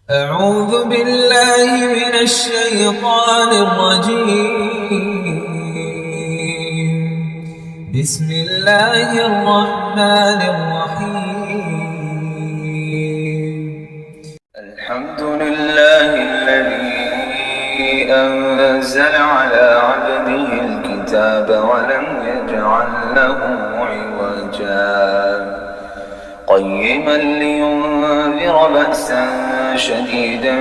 أعوذ بالله من الشيطان الرجيم. بسم الله الرحمن الرحيم. الحمد لله الذي أنزل على عبده الكتاب ولم يجعل له عوجا قيما لينذر بأسا شديدا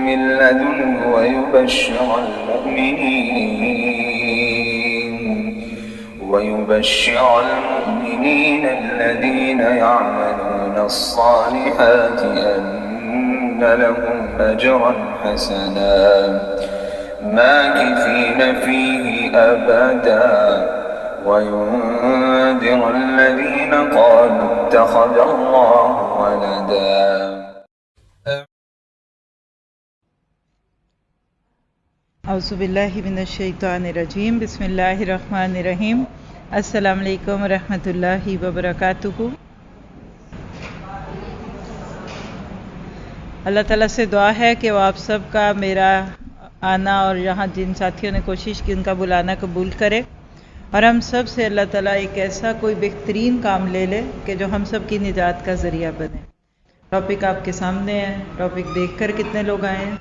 من لدنه ويبشر المؤمنين الذين يعملون الصالحات أن لهم أجرا حسنا ماكثين فيه أبدا وينذر الذين قالوا اتخذ الله ولدا. اعوذ باللہ من الشیطان الرجیم. بسم اللہ الرحمن الرحیم. السلام علیکم ورحمۃ اللہ وبرکاتہ. اللہ تعالیٰ سے دعا ہے کہ وہ آپ سب کا میرا آنا اور یہاں جن ساتھیوں نے کوشش کی ان کا بلانا قبول کرے، اور ہم سب سے اللہ تعالیٰ ایک ایسا کوئی بہترین کام لے لے کہ جو ہم سب کی نجات کا ذریعہ بنے. ٹاپک آپ کے سامنے ہے. ٹاپک دیکھ کر کتنے لوگ آئے ہیں؟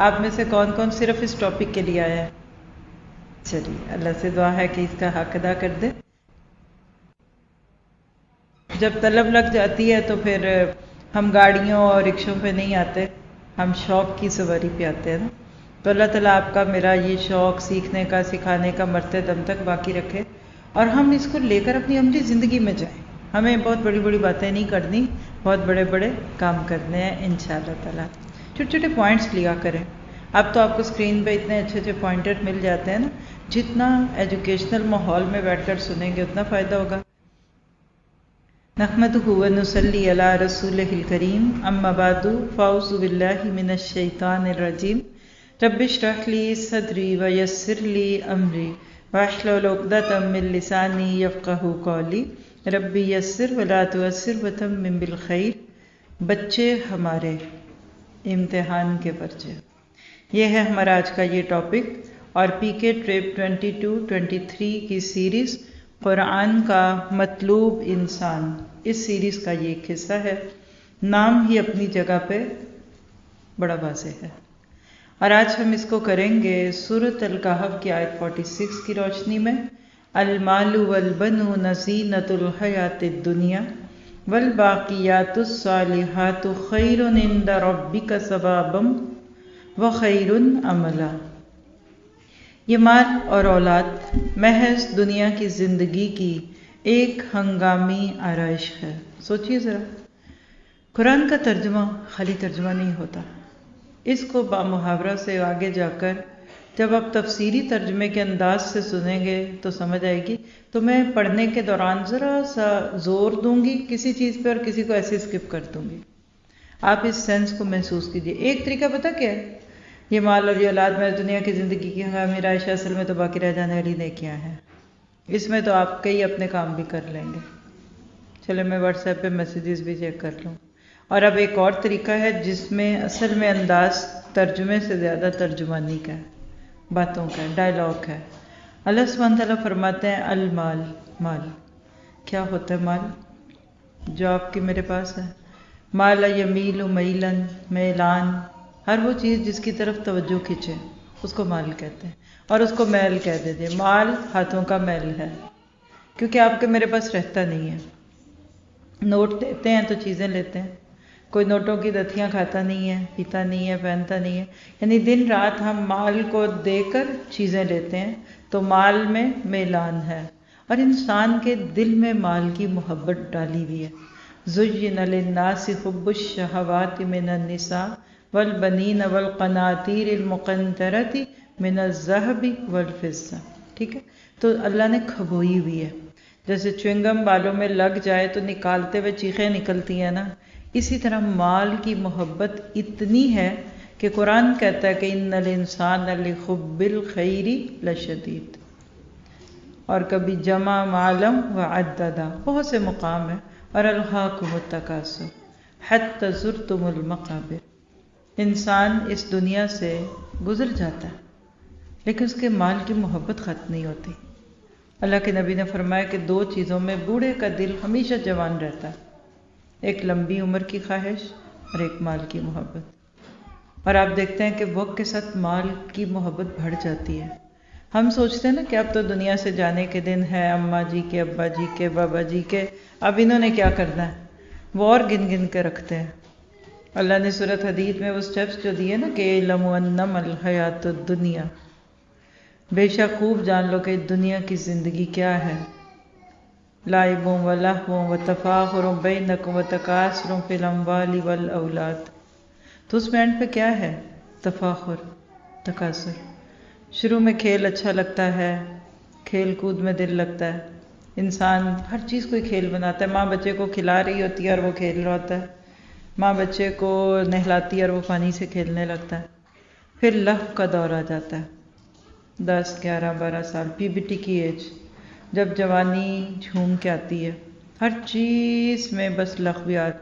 آپ میں سے کون کون صرف اس ٹاپک کے لیے آیا ہے؟ چلیے اللہ سے دعا ہے کہ اس کا حق ادا کر دے. جب طلب لگ جاتی ہے تو پھر ہم گاڑیوں اور رکشوں پہ نہیں آتے، ہم شوق کی سواری پہ آتے ہیں نا. تو اللہ تعالیٰ آپ کا میرا یہ شوق سیکھنے کا سکھانے کا مرتے دم تک باقی رکھے، اور ہم اس کو لے کر اپنی عملی زندگی میں جائیں. ہمیں بہت بڑی بڑی باتیں نہیں کرنی، بہت بڑے بڑے کام کرنے ہیں انشاءاللہ تعالیٰ. چھوٹے چھوٹے پوائنٹس لیا کریں. اب تو آپ کو اسکرین پہ اتنے اچھے اچھے پوائنٹر مل جاتے ہیں نا، جتنا ایجوکیشنل ماحول میں بیٹھ کر سنیں گے اتنا فائدہ ہوگا. نحمدہ و نصلی علی رسولہ الکریم. اما بعد فاعوذ باللہ من الشیطان الرجیم. رب اشرح لی صدری ویسر لی امری واحلل عقدۃ من لسانی یفقہوا قولی. رب یسر ولا تعسر وتمم بالخیر. بچے ہمارے امتحان کے پرچے، یہ ہے ہمارا آج کا یہ ٹاپک. اور پی کے ٹرپ 22-23 کی سیریز قرآن کا مطلوب انسان، اس سیریز کا یہ ایک حصہ ہے. نام ہی اپنی جگہ پہ بڑا واضح ہے، اور آج ہم اس کو کریں گے سورۃ الکہف کی آیت 46 کی روشنی میں. المال والبنون زینۃ الحیاۃ الدنیا والباقیات الصالحات خیر عند ربک ثوابا وخیر عملا. یہ مال اور اولاد محض دنیا کی زندگی کی ایک ہنگامی آرائش ہے. سوچئے ذرا، قرآن کا ترجمہ خالی ترجمہ نہیں ہوتا. اس کو بامحاورہ سے آگے جا کر جب آپ تفسیری ترجمے کے انداز سے سنیں گے تو سمجھ آئے گی. تو میں پڑھنے کے دوران ذرا سا زور دوں گی کسی چیز پہ اور کسی کو ایسے اسکپ کر دوں گی. آپ اس سینس کو محسوس کیجئے. ایک طریقہ پتہ کیا ہے؟ یہ مال اور یہ اولاد میں دنیا کی زندگی کی ہنگامی رائش اصل میں تو باقی رہ جانے والی نیکیاں ہیں. اس میں تو آپ کئی اپنے کام بھی کر لیں گے. چلے میں واٹس ایپ پہ میسیجز بھی چیک کر لوں. اور اب ایک اور طریقہ ہے جس میں اصل میں انداز ترجمے سے زیادہ ترجمانی کا ہے، باتوں کا ہے، ڈائلاگ ہے. اللہ سبحانہ تعالیٰ فرماتے ہیں المال. مال کیا ہوتا ہے؟ مال جو آپ کے میرے پاس ہے. مال یمیل میلن، میلان، ہر وہ چیز جس کی طرف توجہ کھینچے اس کو مال کہتے ہیں. اور اس کو میل کہہ دیتے ہیں. مال ہاتھوں کا میل ہے، کیونکہ آپ کے میرے پاس رہتا نہیں ہے. نوٹ دیتے ہیں تو چیزیں لیتے ہیں. کوئی نوٹوں کی دتیاں کھاتا نہیں ہے، پیتا نہیں ہے، پہنتا نہیں ہے. یعنی دن رات ہم مال کو دے کر چیزیں لیتے ہیں. تو مال میں میلان ہے، اور انسان کے دل میں مال کی محبت ڈالی ہوئی ہے. زُيِّنَ لِلنَّاسِ حُبُّ الشَّهَوَاتِ مِنَ النِّسَاءِ وَالْبَنِينَ وَالْقَنَاطِيرِ الْمُقَنطَرَةِ مِنَ الذَّهَبِ وَالْفِضَّةِ. ٹھیک ہے، تو اللہ نے کھبوئی ہوئی ہے. جیسے چوئنگم بالوں میں لگ جائے تو نکالتے ہوئے چیخیں نکلتی ہیں نا، اسی طرح مال کی محبت اتنی ہے کہ قرآن کہتا ہے کہ ان الانسان لحب الخیر لشدید. اور کبھی جمع معلم وعددا، بہت سے مقام ہیں. اور الہاکم التکاثر حتی زرتم المقابر. انسان اس دنیا سے گزر جاتا ہے لیکن اس کے مال کی محبت ختم نہیں ہوتی۔ اللہ کے نبی نے فرمایا کہ 2 چیزوں میں بوڑھے کا دل ہمیشہ جوان رہتا ہے، ایک لمبی عمر کی خواہش اور ایک مال کی محبت۔ اور آپ دیکھتے ہیں کہ وقت کے ساتھ مال کی محبت بڑھ جاتی ہے۔ ہم سوچتے ہیں نا کہ اب تو دنیا سے جانے کے دن ہے، اماں جی کے، ابا جی کے، بابا جی کے، اب انہوں نے کیا کرنا ہے، وہ اور گن گن کے رکھتے ہیں۔ اللہ نے سورۃ حدید میں وہ سٹیپس جو دیے نا کہ اعلموا انما الحیات الدنیا، بے شک خوب جان لو کہ دنیا کی زندگی کیا ہے، لعب و لہو و تفاخر بینکم و تکاثر فی الاموال والاولاد، تو اس میں اینڈ پہ کیا ہے؟ تفاخر، تکاثر۔ شروع میں کھیل اچھا لگتا ہے، کھیل کود میں دل لگتا ہے، انسان ہر چیز کو کھیل بناتا ہے۔ ماں بچے کو کھلا رہی ہوتی ہے اور وہ کھیل رہا ہوتا ہے، ماں بچے کو نہلاتی ہے اور وہ پانی سے کھیلنے لگتا ہے۔ پھر لہو کا دور آ جاتا ہے، 10 11 12 سال، پیوبرٹی کی ایج، جب جوانی جھوم کے آتی ہے، ہر چیز میں بس لغویات،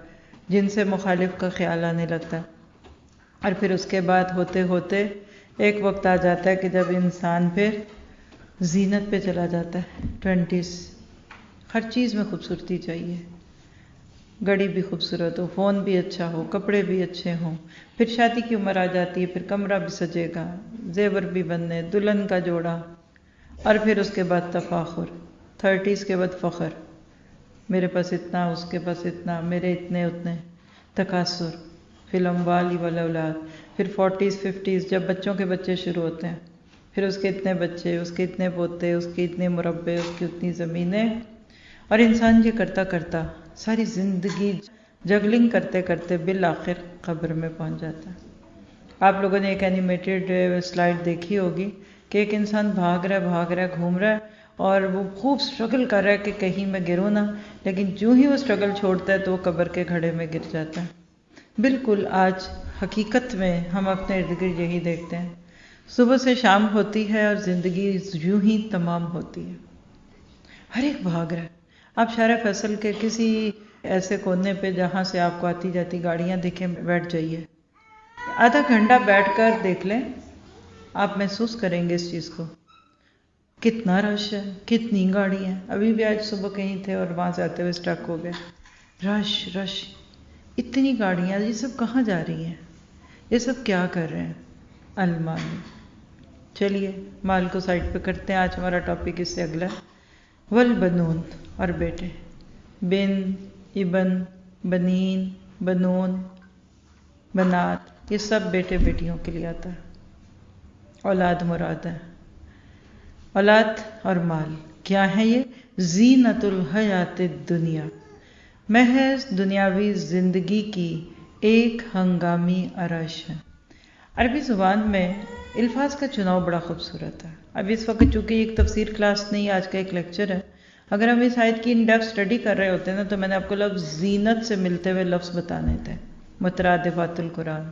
جن سے مخالف کا خیال آنے لگتا ہے۔ اور پھر اس کے بعد ہوتے ہوتے ایک وقت آ جاتا ہے کہ جب انسان پھر زینت پہ چلا جاتا ہے، 20s، ہر چیز میں خوبصورتی چاہیے، گھڑی بھی خوبصورت ہو، فون بھی اچھا ہو، کپڑے بھی اچھے ہوں، پھر شادی کی عمر آ جاتی ہے، پھر کمرہ بھی سجے گا، زیور بھی بننے، دلہن کا جوڑا، اور پھر اس کے بعد تفاخر، 30s کے بعد فخر، میرے پاس اتنا، اس کے پاس اتنا، میرے اتنے اتنے، تکاثر فی الاموال والاولاد۔ پھر 40s 50s جب بچوں کے بچے شروع ہوتے ہیں، پھر اس کے اتنے بچے، اس کے اتنے پوتے، اس کے اتنے مربع، اس کی اتنی زمینیں، اور انسان یہ کرتا کرتا ساری زندگی جگلنگ کرتے کرتے بالآخر قبر میں پہنچ جاتا ہے۔ آپ لوگوں نے ایک اینیمیٹڈ سلائیڈ دیکھی ہوگی کہ ایک انسان بھاگ رہا ہے، گھوم رہا ہے، اور وہ خوب سٹرگل کر رہا ہے کہ کہیں میں گروں نہ، لیکن جو ہی وہ سٹرگل چھوڑتا ہے تو وہ قبر کے گھڑے میں گر جاتا ہے۔ بالکل آج حقیقت میں ہم اپنے ارد گرد یہی دیکھتے ہیں، صبح سے شام ہوتی ہے اور زندگی یوں ہی تمام ہوتی ہے، ہر ایک بھاگ رہا ہے۔ آپ شارع فیصل کے کسی ایسے کونے پہ جہاں سے آپ کو آتی جاتی گاڑیاں دکھیں، بیٹھ جائیے، آدھا گھنٹہ بیٹھ کر دیکھ لیں، آپ محسوس کریں گے اس چیز کو، کتنا رش ہے، کتنی گاڑی ہیں۔ ابھی بھی آج صبح کہیں تھے اور وہاں سے آتے ہوئے اسٹک ہو گئے، رش رش، اتنی گاڑیاں، یہ سب کہاں جا رہی ہیں، یہ سب کیا کر رہے ہیں؟ المال۔ چلیے مال کو سائڈ پہ کرتے ہیں، آج ہمارا ٹاپک اس سے اگلا ہے، والبنون، اور بیٹے، بن، ابن، بنین، بنون، بنات، یہ سب بیٹے بیٹیوں کے لیے آتا ہے، اولاد مراد ہے۔ اولاد اور مال کیا ہے؟ یہ زینت الحیات الدنیا، محض دنیاوی زندگی کی ایک ہنگامی آرائش ہے۔ عربی زبان میں الفاظ کا چناؤ بڑا خوبصورت ہے۔ اب اس وقت چونکہ ایک تفسیر کلاس نہیں، آج کا ایک لیکچر ہے، اگر ہم اس آیت کی ان ڈیپتھ اسٹڈی کر رہے ہوتے ہیں نا تو میں نے آپ کو لفظ زینت سے ملتے ہوئے لفظ بتانے تھے، مترادفات القرآن،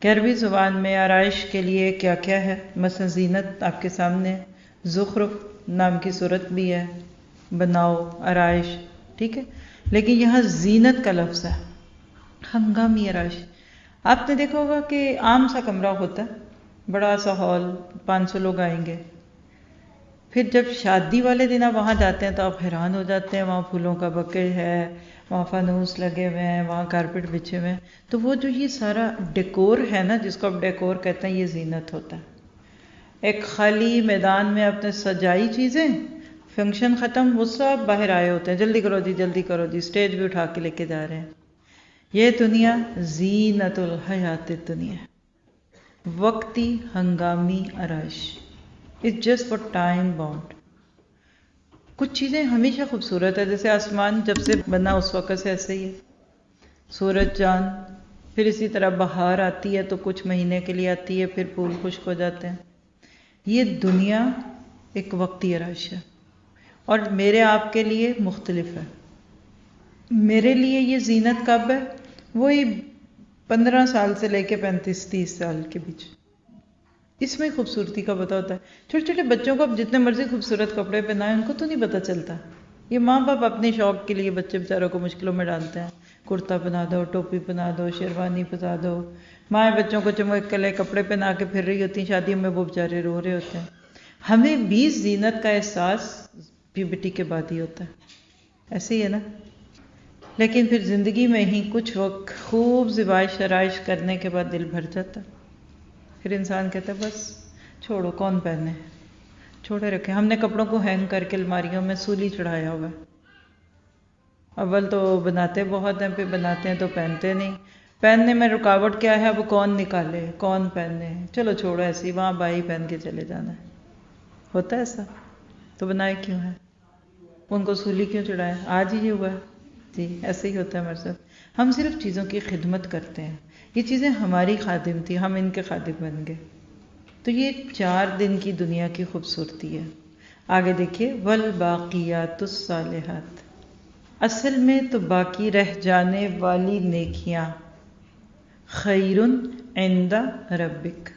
کہ عربی زبان میں آرائش کے لیے کیا کیا ہے۔ مثلا زینت آپ کے سامنے، زخرف نام کی صورت بھی ہے، بناؤ، آرائش، ٹھیک ہے، لیکن یہاں زینت کا لفظ ہے، ہنگامی آرائش۔ آپ نے دیکھا ہوگا کہ عام سا کمرہ ہوتا ہے، بڑا سا ہال، 500 لوگ آئیں گے، پھر جب شادی والے دن آپ وہاں جاتے ہیں تو آپ حیران ہو جاتے ہیں، وہاں پھولوں کا بکے ہے، وہاں فانوس لگے ہوئے ہیں، وہاں کارپٹ بچھے ہوئے ہیں، تو وہ جو یہ سارا ڈیکور ہے نا، جس کو آپ ڈیکور کہتے ہیں، یہ زینت ہوتا ہے۔ ایک خالی میدان میں آپ نے سجائی چیزیں، فنکشن ختم، وہ سب باہر آئے ہوتے ہیں، جلدی کرو جی، جلدی کرو جی، سٹیج بھی اٹھا کے لے کے جا رہے ہیں۔ یہ دنیا زینت الحیات الدنیا، وقتی ہنگامی آرائش، it's just for time bound. کچھ چیزیں ہمیشہ خوبصورت ہے، جیسے آسمان جب سے بنا اس وقت سے ایسے ہی ہے، سورج چاند، پھر اسی طرح بہار آتی ہے تو کچھ مہینے کے لیے آتی ہے، پھر پھول خشک ہو جاتے ہیں۔ یہ دنیا ایک وقتی آرائش ہے، اور میرے آپ کے لیے مختلف ہے۔ میرے لیے یہ زینت کب ہے؟ وہی 15 سال سے لے کے 35-30 سال کے بیچ، اس میں خوبصورتی کا پتہ ہوتا ہے۔ چھوٹے چھوٹے بچوں کو اب جتنے مرضی خوبصورت کپڑے پہنائیں، ان کو تو نہیں پتہ چلتا۔ یہ ماں باپ اپنے شوق کے لیے بچے بیچاروں کو مشکلوں میں ڈالتے ہیں، کرتا پہنا دو، ٹوپی پہنا دو، شیروانی پہنا دو. مائیں بچوں کو چمکلے کپڑے پہنا کے پھر رہی ہوتی ہیں شادیوں میں، وہ بیچارے رو رہے ہوتے ہیں. ہمیں بھی زینت کا احساس پیوبرٹی کے بعد ہی ہوتا ہے. ایسے ہی ہے نا؟ لیکن پھر زندگی میں ہی کچھ وقت خوب زیبائش شرائش کرنے کے بعد دل بھر جاتا. پھر انسان کہتا ہے بس چھوڑو، کون پہنے، چھوڑے رکھے. ہم نے کپڑوں کو ہینگ کر کے الماریوں میں سولی چڑھایا ہوا ہے. اول تو بناتے بہت ہیں، پھر بناتے ہیں تو پہنتے نہیں. پہننے میں رکاوٹ کیا ہے؟ اب کون نکالے، کون پہنے، چلو چھوڑو ایسی، وہاں بائی پہن کے چلے جانا ہے. ہوتا ہے ایسا؟ تو بنائے کیوں ہے؟ ان کو سولی کیوں چڑھائے؟ آج ہی ہوا ہے. جی ایسے ہی ہوتا ہے ہمارے ساتھ. ہم صرف چیزوں کی خدمت کرتے ہیں. یہ چیزیں ہماری خادم تھی، ہم ان کے خادم بن گئے. تو یہ 4 دن کی دنیا کی خوبصورتی ہے. آگے دیکھیے، والباقیات الصالحات، اصل میں تو باقی رہ جانے والی نیکیاں خیر عند ربک،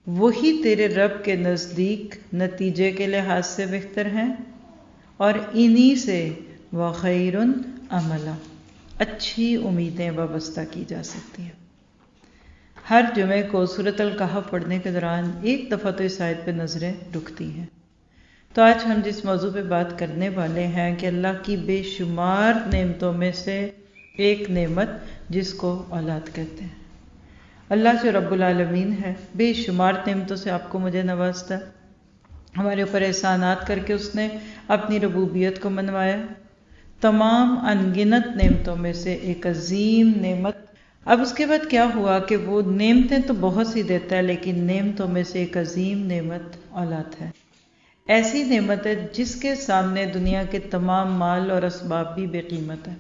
وہی تیرے رب کے نزدیک نتیجے کے لحاظ سے بہتر ہیں، اور انہی سے وخیر عملا، اچھی امیدیں وابستہ کی جا سکتی ہیں. ہر جمعے کو سورۃ الکہف پڑھنے کے دوران ایک دفعہ تو اس آیت پہ نظریں رکتی ہیں. تو آج ہم جس موضوع پہ بات کرنے والے ہیں کہ اللہ کی بے شمار نعمتوں میں سے ایک نعمت جس کو اولاد کہتے ہیں. اللہ جو رب العالمین ہے، بے شمار نعمتوں سے آپ کو مجھے نوازتا ہے. ہمارے اوپر احسانات کر کے اس نے اپنی ربوبیت کو منوایا. تمام انگنت نعمتوں میں سے ایک عظیم نعمت. اب اس کے بعد کیا ہوا کہ وہ نعمتیں تو بہت سی دیتا ہے، لیکن نعمتوں میں سے ایک عظیم نعمت اولاد ہے. ایسی نعمت ہے جس کے سامنے دنیا کے تمام مال اور اسباب بھی بے قیمت ہے.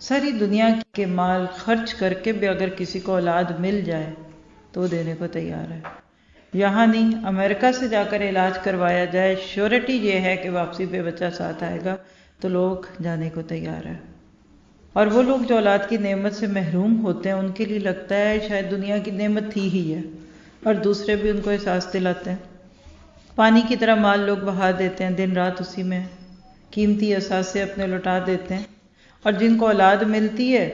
ساری دنیا کے مال خرچ کر کے بھی اگر کسی کو اولاد مل جائے تو وہ دینے کو تیار ہے. یہاں نہیں، امریکہ سے جا کر علاج کروایا جائے، شیورٹی یہ ہے کہ واپسی پہ بچہ ساتھ آئے گا، تو لوگ جانے کو تیار ہے. اور وہ لوگ جو اولاد کی نعمت سے محروم ہوتے ہیں، ان کے لیے لگتا ہے شاید دنیا کی نعمت تھی ہی ہے، اور دوسرے بھی ان کو احساس دلاتے ہیں. پانی کی طرح مال لوگ بہا دیتے ہیں، دن رات اسی میں قیمتی اثاثے اپنے لوٹا دیتے ہیں. اور جن کو اولاد ملتی ہے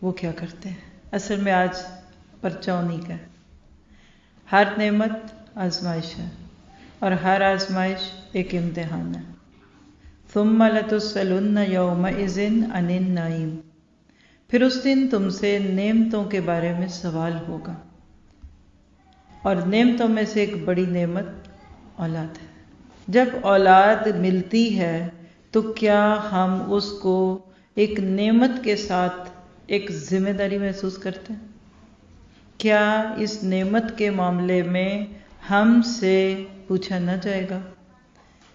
وہ کیا کرتے ہیں؟ اصل میں آج پرچہ انہی کا ہے. ہر نعمت آزمائش ہے، اور ہر آزمائش ایک امتحان ہے. ثم لتسألن یومئذ عن النعیم، پھر اس دن تم سے نعمتوں کے بارے میں سوال ہوگا. اور نعمتوں میں سے ایک بڑی نعمت اولاد ہے. جب اولاد ملتی ہے تو کیا ہم اس کو ایک نعمت کے ساتھ ایک ذمہ داری محسوس کرتے ہیں؟ کیا اس نعمت کے معاملے میں ہم سے پوچھا نہ جائے گا؟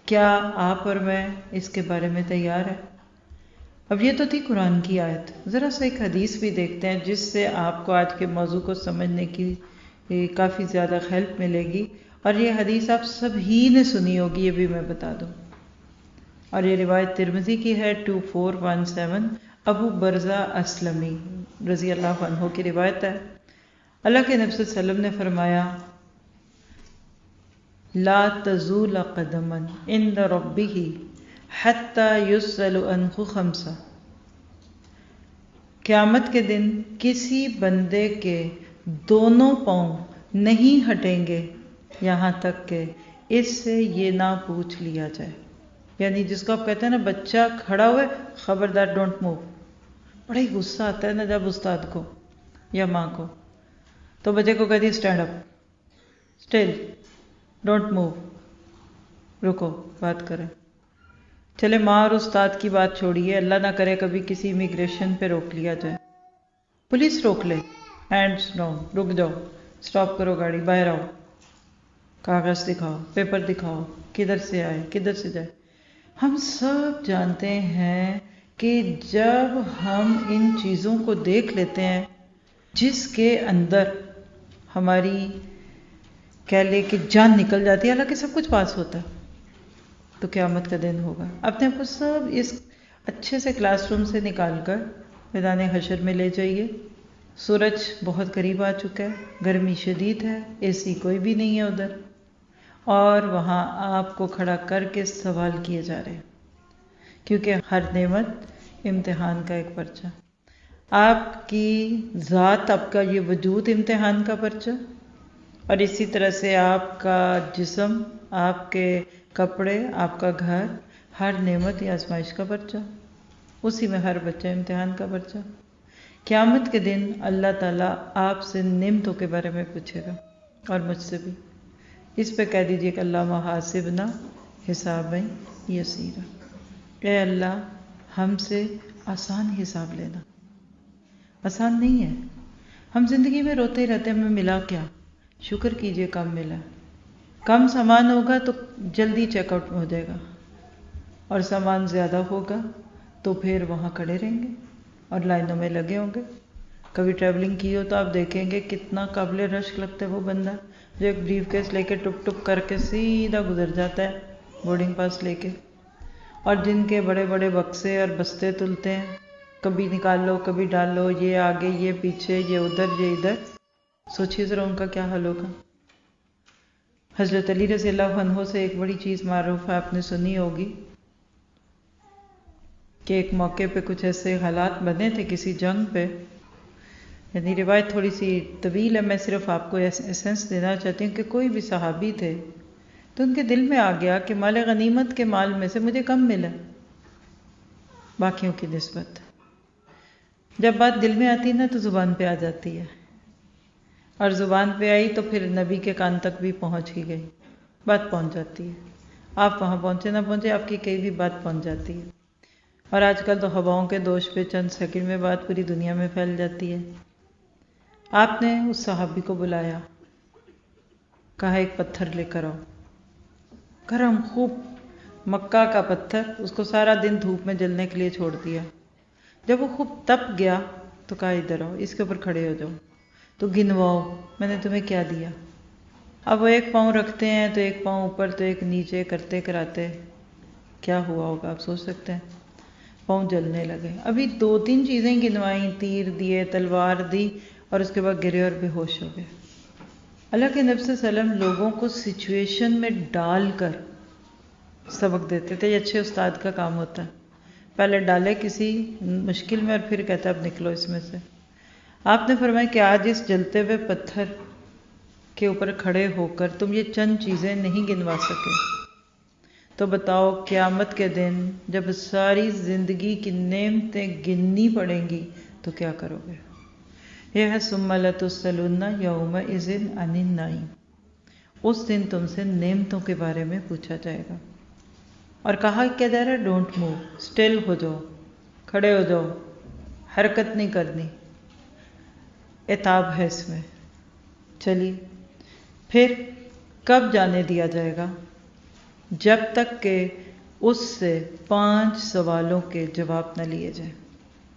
کیا آپ اور میں اس کے بارے میں تیار ہیں؟ اب یہ تو تھی قرآن کی آیت. ذرا سا ایک حدیث بھی دیکھتے ہیں جس سے آپ کو آج کے موضوع کو سمجھنے کی کافی زیادہ ہیلپ ملے گی. اور یہ حدیث آپ سب ہی نے سنی ہوگی، یہ بھی میں بتا دوں. اور یہ روایت ترمذی کی ہے 2417، ابو برزہ اسلمی رضی اللہ عنہ کی روایت ہے. اللہ کے نبی صلی اللہ علیہ وسلم نے فرمایا، لا تزول قدما عند ربه حتى يسأل عنه خمسہ، قیامت کے دن کسی بندے کے دونوں پاؤں نہیں ہٹیں گے یہاں تک کہ اس سے یہ نہ پوچھ لیا جائے. یعنی جس کو آپ کہتے ہیں نا بچہ کھڑا ہوئے خبردار ڈونٹ موو. بڑا ہی غصہ آتا ہے نا جب استاد کو یا ماں کو تو بچے کو کہتی ہے stand up, still, don't move, رکو بات کریں. چلے ماں اور استاد کی بات چھوڑیے، اللہ نہ کرے کبھی کسی امیگریشن پہ روک لیا جائے، پولیس روک لے، ہینڈز ڈاؤن، رک جاؤ، اسٹاپ کرو گاڑی، باہر آؤ، کاغذ دکھاؤ، پیپر دکھاؤ، کدھر سے آئے کدھر سے جائے. ہم سب جانتے ہیں کہ جب ہم ان چیزوں کو دیکھ لیتے ہیں جس کے اندر ہماری کہہ لے کہ جان نکل جاتی ہے، حالانکہ سب کچھ پاس ہوتا ہے، تو قیامت کا دن ہوگا. اپنے آپ کو سب اس اچھے سے کلاس روم سے نکال کر میدان حشر میں لے جائیے. سورج بہت قریب آ چکا ہے، گرمی شدید ہے، اے سی کوئی بھی نہیں ہے ادھر، اور وہاں آپ کو کھڑا کر کے سوال کیے جا رہے ہیں، کیونکہ ہر نعمت امتحان کا ایک پرچہ، آپ کی ذات، آپ کا یہ وجود امتحان کا پرچہ، اور اسی طرح سے آپ کا جسم، آپ کے کپڑے، آپ کا گھر، ہر نعمت یا آزمائش کا پرچہ، اسی میں ہر بچہ امتحان کا پرچہ۔ قیامت کے دن اللہ تعالیٰ آپ سے نعمتوں کے بارے میں پوچھے گا، اور مجھ سے بھی۔ اس پہ کہہ دیجئے کہ اللہم حاسبنا حسابا یسیرا، اے اللہ ہم سے آسان حساب لینا۔ آسان نہیں ہے، ہم زندگی میں روتے ہی رہتے ہیں ہمیں ملا کیا، شکر کیجئے کم ملا۔ کم سامان ہوگا تو جلدی چیک آؤٹ ہو جائے گا، اور سامان زیادہ ہوگا تو پھر وہاں کھڑے رہیں گے اور لائنوں میں لگے ہوں گے۔ کبھی ٹریولنگ کی ہو تو آپ دیکھیں گے کتنا قابل رشک لگتا ہے وہ بندہ جو ایک بریف کیس لے کے ٹپ ٹپ کر کے سیدھا گزر جاتا ہے بورڈنگ پاس لے کے، اور جن کے بڑے بڑے بکسے اور بستے تلتے ہیں، کبھی نکال لو کبھی ڈال لو، یہ آگے یہ پیچھے، یہ ادھر یہ ادھر، سوچیے ذرا ان کا کیا حل ہوگا۔ حضرت علی رضی اللہ عنہ سے ایک بڑی چیز معروف ہے، آپ نے سنی ہوگی کہ ایک موقع پہ کچھ ایسے حالات بنے تھے کسی جنگ پہ، یعنی روایت تھوڑی سی طویل ہے، میں صرف آپ کو ایسنس دینا چاہتی ہوں کہ کوئی بھی صحابی تھے تو ان کے دل میں آ گیا کہ مال غنیمت کے مال میں سے مجھے کم ملا باقیوں کی نسبت۔ جب بات دل میں آتی نا تو زبان پہ آ جاتی ہے، اور زبان پہ آئی تو پھر نبی کے کان تک بھی پہنچ ہی گئی، بات پہنچ جاتی ہے، آپ وہاں پہنچے نہ پہنچے آپ کی کئی بھی بات پہنچ جاتی ہے۔ اور آج کل تو ہواؤں کے دوش پہ چند سیکنڈ میں بات پوری دنیا میں پھیل جاتی ہے۔ آپ نے اس صحابی کو بلایا، کہا ایک پتھر لے کر آؤ، گرم خوب مکہ کا پتھر، اس کو سارا دن دھوپ میں جلنے کے لیے چھوڑ دیا۔ جب وہ خوب تپ گیا تو کہا ادھر آؤ، اس کے اوپر کھڑے ہو جاؤ، تو گنواؤ میں نے تمہیں کیا دیا۔ اب وہ ایک پاؤں رکھتے ہیں تو ایک پاؤں اوپر تو ایک نیچے کرتے کراتے کیا ہوا ہوگا آپ سوچ سکتے ہیں، پاؤں جلنے لگے۔ ابھی 2-3 چیزیں گنوائیں، تیر دیے، تلوار دی، اور اس کے بعد گرے اور بے ہوش ہو گئے۔ اللہ کے نبی صلی اللہ علیہ وسلم لوگوں کو سچویشن میں ڈال کر سبق دیتے تھے، یہ اچھے استاد کا کام ہوتا ہے، پہلے ڈالے کسی مشکل میں اور پھر کہتا اب نکلو اس میں سے۔ آپ نے فرمایا کہ آج اس جلتے ہوئے پتھر کے اوپر کھڑے ہو کر تم یہ چند چیزیں نہیں گنوا سکے، تو بتاؤ قیامت کے دن جب ساری زندگی کی نعمتیں گننی پڑیں گی تو کیا کرو گے؟ یہ ہے ثم لتسألن یومئذ عن النعیم، اس دن تم سے نعمتوں کے بارے میں پوچھا جائے گا۔ اور کہا کیا جا رہا ہے، ڈونٹ موو، اسٹل ہو جاؤ، کھڑے ہو جاؤ، حرکت نہیں کرنی، عتاب ہے اس میں۔ چلیے پھر کب جانے دیا جائے گا؟ جب تک کہ اس سے 5 سوالوں کے جواب نہ لیے جائیں،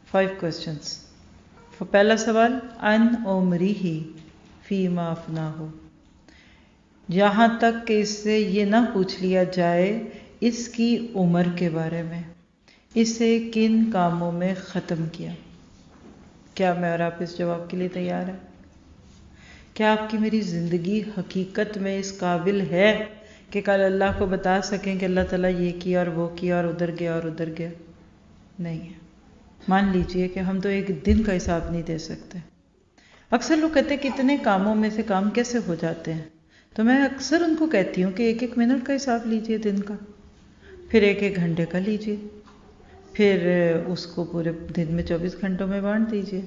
5 questions۔ پہلا سوال ان عمرہ فیما افناہ، یہاں تک کہ اس سے یہ نہ پوچھ لیا جائے اس کی عمر کے بارے میں، اسے کن کاموں میں ختم کیا۔ کیا میں اور آپ اس جواب کے لیے تیار ہیں؟ کیا آپ کی میری زندگی حقیقت میں اس قابل ہے کہ کل اللہ کو بتا سکیں کہ اللہ تعالیٰ یہ کیا اور وہ کیا اور ادھر گیا اور ادھر گیا؟ نہیں ہے۔ مان لیجئے کہ ہم تو ایک دن کا حساب نہیں دے سکتے۔ اکثر لوگ کہتے ہیں کہ اتنے کاموں میں سے کام کیسے ہو جاتے ہیں، تو میں اکثر ان کو کہتی ہوں کہ 1-1 منٹ کا حساب لیجئے دن کا، پھر 1-1 گھنٹے کا لیجئے، پھر اس کو پورے دن میں 24 گھنٹوں میں بانٹ دیجئے۔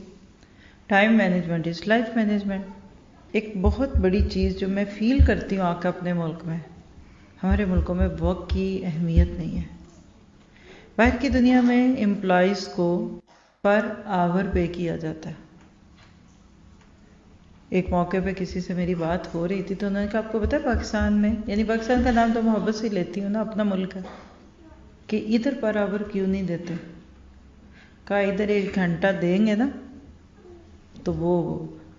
Time management is life management. ایک بہت بڑی چیز جو میں فیل کرتی ہوں آ کے اپنے ملک میں، ہمارے ملکوں میں وقت کی اہمیت نہیں ہے۔ باہر کی دنیا میں امپلائیز کو پر آور پے کیا جاتا ہے۔ ایک موقع پہ کسی سے میری بات ہو رہی تھی تو انہوں نے کہا آپ کو پتہ ہے پاکستان میں، یعنی پاکستان کا نام تو محبت سے لیتی ہوں نا، اپنا ملک ہے، کہ ادھر پر آور کیوں نہیں دیتے؟ کہا ادھر 1 گھنٹہ دیں گے نا تو وہ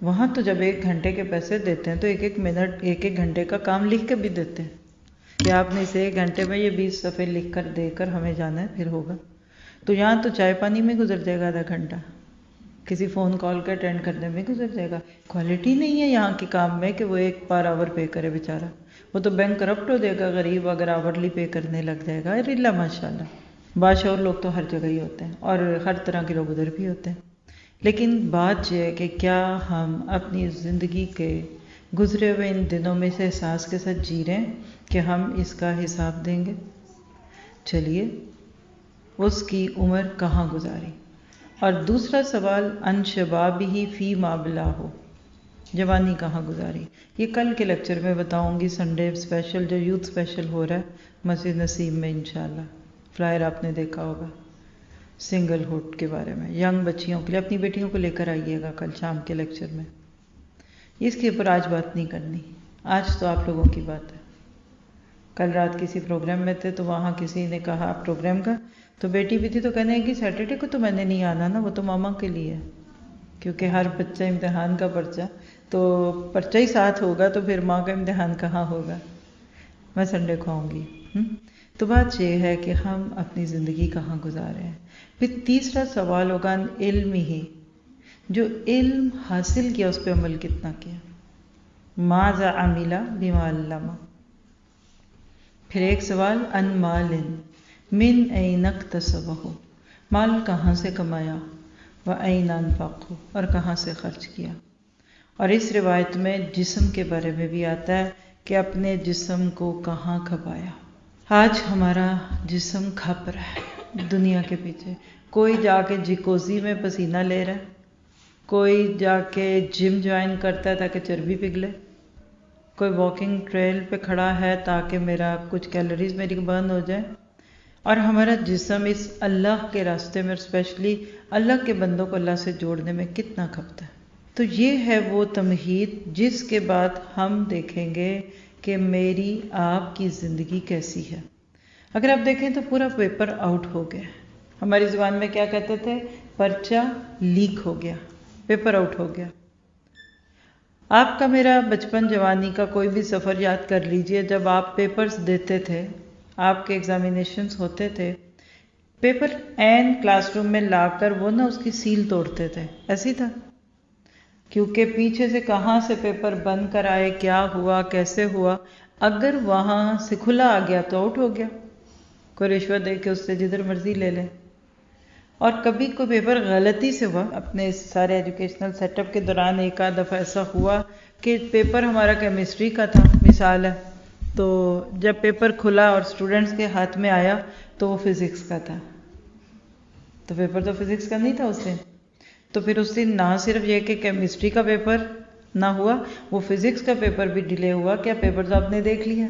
وہاں تو جب 1 گھنٹے کے پیسے دیتے ہیں تو 1-1 منٹ 1-1 گھنٹے کا کام لکھ کے بھی دیتے ہیں کہ آپ نے اسے 1 گھنٹے میں یہ 20 صفحے لکھ کر دے کر ہمیں جانا ہے پھر ہوگا۔ تو یہاں تو چائے پانی میں گزر جائے گا آدھا گھنٹہ، کسی فون کال کا اٹینڈ کرنے میں گزر جائے گا۔ کوالٹی نہیں ہے یہاں کے کام میں کہ وہ 1 پر آور پے کرے بیچارہ، وہ تو بینک کرپٹ ہو جائے گا غریب اگر آورلی پے کرنے لگ جائے گا۔ اللہ ماشاء اللہ باشعور لوگ تو ہر جگہ ہی ہوتے ہیں اور ہر طرح کے لوگ ادھر بھی ہوتے ہیں، لیکن بات یہ ہے کہ کیا ہم اپنی زندگی کے گزرے ہوئے ان دنوں میں سے احساس کے ساتھ جی رہے ہیں کہ ہم اس کا حساب دیں گے؟ چلیے، اس کی عمر کہاں گزاری؟ اور دوسرا سوال، ان شبابہ فی ما بلغ، جوانی کہاں گزاری؟ یہ کل کے لیکچر میں بتاؤں گی، سنڈے اسپیشل جو یوتھ اسپیشل ہو رہا ہے مسجد نسیم میں انشاءاللہ، فلائر آپ نے دیکھا ہوگا، سنگل ہوڈ کے بارے میں، ینگ بچیوں کے لیے، اپنی بیٹیوں کو لے کر آئیے گا کل شام کے لیکچر میں۔ اس کے اوپر آج بات نہیں کرنی، آج تو آپ لوگوں کی بات ہے۔ کل رات کسی پروگرام میں تھے تو وہاں کسی نے کہا پروگرام کا، تو بیٹی بھی تھی تو کہنے لگی سیٹرڈے کو تو میں نے نہیں آنا نا، وہ تو ماما کے لیے ہے، کیونکہ ہر بچہ امتحان کا پرچہ، تو پرچہ ہی ساتھ ہوگا تو پھر ماں کا امتحان کہاں ہوگا، میں سنڈے کو آؤں گی۔ تو بات یہ ہے کہ ہم اپنی زندگی کہاں گزارے ہیں۔ پھر تیسرا سوال ہوگا علم ہی، جو علم حاصل کیا اس پہ عمل کتنا کیا، ماذا عمل بما علم۔ پھر ایک سوال ان مال من این اکتسبہ، مال کہاں سے کمایا، و این انفقہ، اور کہاں سے خرچ کیا۔ اور اس روایت میں جسم کے بارے میں بھی آتا ہے کہ اپنے جسم کو کہاں کھپایا۔ آج ہمارا جسم کھپ رہا ہے دنیا کے پیچھے، کوئی جا کے جیکوزی میں پسینہ لے رہا ہے، کوئی جا کے جم جوائن کرتا ہے تاکہ چربی پگھلے، کوئی واکنگ ٹریل پہ کھڑا ہے تاکہ میرا کچھ کیلوریز میری برن ہو جائے، اور ہمارا جسم اس اللہ کے راستے میں، اسپیشلی اللہ کے بندوں کو اللہ سے جوڑنے میں کتنا کھپتا ہے۔ تو یہ ہے وہ تمہید جس کے بعد ہم دیکھیں گے کہ میری آپ کی زندگی کیسی ہے۔ اگر آپ دیکھیں تو پورا پیپر آؤٹ ہو گیا، ہماری زبان میں کیا کہتے تھے، پرچہ لیک ہو گیا، پیپر آؤٹ ہو گیا۔ آپ کا میرا بچپن جوانی کا کوئی بھی سفر یاد کر لیجئے، جب آپ پیپرز دیتے تھے، آپ کے ایگزامینیشنز ہوتے تھے، پیپر این کلاس روم میں لا کر وہ نا اس کی سیل توڑتے تھے، ایسی تھا، کیونکہ پیچھے سے کہاں سے پیپر بند کر آئے، کیا ہوا، کیسے ہوا، اگر وہاں سے کھلا آ گیا تو آؤٹ ہو گیا، کوئی رشوت دے کے اس سے جدھر مرضی لے لے۔ اور کبھی کوئی پیپر غلطی سے ہوا، اپنے سارے ایجوکیشنل سیٹ اپ کے دوران ایک آدھ دفعہ ایسا ہوا کہ پیپر ہمارا کیمسٹری کا تھا مثال ہے، تو جب پیپر کھلا اور اسٹوڈنٹس کے ہاتھ میں آیا تو وہ فزکس کا تھا، تو پیپر تو فزکس کا نہیں تھا اس دن، تو پھر اس دن نہ صرف یہ کہ کیمسٹری کا پیپر نہ ہوا، وہ فزکس کا پیپر بھی ڈیلے ہوا۔ کیا پیپر تو آپ نے دیکھ لیا،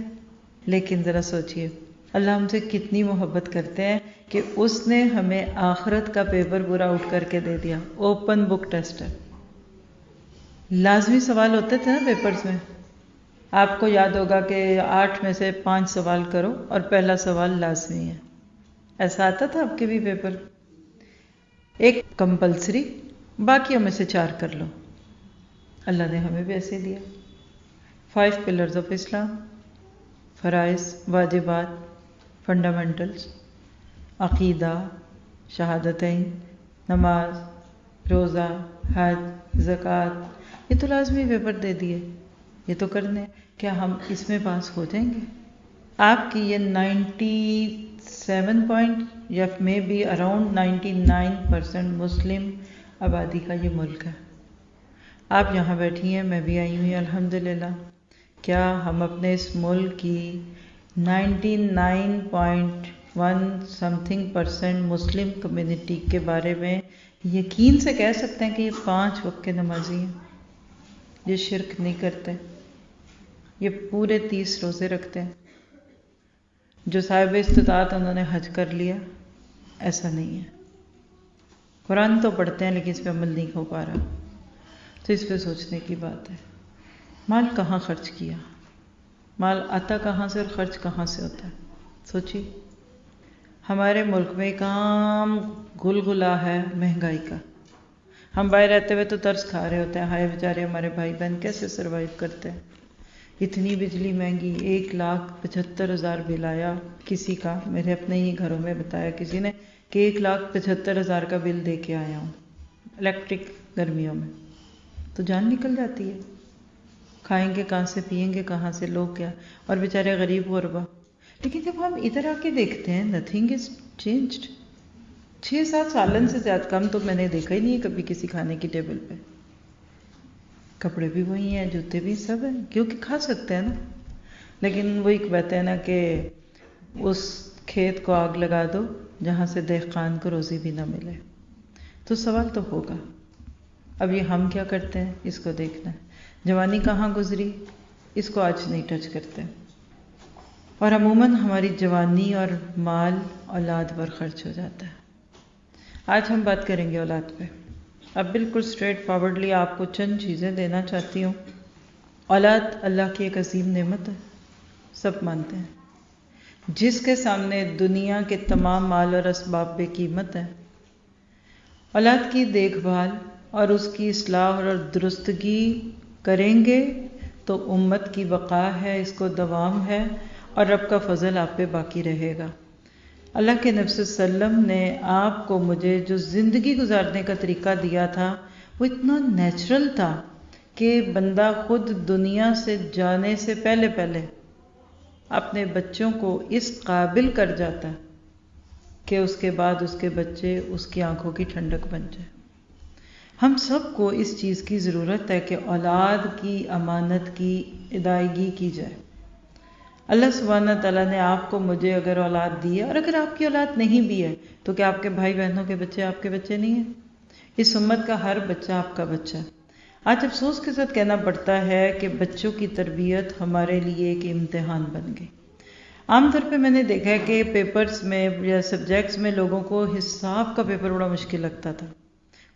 لیکن ذرا سوچئے اللہ ہم سے کتنی محبت کرتے ہیں کہ اس نے ہمیں آخرت کا پیپر پورا آؤٹ کر کے دے دیا، اوپن بک ٹیسٹ ہے۔ لازمی سوال ہوتے تھے نا پیپرز میں، آپ کو یاد ہوگا کہ 8 میں سے 5 سوال کرو اور پہلا سوال لازمی ہے، ایسا آتا تھا آپ کے بھی پیپر، ایک کمپلسری، باقیوں میں سے 4 کر لو۔ اللہ نے ہمیں بھی ایسے دیا۔ 5 پلرز آف اسلام، فرائض، واجبات، فنڈامنٹلز، عقیدہ، شہادتین، نماز، روزہ، حج، زکوٰۃ، یہ تو لازمی پیپر دے دیے، یہ تو کرنے، کیا ہم اس میں پاس ہو جائیں گے؟ آپ کی یہ 97 پوائنٹ یا میں بی اراؤنڈ 99% مسلم آبادی کا یہ ملک ہے، آپ یہاں بیٹھی ہیں، میں بھی آئی ہوئی الحمدللہ، کیا ہم اپنے اس ملک کی 99.1% مسلم کمیونٹی کے بارے میں یقین سے کہہ سکتے ہیں کہ یہ 5 وقت کے نمازی ہیں، یہ شرک نہیں کرتے، یہ پورے 30 روزے رکھتے ہیں، جو صاحب استطاعت انہوں نے حج کر لیا؟ ایسا نہیں ہے، قرآن تو پڑھتے ہیں لیکن اس پہ عمل نہیں ہو پا رہا، تو اس پہ سوچنے کی بات ہے۔ مال کہاں خرچ کیا، مال آتا کہاں سے اور خرچ کہاں سے ہوتا ہے، سوچی۔ ہمارے ملک میں کام گلگلا ہے مہنگائی کا، ہم باہر رہتے ہوئے تو ترس کھا رہے ہوتے ہیں، ہائے بیچارے ہمارے بھائی بہن کیسے سروائیو کرتے ہیں، اتنی بجلی مہنگی، 1,75,000 بل آیا کسی کا، میرے اپنے ہی گھروں میں بتایا کسی نے کہ 1,75,000 کا بل دے کے آیا ہوں الیکٹرک گرمیوں میں، تو جان نکل جاتی ہے، کھائیں گے کہاں سے، پیئیں گے کہاں سے، لوگ کیا، اور بیچارے غریب غربا۔ لیکن جب ہم ادھر آ کے دیکھتے ہیں نتھنگ از چینجڈ. 6-7 سالن سے زیادہ کم تو میں نے دیکھا ہی نہیں ہے کبھی کسی کھانے کی ٹیبل پہ. کپڑے بھی وہی ہیں، جوتے بھی سب ہیں، کیونکہ کھا سکتے ہیں نا. لیکن وہ ایک بات ہے نا کہ اس کھیت کو آگ لگا دو جہاں سے دہقان کو روزی بھی نہ ملے. تو سوال تو ہوگا. اب یہ ہم کیا کرتے ہیں اس کو دیکھنا ہے. جوانی کہاں گزری اس کو آج نہیں ٹچ کرتے، اور عموماً ہماری جوانی اور مال اولاد پر خرچ ہو جاتا ہے. آج ہم بات کریں گے اولاد پہ. اب بالکل اسٹریٹ فارورڈلی آپ کو چند چیزیں دینا چاہتی ہوں. اولاد اللہ کی ایک عظیم نعمت ہے، سب مانتے ہیں، جس کے سامنے دنیا کے تمام مال اور اسباب بے قیمت ہیں. اولاد کی دیکھ بھال اور اس کی اصلاح اور درستگی کریں گے تو امت کی بقا ہے، اس کو دوام ہے، اور رب کا فضل آپ پہ باقی رہے گا. اللہ کے نبی صلی اللہ علیہ وسلم نے آپ کو مجھے جو زندگی گزارنے کا طریقہ دیا تھا وہ اتنا نیچرل تھا کہ بندہ خود دنیا سے جانے سے پہلے اپنے بچوں کو اس قابل کر جاتا کہ اس کے بعد اس کے بچے اس کی آنکھوں کی ٹھنڈک بن جائے. ہم سب کو اس چیز کی ضرورت ہے کہ اولاد کی امانت کی ادائیگی کی جائے. اللہ سبحانہ تعالیٰ نے آپ کو مجھے اگر اولاد دی ہے، اور اگر آپ کی اولاد نہیں بھی ہے تو کیا آپ کے بھائی بہنوں کے بچے آپ کے بچے نہیں ہیں؟ اس امت کا ہر بچہ آپ کا بچہ. آج افسوس کے ساتھ کہنا پڑتا ہے کہ بچوں کی تربیت ہمارے لیے ایک امتحان بن گئی. عام طور پہ میں نے دیکھا ہے کہ پیپرز میں یا سبجیکٹس میں لوگوں کو حساب کا پیپر بڑا مشکل لگتا تھا،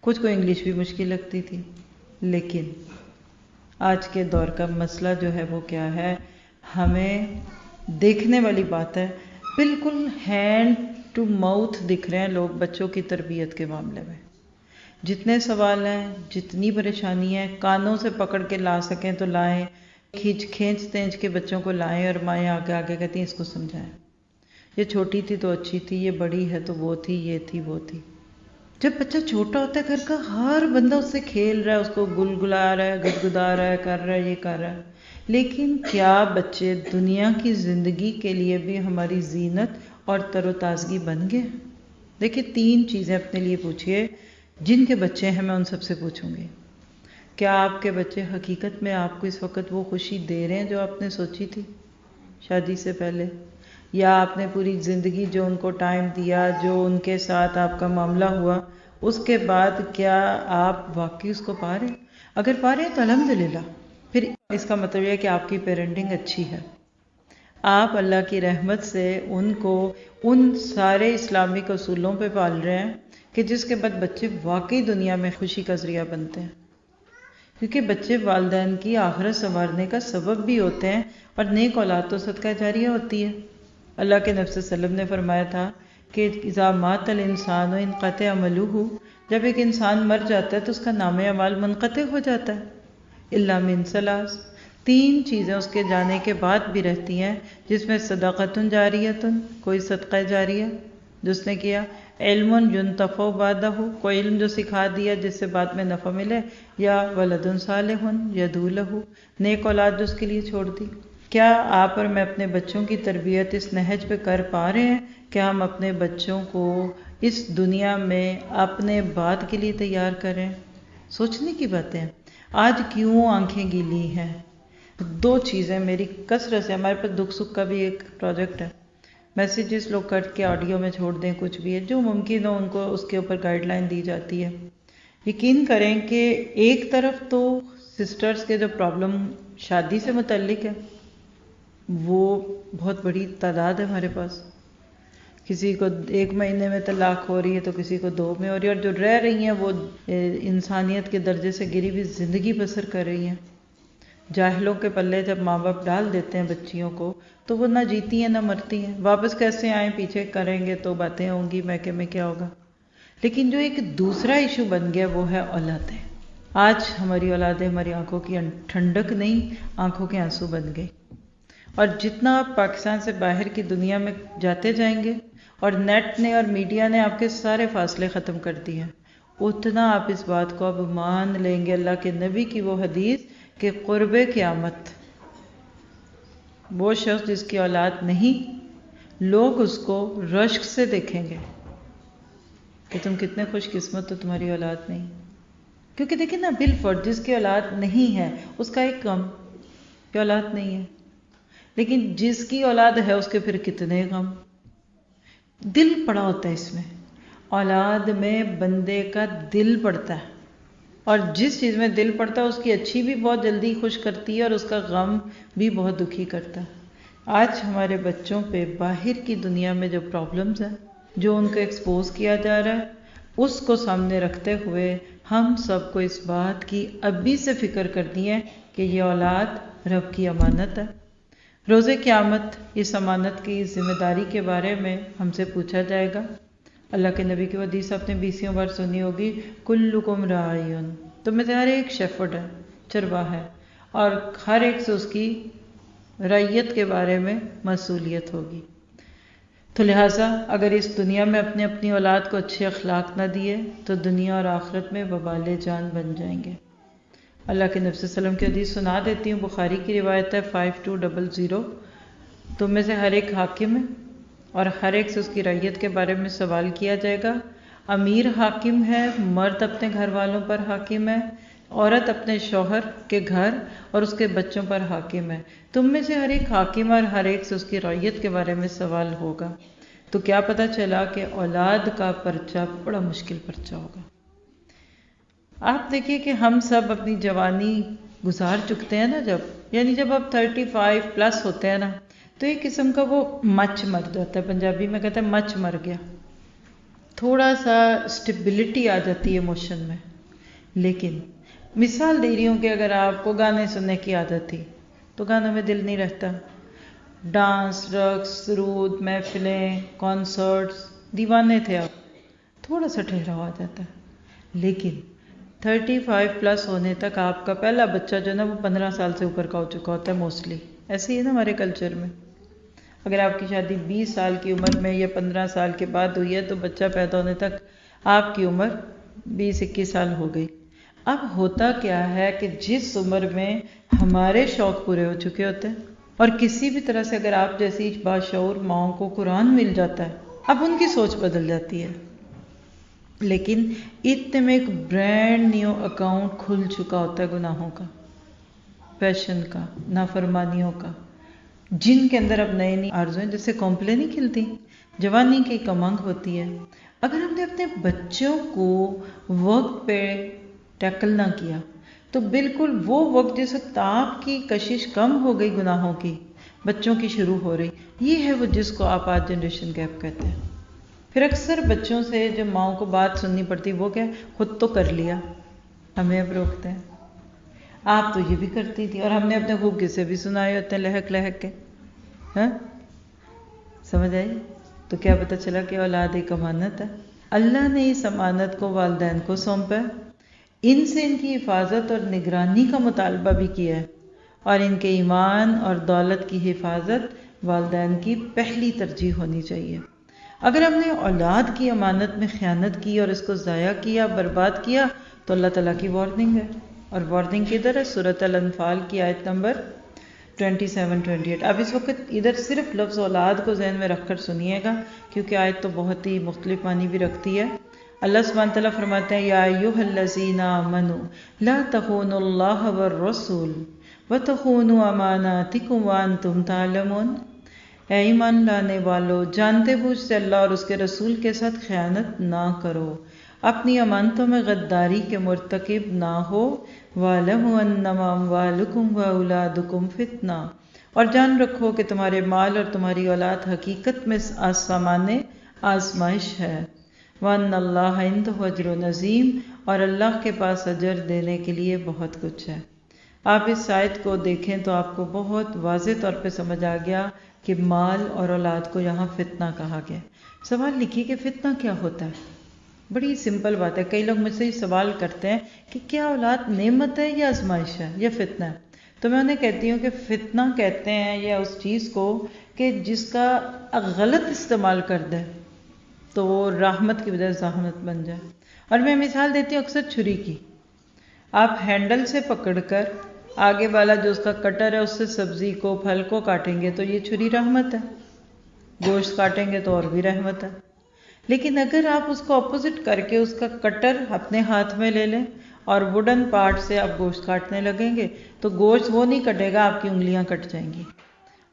کچھ کو انگلش بھی مشکل لگتی تھی. لیکن آج کے دور کا مسئلہ جو ہے وہ کیا ہے؟ ہمیں دیکھنے والی بات ہے، بالکل ہینڈ ٹو ماؤتھ دکھ رہے ہیں لوگ بچوں کی تربیت کے معاملے میں. جتنے سوال ہیں، جتنی پریشانی ہے، کانوں سے پکڑ کے لا سکیں تو لائیں، کھینچ کے بچوں کو لائیں، اور مائیں آگے کہتی ہیں اس کو سمجھائیں. یہ چھوٹی تھی تو اچھی تھی، یہ بڑی ہے تو وہ تھی، یہ تھی وہ تھی. جب بچہ چھوٹا ہوتا ہے گھر کا ہر بندہ اس سے کھیل رہا ہے، اس کو گلگلا رہا ہے، گدگدا رہا ہے، کر رہا ہے، یہ کر رہا ہے. لیکن کیا بچے دنیا کی زندگی کے لیے بھی ہماری زینت اور تر و تازگی بن گئے؟ دیکھیے 3 چیزیں اپنے لیے پوچھئے. جن کے بچے ہیں میں ان سب سے پوچھوں گی، کیا آپ کے بچے حقیقت میں آپ کو اس وقت وہ خوشی دے رہے ہیں جو آپ نے سوچی تھی شادی سے پہلے؟ یا آپ نے پوری زندگی جو ان کو ٹائم دیا، جو ان کے ساتھ آپ کا معاملہ ہوا، اس کے بعد کیا آپ واقعی اس کو پا رہے ہیں؟ اگر پا رہے ہیں تو الحمدللہ، پھر اس کا مطلب یہ کہ آپ کی پیرنٹنگ اچھی ہے. آپ اللہ کی رحمت سے ان کو ان سارے اسلامک اصولوں پہ پال رہے ہیں کہ جس کے بعد بچے واقعی دنیا میں خوشی کا ذریعہ بنتے ہیں. کیونکہ بچے والدین کی آخرت سنوارنے کا سبب بھی ہوتے ہیں، اور نیک اولاد تو صدقہ جاریہ ہوتی ہے. اللہ کے نبی صلی اللہ علیہ وسلم نے فرمایا تھا کہ اذا مات الانسان انقطع عملہ، جب ایک انسان مر جاتا ہے تو اس کا نامہ اعمال منقطع ہو جاتا ہے. الا من ثلاث، 3 چیزیں اس کے جانے کے بعد بھی رہتی ہیں، جس میں صدقۃ جاریۃ، کوئی صدقہ جاریہ جو اس نے کیا، علم ينتفع بعدہ، کوئی علم جو سکھا دیا جس سے بعد میں نفع ملے، یا ولد صالح یدعو لہ، نیک اولاد جو اس کے لیے چھوڑ دی. کیا آپ اور میں اپنے بچوں کی تربیت اس نہج پہ کر پا رہے ہیں کہ ہم اپنے بچوں کو اس دنیا میں اپنے بعد کے لیے تیار کریں؟ سوچنے کی باتیں ہیں. آج کیوں آنکھیں گیلی ہیں؟ 2 چیزیں میری کثرت سے، ہمارے پاس دکھ سکھ کا بھی ایک پروجیکٹ ہے، میسیجز لوگ کٹ کے آڈیو میں چھوڑ دیں، کچھ بھی ہے جو ممکن ہو ان کو اس کے اوپر گائیڈ لائن دی جاتی ہے. یقین کریں کہ ایک طرف تو سسٹرز کے جو پرابلم شادی سے متعلق ہے وہ بہت بڑی تعداد ہے ہمارے پاس. کسی کو 1 مہینے میں طلاق ہو رہی ہے تو کسی کو 2 میں ہو رہی ہے، اور جو رہ رہی ہیں وہ انسانیت کے درجے سے گری ہوئی زندگی بسر کر رہی ہیں. جاہلوں کے پلے جب ماں باپ ڈال دیتے ہیں بچیوں کو تو وہ نہ جیتی ہیں نہ مرتی ہیں. واپس کیسے آئیں؟ پیچھے کریں گے تو باتیں ہوں گی، میکے میں کیا ہوگا. لیکن جو ایک دوسرا ایشو بن گیا وہ ہے اولادیں. آج ہماری اولادیں ہماری آنکھوں کی ٹھنڈک نہیں، آنکھوں کے آنسو بن گئی. اور جتنا آپ پاکستان سے باہر کی دنیا میں جاتے جائیں گے، اور نیٹ نے اور میڈیا نے آپ کے سارے فاصلے ختم کر دیے ہیں، اتنا آپ اس بات کو اب مان لیں گے اللہ کے نبی کی وہ حدیث کہ قرب قیامت وہ شخص جس کی اولاد نہیں، لوگ اس کو رشک سے دیکھیں گے کہ تم کتنے خوش قسمت ہو تمہاری اولاد نہیں. کیونکہ دیکھیں نا بالفرض جس کی اولاد نہیں ہے اس کا ایک غم کہ اولاد نہیں ہے، لیکن جس کی اولاد ہے اس کے پھر کتنے غم. دل پڑا ہوتا ہے اس میں، اولاد میں بندے کا دل پڑتا ہے، اور جس چیز میں دل پڑتا ہے اس کی اچھی بھی بہت جلدی خوش کرتی ہے اور اس کا غم بھی بہت دکھی کرتا ہے. آج ہمارے بچوں پہ باہر کی دنیا میں جو پرابلمز ہیں، جو ان کو ایکسپوز کیا جا رہا ہے، اس کو سامنے رکھتے ہوئے ہم سب کو اس بات کی ابھی سے فکر کرنی ہے کہ یہ اولاد رب کی امانت ہے. روز قیامت اس امانت کی ذمہ داری کے بارے میں ہم سے پوچھا جائے گا. اللہ کے نبی کی حدیث آپ نے 20 بار سنی ہوگی، کلکم راعین، تم میں سے ہر ایک شیفرڈ ہے، چرواہا ہے، اور ہر ایک سے اس کی رعیت کے بارے میں مسئولیت ہوگی. تو لہٰذا اگر اس دنیا میں اپنی اولاد کو اچھے اخلاق نہ دیے تو دنیا اور آخرت میں وبال جان بن جائیں گے. اللہ کے نبی صلی اللہ علیہ وسلم کی حدیث سنا دیتی ہوں، بخاری کی روایت ہے 5200، تم میں سے ہر ایک حاکم ہے اور ہر ایک سے اس کی رعیت کے بارے میں سوال کیا جائے گا. امیر حاکم ہے، مرد اپنے گھر والوں پر حاکم ہے، عورت اپنے شوہر کے گھر اور اس کے بچوں پر حاکم ہے. تم میں سے ہر ایک حاکم اور ہر ایک سے اس کی رعیت کے بارے میں سوال ہوگا. تو کیا پتہ چلا کہ اولاد کا پرچہ بڑا مشکل پرچہ ہوگا. آپ دیکھیے کہ ہم سب اپنی جوانی گزار چکتے ہیں نا، جب آپ 35+ ہوتے ہیں نا تو ایک قسم کا وہ مچ مر جاتا ہے، پنجابی میں کہتے ہیں مچ مر گیا، تھوڑا سا اسٹیبلٹی آ جاتی ہے ایموشن میں. لیکن مثال دے رہی ہوں کہ اگر آپ کو گانے سننے کی عادت تھی تو گانوں میں دل نہیں رہتا، ڈانس، رقص، سرود، محفلیں، کانسرٹس، دیوانے تھے آپ، تھوڑا سا ٹھہراؤ آ جاتا ہے. لیکن 35+ ہونے تک آپ کا پہلا بچہ جو نا وہ 15 سال سے اوپر کا ہو چکا ہوتا ہے موسٹلی. ایسے ہی ہے نا ہمارے کلچر میں. اگر آپ کی شادی 20 سال کی عمر میں یا 15 سال کے بعد ہوئی ہے تو بچہ پیدا ہونے تک آپ کی عمر 20-21 سال ہو گئی. اب ہوتا کیا ہے کہ جس عمر میں ہمارے شوق پورے ہو چکے ہوتے ہیں اور کسی بھی طرح سے اگر آپ جیسی باشعور ماؤں کو قرآن مل جاتا ہے، اب ان کی سوچ بدل جاتی ہے. لیکن اتنے میں ایک برانڈ نیو اکاؤنٹ کھل چکا ہوتا ہے گناہوں کا، پیشن کا، نافرمانیوں کا، جن کے اندر اب نئی آرزویں جیسے کونپلیں نہیں کھلتی، جوانی کی کمنگ ہوتی ہے. اگر ہم نے اپنے بچوں کو وقت پہ ٹیکل نہ کیا تو بالکل وہ وقت جس وقت آپ کی کشش کم ہو گئی گناہوں کی، بچوں کی شروع ہو رہی، یہ ہے وہ جس کو آپ آج جنریشن گیپ کہتے ہیں. پھر اکثر بچوں سے جب ماؤں کو بات سننی پڑتی وہ کیا خود تو کر لیا، ہمیں اب روکتے ہیں، آپ تو یہ بھی کرتی تھی، اور ہم نے اپنے خوب قصے بھی سنائے ہوتے ہیں لہک لہک کے. ہاں سمجھ آئی؟ تو کیا پتہ چلا کہ اولاد ایک امانت ہے. اللہ نے اس امانت کو والدین کو سونپا ہے، ان سے ان کی حفاظت اور نگرانی کا مطالبہ بھی کیا ہے، اور ان کے ایمان اور دولت کی حفاظت والدین کی پہلی ترجیح ہونی چاہیے. اگر ہم نے اولاد کی امانت میں خیانت کی اور اس کو ضائع کیا، برباد کیا، تو اللہ تعالیٰ کی وارننگ ہے. اور وارننگ کدھر ہے؟ سورۃ الانفال کی آیت نمبر 27-28. اب اس وقت ادھر صرف لفظ اولاد کو ذہن میں رکھ کر سنیے گا کیونکہ آیت تو بہت ہی مختلف معنی بھی رکھتی ہے. اللہ سبحانہ تعالیٰ فرماتے ہیں، یا ایھا الذین آمنوا لا تخونوا اللہ والرسول وتخونوا اماناتکم وانتم تعلمون. اے ایمان لانے والو، جانتے بوجھ سے اللہ اور اس کے رسول کے ساتھ خیانت نہ کرو، اپنی امانتوں میں غداری کے مرتکب نہ ہو. وَاعْلَمُوا أَنَّمَا أَمْوَالُكُمْ وَأَوْلَادُكُمْ فِتْنَةٌ، اور جان رکھو کہ تمہارے مال اور تمہاری اولاد حقیقت میں سامان آزمائش ہے. وَأَنَّ اللَّهَ عِندَهُ أَجْرٌ عَظِيمٌ، اور اللہ کے پاس اجر دینے کے لیے بہت کچھ ہے. آپ اس آیت کو دیکھیں تو آپ کو بہت واضح طور پہ سمجھ آ گیا کہ مال اور اولاد کو یہاں فتنہ کہا گیا. سوال لکھیے کہ فتنہ کیا ہوتا ہے؟ بڑی سمپل بات ہے. کئی لوگ مجھ سے سوال کرتے ہیں کہ کیا اولاد نعمت ہے یا آزمائش ہے یا فتنہ ہے؟ تو میں انہیں کہتی ہوں کہ فتنہ کہتے ہیں یا اس چیز کو کہ جس کا غلط استعمال کر دے تو وہ رحمت کی بجائے زحمت بن جائے. اور میں مثال دیتی ہوں اکثر چھری کی. آپ ہینڈل سے پکڑ کر آگے والا جو اس کا کٹر ہے اس سے سبزی کو، پھل کو کاٹیں گے تو یہ چھری رحمت ہے. گوشت کاٹیں گے تو اور بھی رحمت ہے. لیکن اگر آپ اس کو اپوزٹ کر کے اس کا کٹر اپنے ہاتھ میں لے لیں اور ووڈن پارٹ سے آپ گوشت کاٹنے لگیں گے تو گوشت وہ نہیں کٹے گا، آپ کی انگلیاں کٹ جائیں گی.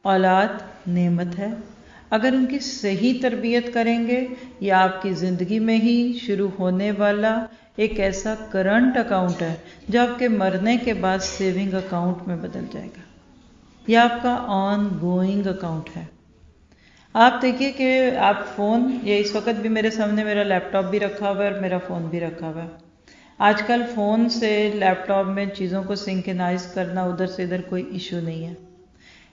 اولاد نعمت ہے، اگر ان کی صحیح تربیت کریں گے یہ آپ کی زندگی میں ہی شروع ہونے والا ایک ایسا کرنٹ اکاؤنٹ ہے جو آپ کے مرنے کے بعد سیونگ اکاؤنٹ میں بدل جائے گا. یہ آپ کا آن گوئنگ اکاؤنٹ ہے. آپ دیکھیے کہ آپ فون، یہ اس وقت بھی میرے سامنے میرا لیپ ٹاپ بھی رکھا ہوا ہے اور میرا فون بھی رکھا ہوا ہے. آج کل فون سے لیپ ٹاپ میں چیزوں کو سنکرنائز کرنا ادھر سے ادھر کوئی ایشو نہیں ہے.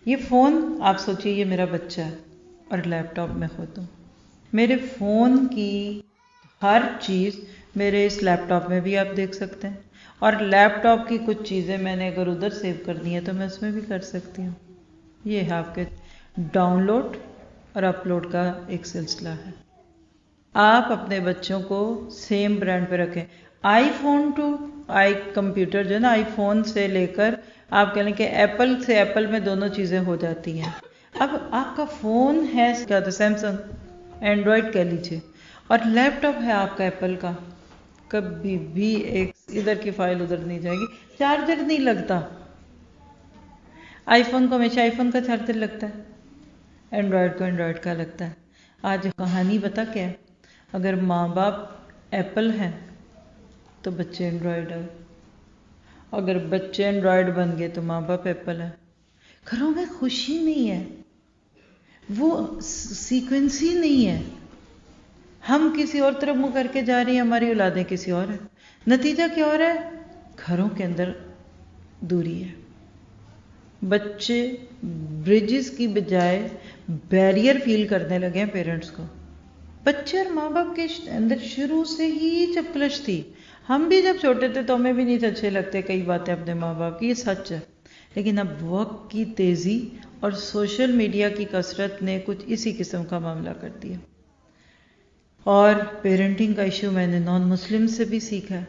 یہ فون آپ سوچیے یہ میرا بچہ ہے اور لیپ ٹاپ میں خود ہوں. میرے فون کی ہر چیز میرے اس لیپ ٹاپ میں بھی آپ دیکھ سکتے ہیں، اور لیپ ٹاپ کی کچھ چیزیں میں نے اگر ادھر سیو کرنی ہے تو میں اس میں بھی کر سکتی ہوں. یہ ہے آپ کے ڈاؤن لوڈ اور اپلوڈ کا ایک سلسلہ ہے. آپ اپنے بچوں کو سیم برانڈ پہ رکھیں. آئی فون ٹو آئی کمپیوٹر جو ہے نا، آئی فون سے لے کر آپ کہہ لیں کہ ایپل سے ایپل میں دونوں چیزیں ہو جاتی ہیں. اب آپ کا فون ہے کیا تو سیمسنگ اینڈرائڈ کہہ لیجیے، اور لیپ ٹاپ ہے آپ کا ایپل کا، کبھی بھی ایک ادھر کی فائل ادھر نہیں جائے گی. چارجر نہیں لگتا، آئی فون کو ہمیشہ آئی فون کا چارجر لگتا ہے، اینڈرائڈ کو اینڈرائڈ کا لگتا ہے. آج کہانی بتا کیا ہے، اگر ماں باپ ایپل ہیں تو بچے اینڈرائڈ ہیں، اگر بچے اینڈرائڈ بن گئے تو ماں باپ ایپل ہیں. گھروں میں خوشی نہیں ہے، وہ سیکوینسی نہیں ہے. ہم کسی اور طرف منہ کر کے جا رہی ہیں، ہماری اولادیں کسی اور ہیں. نتیجہ کیا ہو رہا ہے؟ گھروں کے اندر دوری ہے. بچے برجز کی بجائے بیریئر فیل کرنے لگے ہیں پیرنٹس کو. بچے اور ماں باپ کے اندر شروع سے ہی چپکلش تھی. ہم بھی جب چھوٹے تھے تو ہمیں بھی نہیں اچھے لگتے کئی باتیں اپنے ماں باپ کی، یہ سچ ہے. لیکن اب وقت کی تیزی اور سوشل میڈیا کی کثرت نے کچھ اسی قسم کا معاملہ کر دیا. اور پیرنٹنگ کا ایشو میں نے نان مسلم سے بھی سیکھا ہے.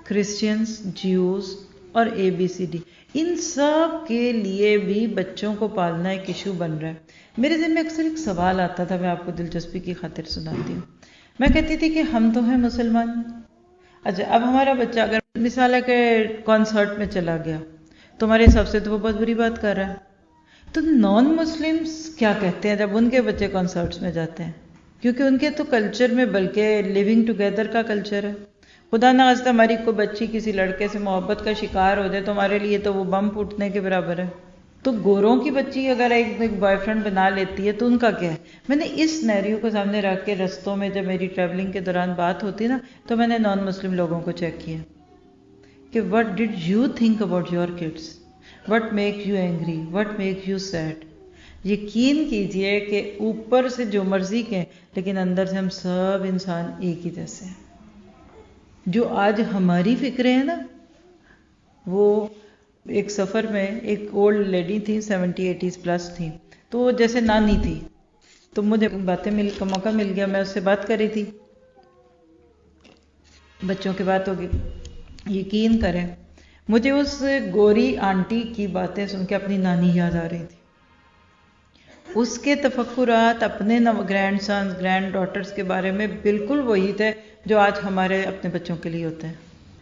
کرسچنز، جیوز اور ABCD، ان سب کے لیے بھی بچوں کو پالنا ایک ایشو بن رہا ہے. میرے ذہن میں اکثر ایک سوال آتا تھا، میں آپ کو دلچسپی کی خاطر سناتی ہوں. میں کہتی تھی کہ ہم تو ہیں مسلمان، اچھا اب ہمارا بچہ اگر مثال ہے کہ کانسرٹ میں چلا گیا، تمہارے حساب سے تو وہ بہت بری بات کر رہا ہے. تو نان مسلمس کیا کہتے ہیں جب ان کے بچے کانسرٹس میں جاتے ہیں؟ کیونکہ ان کے تو کلچر میں بلکہ لیونگ ٹوگیدر کا کلچر ہے. خدا نہ خواستہ ہماری کوئی بچی کسی لڑکے سے محبت کا شکار ہو جائے تو ہمارے لیے تو وہ بم پھوٹنے کے برابر ہے. تو گوروں کی بچی اگر ایک بوائے فرینڈ بنا لیتی ہے تو ان کا کیا ہے؟ میں نے اس سینیریو کو سامنے رکھ کے رستوں میں جب میری ٹریولنگ کے دوران بات ہوتی نا تو میں نے نان مسلم لوگوں کو چیک کیا کہ what did you think about your kids? What makes you angry? What makes you sad? یقین کیجئے کہ اوپر سے جو مرضی کہیں لیکن اندر سے ہم سب انسان ایک ہی جیسے ہیں. جو آج ہماری فکریں ہیں نا، وہ ایک سفر میں ایک اولڈ لیڈی تھی، 70-80 پلس تھی، تو وہ جیسے نانی تھی. تو مجھے باتیں کا موقع مل گیا، میں اس سے بات کر رہی تھی، بچوں کی بات ہوگی. یقین کریں مجھے اس گوری آنٹی کی باتیں سن کے اپنی نانی یاد آ رہی تھی. اس کے تفکرات اپنے گرینڈ سنز، گرینڈ ڈاٹرز کے بارے میں بالکل وہی تھے جو آج ہمارے اپنے بچوں کے لیے ہوتے ہیں.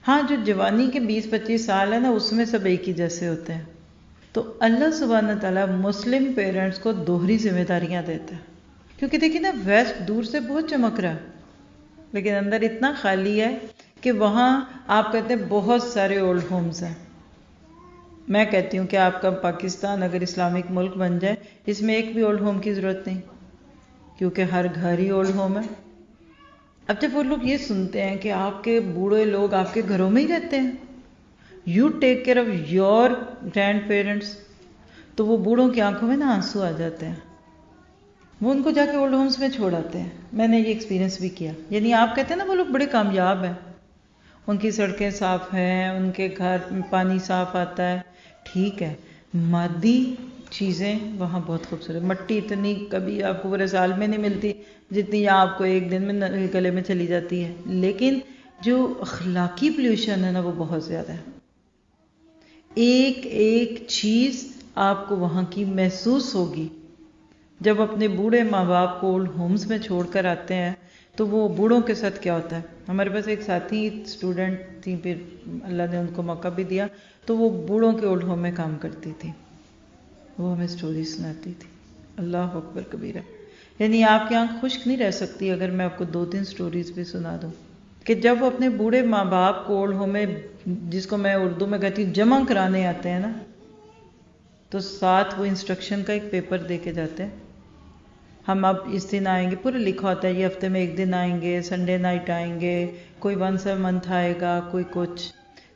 ہاں جو جوانی کے 20-25 سال ہیں نا، اس میں سب ایک ہی جیسے ہوتے ہیں. تو اللہ سبحانہ تعالیٰ مسلم پیرنٹس کو دوہری ذمہ داریاں دیتا ہے. کیونکہ دیکھیں نا، ویسٹ دور سے بہت چمک رہا ہے لیکن اندر اتنا خالی ہے کہ وہاں آپ کہتے ہیں بہت سارے اولڈ ہومز ہیں. میں کہتی ہوں کہ آپ کا پاکستان اگر اسلامک ملک بن جائے، اس میں ایک بھی اولڈ ہوم کی ضرورت نہیں، کیونکہ ہر گھر ہی اولڈ ہوم ہے. اب جب وہ لوگ یہ سنتے ہیں کہ آپ کے بوڑھے لوگ آپ کے گھروں میں ہی رہتے ہیں، you take care of your grand parents, تو وہ بوڑھوں کی آنکھوں میں نا آنسو آ جاتے ہیں. وہ ان کو جا کے اولڈ ہومز میں چھوڑ آتے ہیں. میں نے یہ ایکسپیرینس بھی کیا. یعنی آپ کہتے ہیں نا وہ لوگ بڑے کامیاب ہیں، ان کی سڑکیں صاف ہیں، ان کے گھر میں پانی صاف آتا ہے، ٹھیک ہے، مادی چیزیں وہاں بہت خوبصورت. مٹی اتنی کبھی آپ کو پورے سال میں نہیں ملتی جتنی آپ کو ایک دن میں گلے میں چلی جاتی ہے. لیکن جو اخلاقی پلیوشن ہے نا وہ بہت زیادہ ہے. ایک ایک چیز آپ کو وہاں کی محسوس ہوگی. جب اپنے بوڑھے ماں باپ کو اولڈ ہومز میں چھوڑ کر آتے ہیں تو وہ بوڑھوں کے ساتھ کیا ہوتا ہے. ہمارے پاس ایک ساتھی اسٹوڈنٹ تھی، پھر اللہ نے ان کو موقع بھی دیا، تو وہ بوڑھوں کے اولڈ ہوم میں کام کرتی تھی. وہ ہمیں سٹوری سناتی تھی. اللہ اکبر کبیرہ. یعنی آپ کی آنکھ خشک نہیں رہ سکتی اگر میں آپ کو 2-3 سٹوریز بھی سنا دوں کہ جب وہ اپنے بوڑھے ماں باپ کو اولڈ ہوم میں، جس کو میں اردو میں کہتی ہوں جمع کرانے آتے ہیں نا، تو ساتھ وہ انسٹرکشن کا ایک پیپر دے کے جاتے ہیں. ہم اب اس دن آئیں گے، پورا لکھا ہوتا ہے یہ ہفتے میں ایک دن آئیں گے، سنڈے نائٹ آئیں گے، کوئی ونس اے منتھ آئے گا، کوئی کچھ.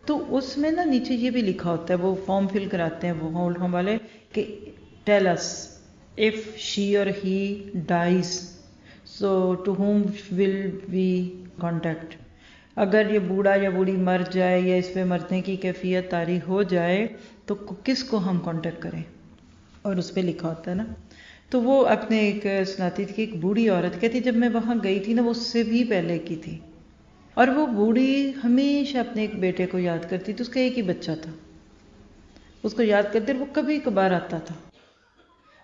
تو اس میں نا نیچے یہ بھی لکھا ہوتا ہے، وہ فارم فل کراتے ہیں وہ اولڈ ہوم والے کہ tell us if she or he dies so to whom will we contact. اگر یہ بوڑھا یا بوڑھی مر جائے یا اس پہ مرنے کی کیفیت طاری ہو جائے تو کس کو ہم کانٹیکٹ کریں، اور اس پہ لکھا ہوتا ہے نا. تو وہ اپنے ایک سناتی تھی کہ ایک بوڑھی عورت کہتی جب میں وہاں گئی تھی نا، وہ اس سے بھی پہلے کی تھی، اور وہ بوڑھی ہمیشہ اپنے ایک بیٹے کو یاد کرتی تھی. اس کا ایک ہی بچہ تھا، اس کو یاد کرتے، وہ کبھی کبھار آتا تھا،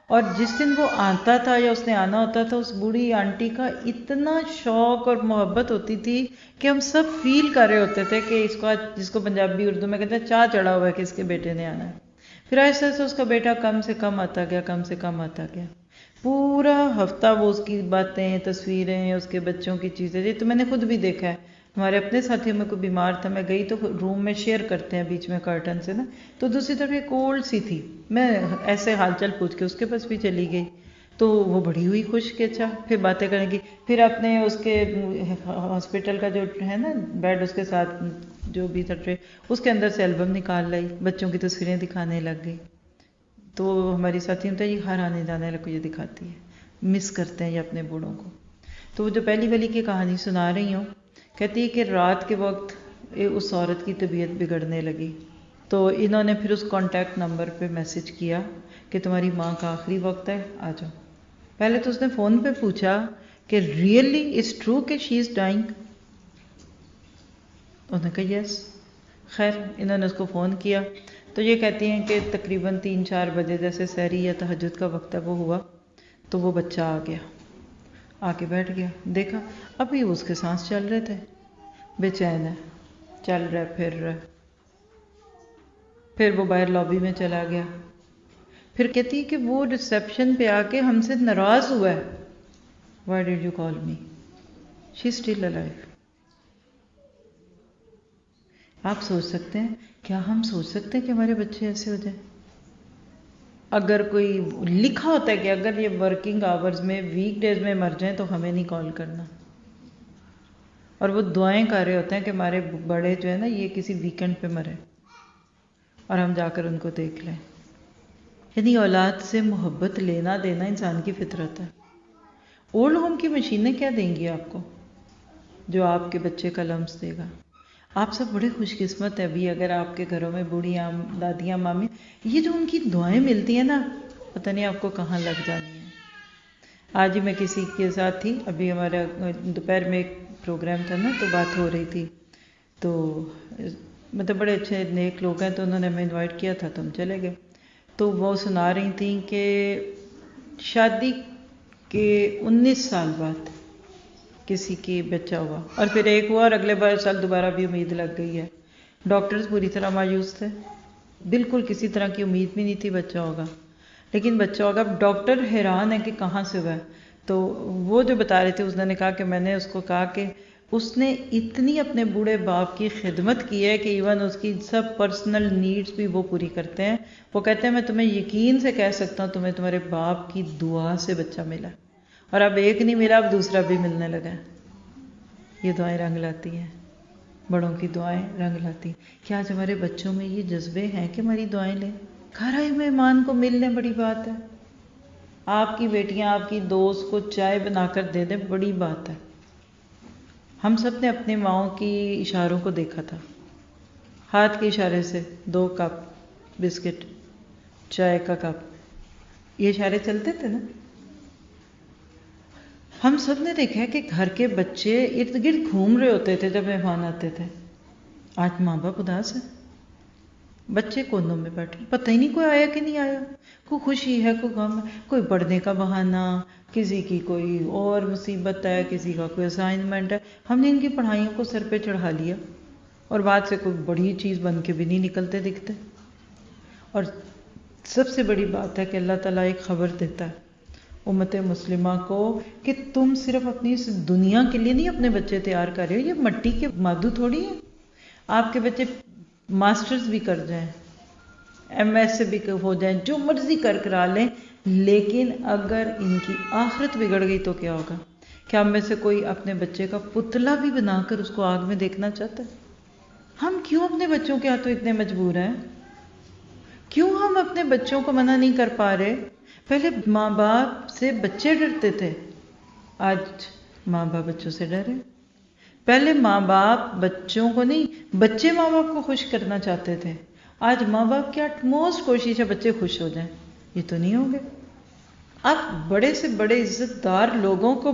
اور جس دن وہ آتا تھا یا اس نے آنا ہوتا تھا، اس بوڑھی آنٹی کا اتنا شوق اور محبت ہوتی تھی کہ ہم سب فیل کر رہے ہوتے تھے کہ اس کو، جس کو پنجابی اردو میں کہتے ہیں چاہ چڑھا ہوا ہے کہ اس کے بیٹے نے آنا ہے. پھر آہستہ آہستہ اس کا بیٹا کم سے کم آتا گیا، کم سے کم آتا گیا. پورا ہفتہ وہ اس کی باتیں، تصویریں، اس کے بچوں کی چیزیں، یہ تو میں نے خود بھی دیکھا ہے. ہمارے اپنے ساتھیوں میں کوئی بیمار تھا، میں گئی تو روم میں شیئر کرتے ہیں بیچ میں کرٹن سے نا، تو دوسری طرف ایک اولڈ سی تھی، میں ایسے حال چال پوچھ کے اس کے پاس بھی چلی گئی. تو وہ بڑی ہوئی خوش کہ اچھا پھر باتیں کریں گی. پھر اپنے اس کے ہاسپٹل کا جو ہے نا بیڈ، اس کے ساتھ جو بھی تھا ٹرے، اس کے اندر سے البم نکال لائی، بچوں کی تصویریں دکھانے لگ گئی. تو ہماری ساتھی ہوتا ہے یہ ہر آنے جانے والے کو یہ دکھاتی ہے، مس کرتے ہیں یہ اپنے بوڑھوں کو. تو وہ جو پہلی والی کی کہانی سنا رہی ہوں، کہتی ہے کہ رات کے وقت اس عورت کی طبیعت بگڑنے لگی، تو انہوں نے پھر اس کانٹیکٹ نمبر پہ میسج کیا کہ تمہاری ماں کا آخری وقت ہے، آ جاؤ. پہلے تو اس نے فون پہ پوچھا کہ ریئلی از ٹرو کہ شی از ڈائنگ. انہوں نے کہا یس. خیر انہوں نے اس کو فون کیا تو یہ کہتی ہیں کہ تقریباً 3-4 بجے جیسے سحری یا تہجد کا وقت ہے وہ ہوا، تو وہ بچہ آ گیا، آ کے بیٹھ گیا. دیکھا ابھی اس کے سانس چل رہے تھے، بے چین ہے، چل رہا ہے، پھر رہا. پھر وہ باہر لابی میں چلا گیا. پھر کہتی ہے کہ وہ ریسیپشن پہ آ کے ہم سے ناراض ہوا ہے. Why did you call me, she is still alive. آپ سوچ سکتے ہیں، کیا ہم سوچ سکتے ہیں کہ ہمارے بچے ایسے ہو جائیں؟ اگر کوئی لکھا ہوتا ہے کہ اگر یہ ورکنگ آورز میں ویک ڈیز میں مر جائیں تو ہمیں نہیں کال کرنا، اور وہ دعائیں کر رہے ہوتے ہیں کہ ہمارے بڑے جو ہے نا یہ کسی ویکنڈ پہ مرے اور ہم جا کر ان کو دیکھ لیں. یعنی اولاد سے محبت لینا دینا انسان کی فطرت ہے. اولڈ ہوم کی مشینیں کیا دیں گی آپ کو جو آپ کے بچے کا لمس دے گا؟ آپ سب بڑے خوش قسمت ہیں ابھی اگر آپ کے گھروں میں بوڑھیاں، دادیاں، مامی، یہ جو ان کی دعائیں ملتی ہیں نا، پتہ نہیں آپ کو کہاں لگ جانی ہیں. آج ہی میں کسی کے ساتھ تھی، ابھی ہمارا دوپہر میں ایک پروگرام تھا نا، تو بات ہو رہی تھی، تو مطلب بڑے اچھے نیک لوگ ہیں، تو انہوں نے ہمیں انوائٹ کیا تھا تو ہم چلے گئے. تو وہ سنا رہی تھیں کہ شادی کے 19 سال بعد کسی کی بچہ ہوا، اور پھر ایک ہوا اور اگلے سال دوبارہ بھی امید لگ گئی ہے. ڈاکٹرز پوری طرح مایوس تھے، بالکل کسی طرح کی امید بھی نہیں تھی بچہ ہوگا، لیکن بچہ ہوگا. ڈاکٹر حیران ہے کہ کہاں سے ہوا ہے. تو وہ جو بتا رہے تھے، اس نے کہا کہ میں نے اس کو کہا کہ اس نے اتنی اپنے بوڑھے باپ کی خدمت کی ہے کہ ایون اس کی سب پرسنل نیڈز بھی وہ پوری کرتے ہیں. وہ کہتے ہیں میں تمہیں یقین سے کہہ سکتا ہوں تمہیں تمہارے باپ کی دعا سے بچہ ملا، اور اب ایک نہیں ملا، اب دوسرا بھی ملنے لگا. یہ دعائیں رنگ لاتی ہیں، بڑوں کی دعائیں رنگ لاتی ہیں. کیا آج ہمارے بچوں میں یہ جذبے ہیں کہ ہماری دعائیں لیں؟ گھر آئے مہمان کو ملنے بڑی بات ہے. آپ کی بیٹیاں آپ کی دوست کو چائے بنا کر دے دیں، بڑی بات ہے. ہم سب نے اپنے ماؤں کی اشاروں کو دیکھا تھا، ہاتھ کے اشارے سے 2 کپ بسکٹ، چائے کا کپ، یہ اشارے چلتے تھے نا. ہم سب نے دیکھا ہے کہ گھر کے بچے ارد گرد گھوم رہے ہوتے تھے جب مہمان آتے تھے. آج ماں باپ اداس ہے. بچے کونوں میں بیٹھے، پتہ ہی نہیں کوئی آیا کہ نہیں آیا، کوئی خوشی ہے کوئی غم ہے، کوئی پڑھنے کا بہانہ، کسی کی کوئی اور مصیبت ہے، کسی کا کوئی اسائنمنٹ ہے، ہم نے ان کی پڑھائیوں کو سر پہ چڑھا لیا اور بعد سے کوئی بڑی چیز بن کے بھی نہیں نکلتے دکھتے۔ اور سب سے بڑی بات ہے کہ اللہ تعالیٰ ایک خبر دیتا ہے امت مسلمہ کو کہ تم صرف اپنی اس دنیا کے لیے نہیں اپنے بچے تیار کر رہے ہو، یہ مٹی کے مادو تھوڑی ہیں۔ آپ کے بچے ماسٹرز بھی کر جائیں، ایم ایس سے بھی ہو جائیں، جو مرضی کرا لیں، لیکن اگر ان کی آخرت بگڑ گئی تو کیا ہوگا؟ کیا ہم میں سے کوئی اپنے بچے کا پتلا بھی بنا کر اس کو آگ میں دیکھنا چاہتا ہے؟ ہم کیوں اپنے بچوں کے ہاتھوں اتنے مجبور ہیں؟ کیوں ہم اپنے بچوں کو منع نہیں کر پا رہے؟ پہلے ماں باپ سے بچے ڈرتے تھے، آج ماں باپ بچوں سے ڈرے۔ پہلے ماں باپ بچوں کو نہیں، بچے ماں باپ کو خوش کرنا چاہتے تھے، آج ماں باپ کی اٹموسٹ کوشش ہے بچے خوش ہو جائیں۔ یہ تو نہیں ہوگے۔ آپ بڑے سے بڑے عزت دار لوگوں کو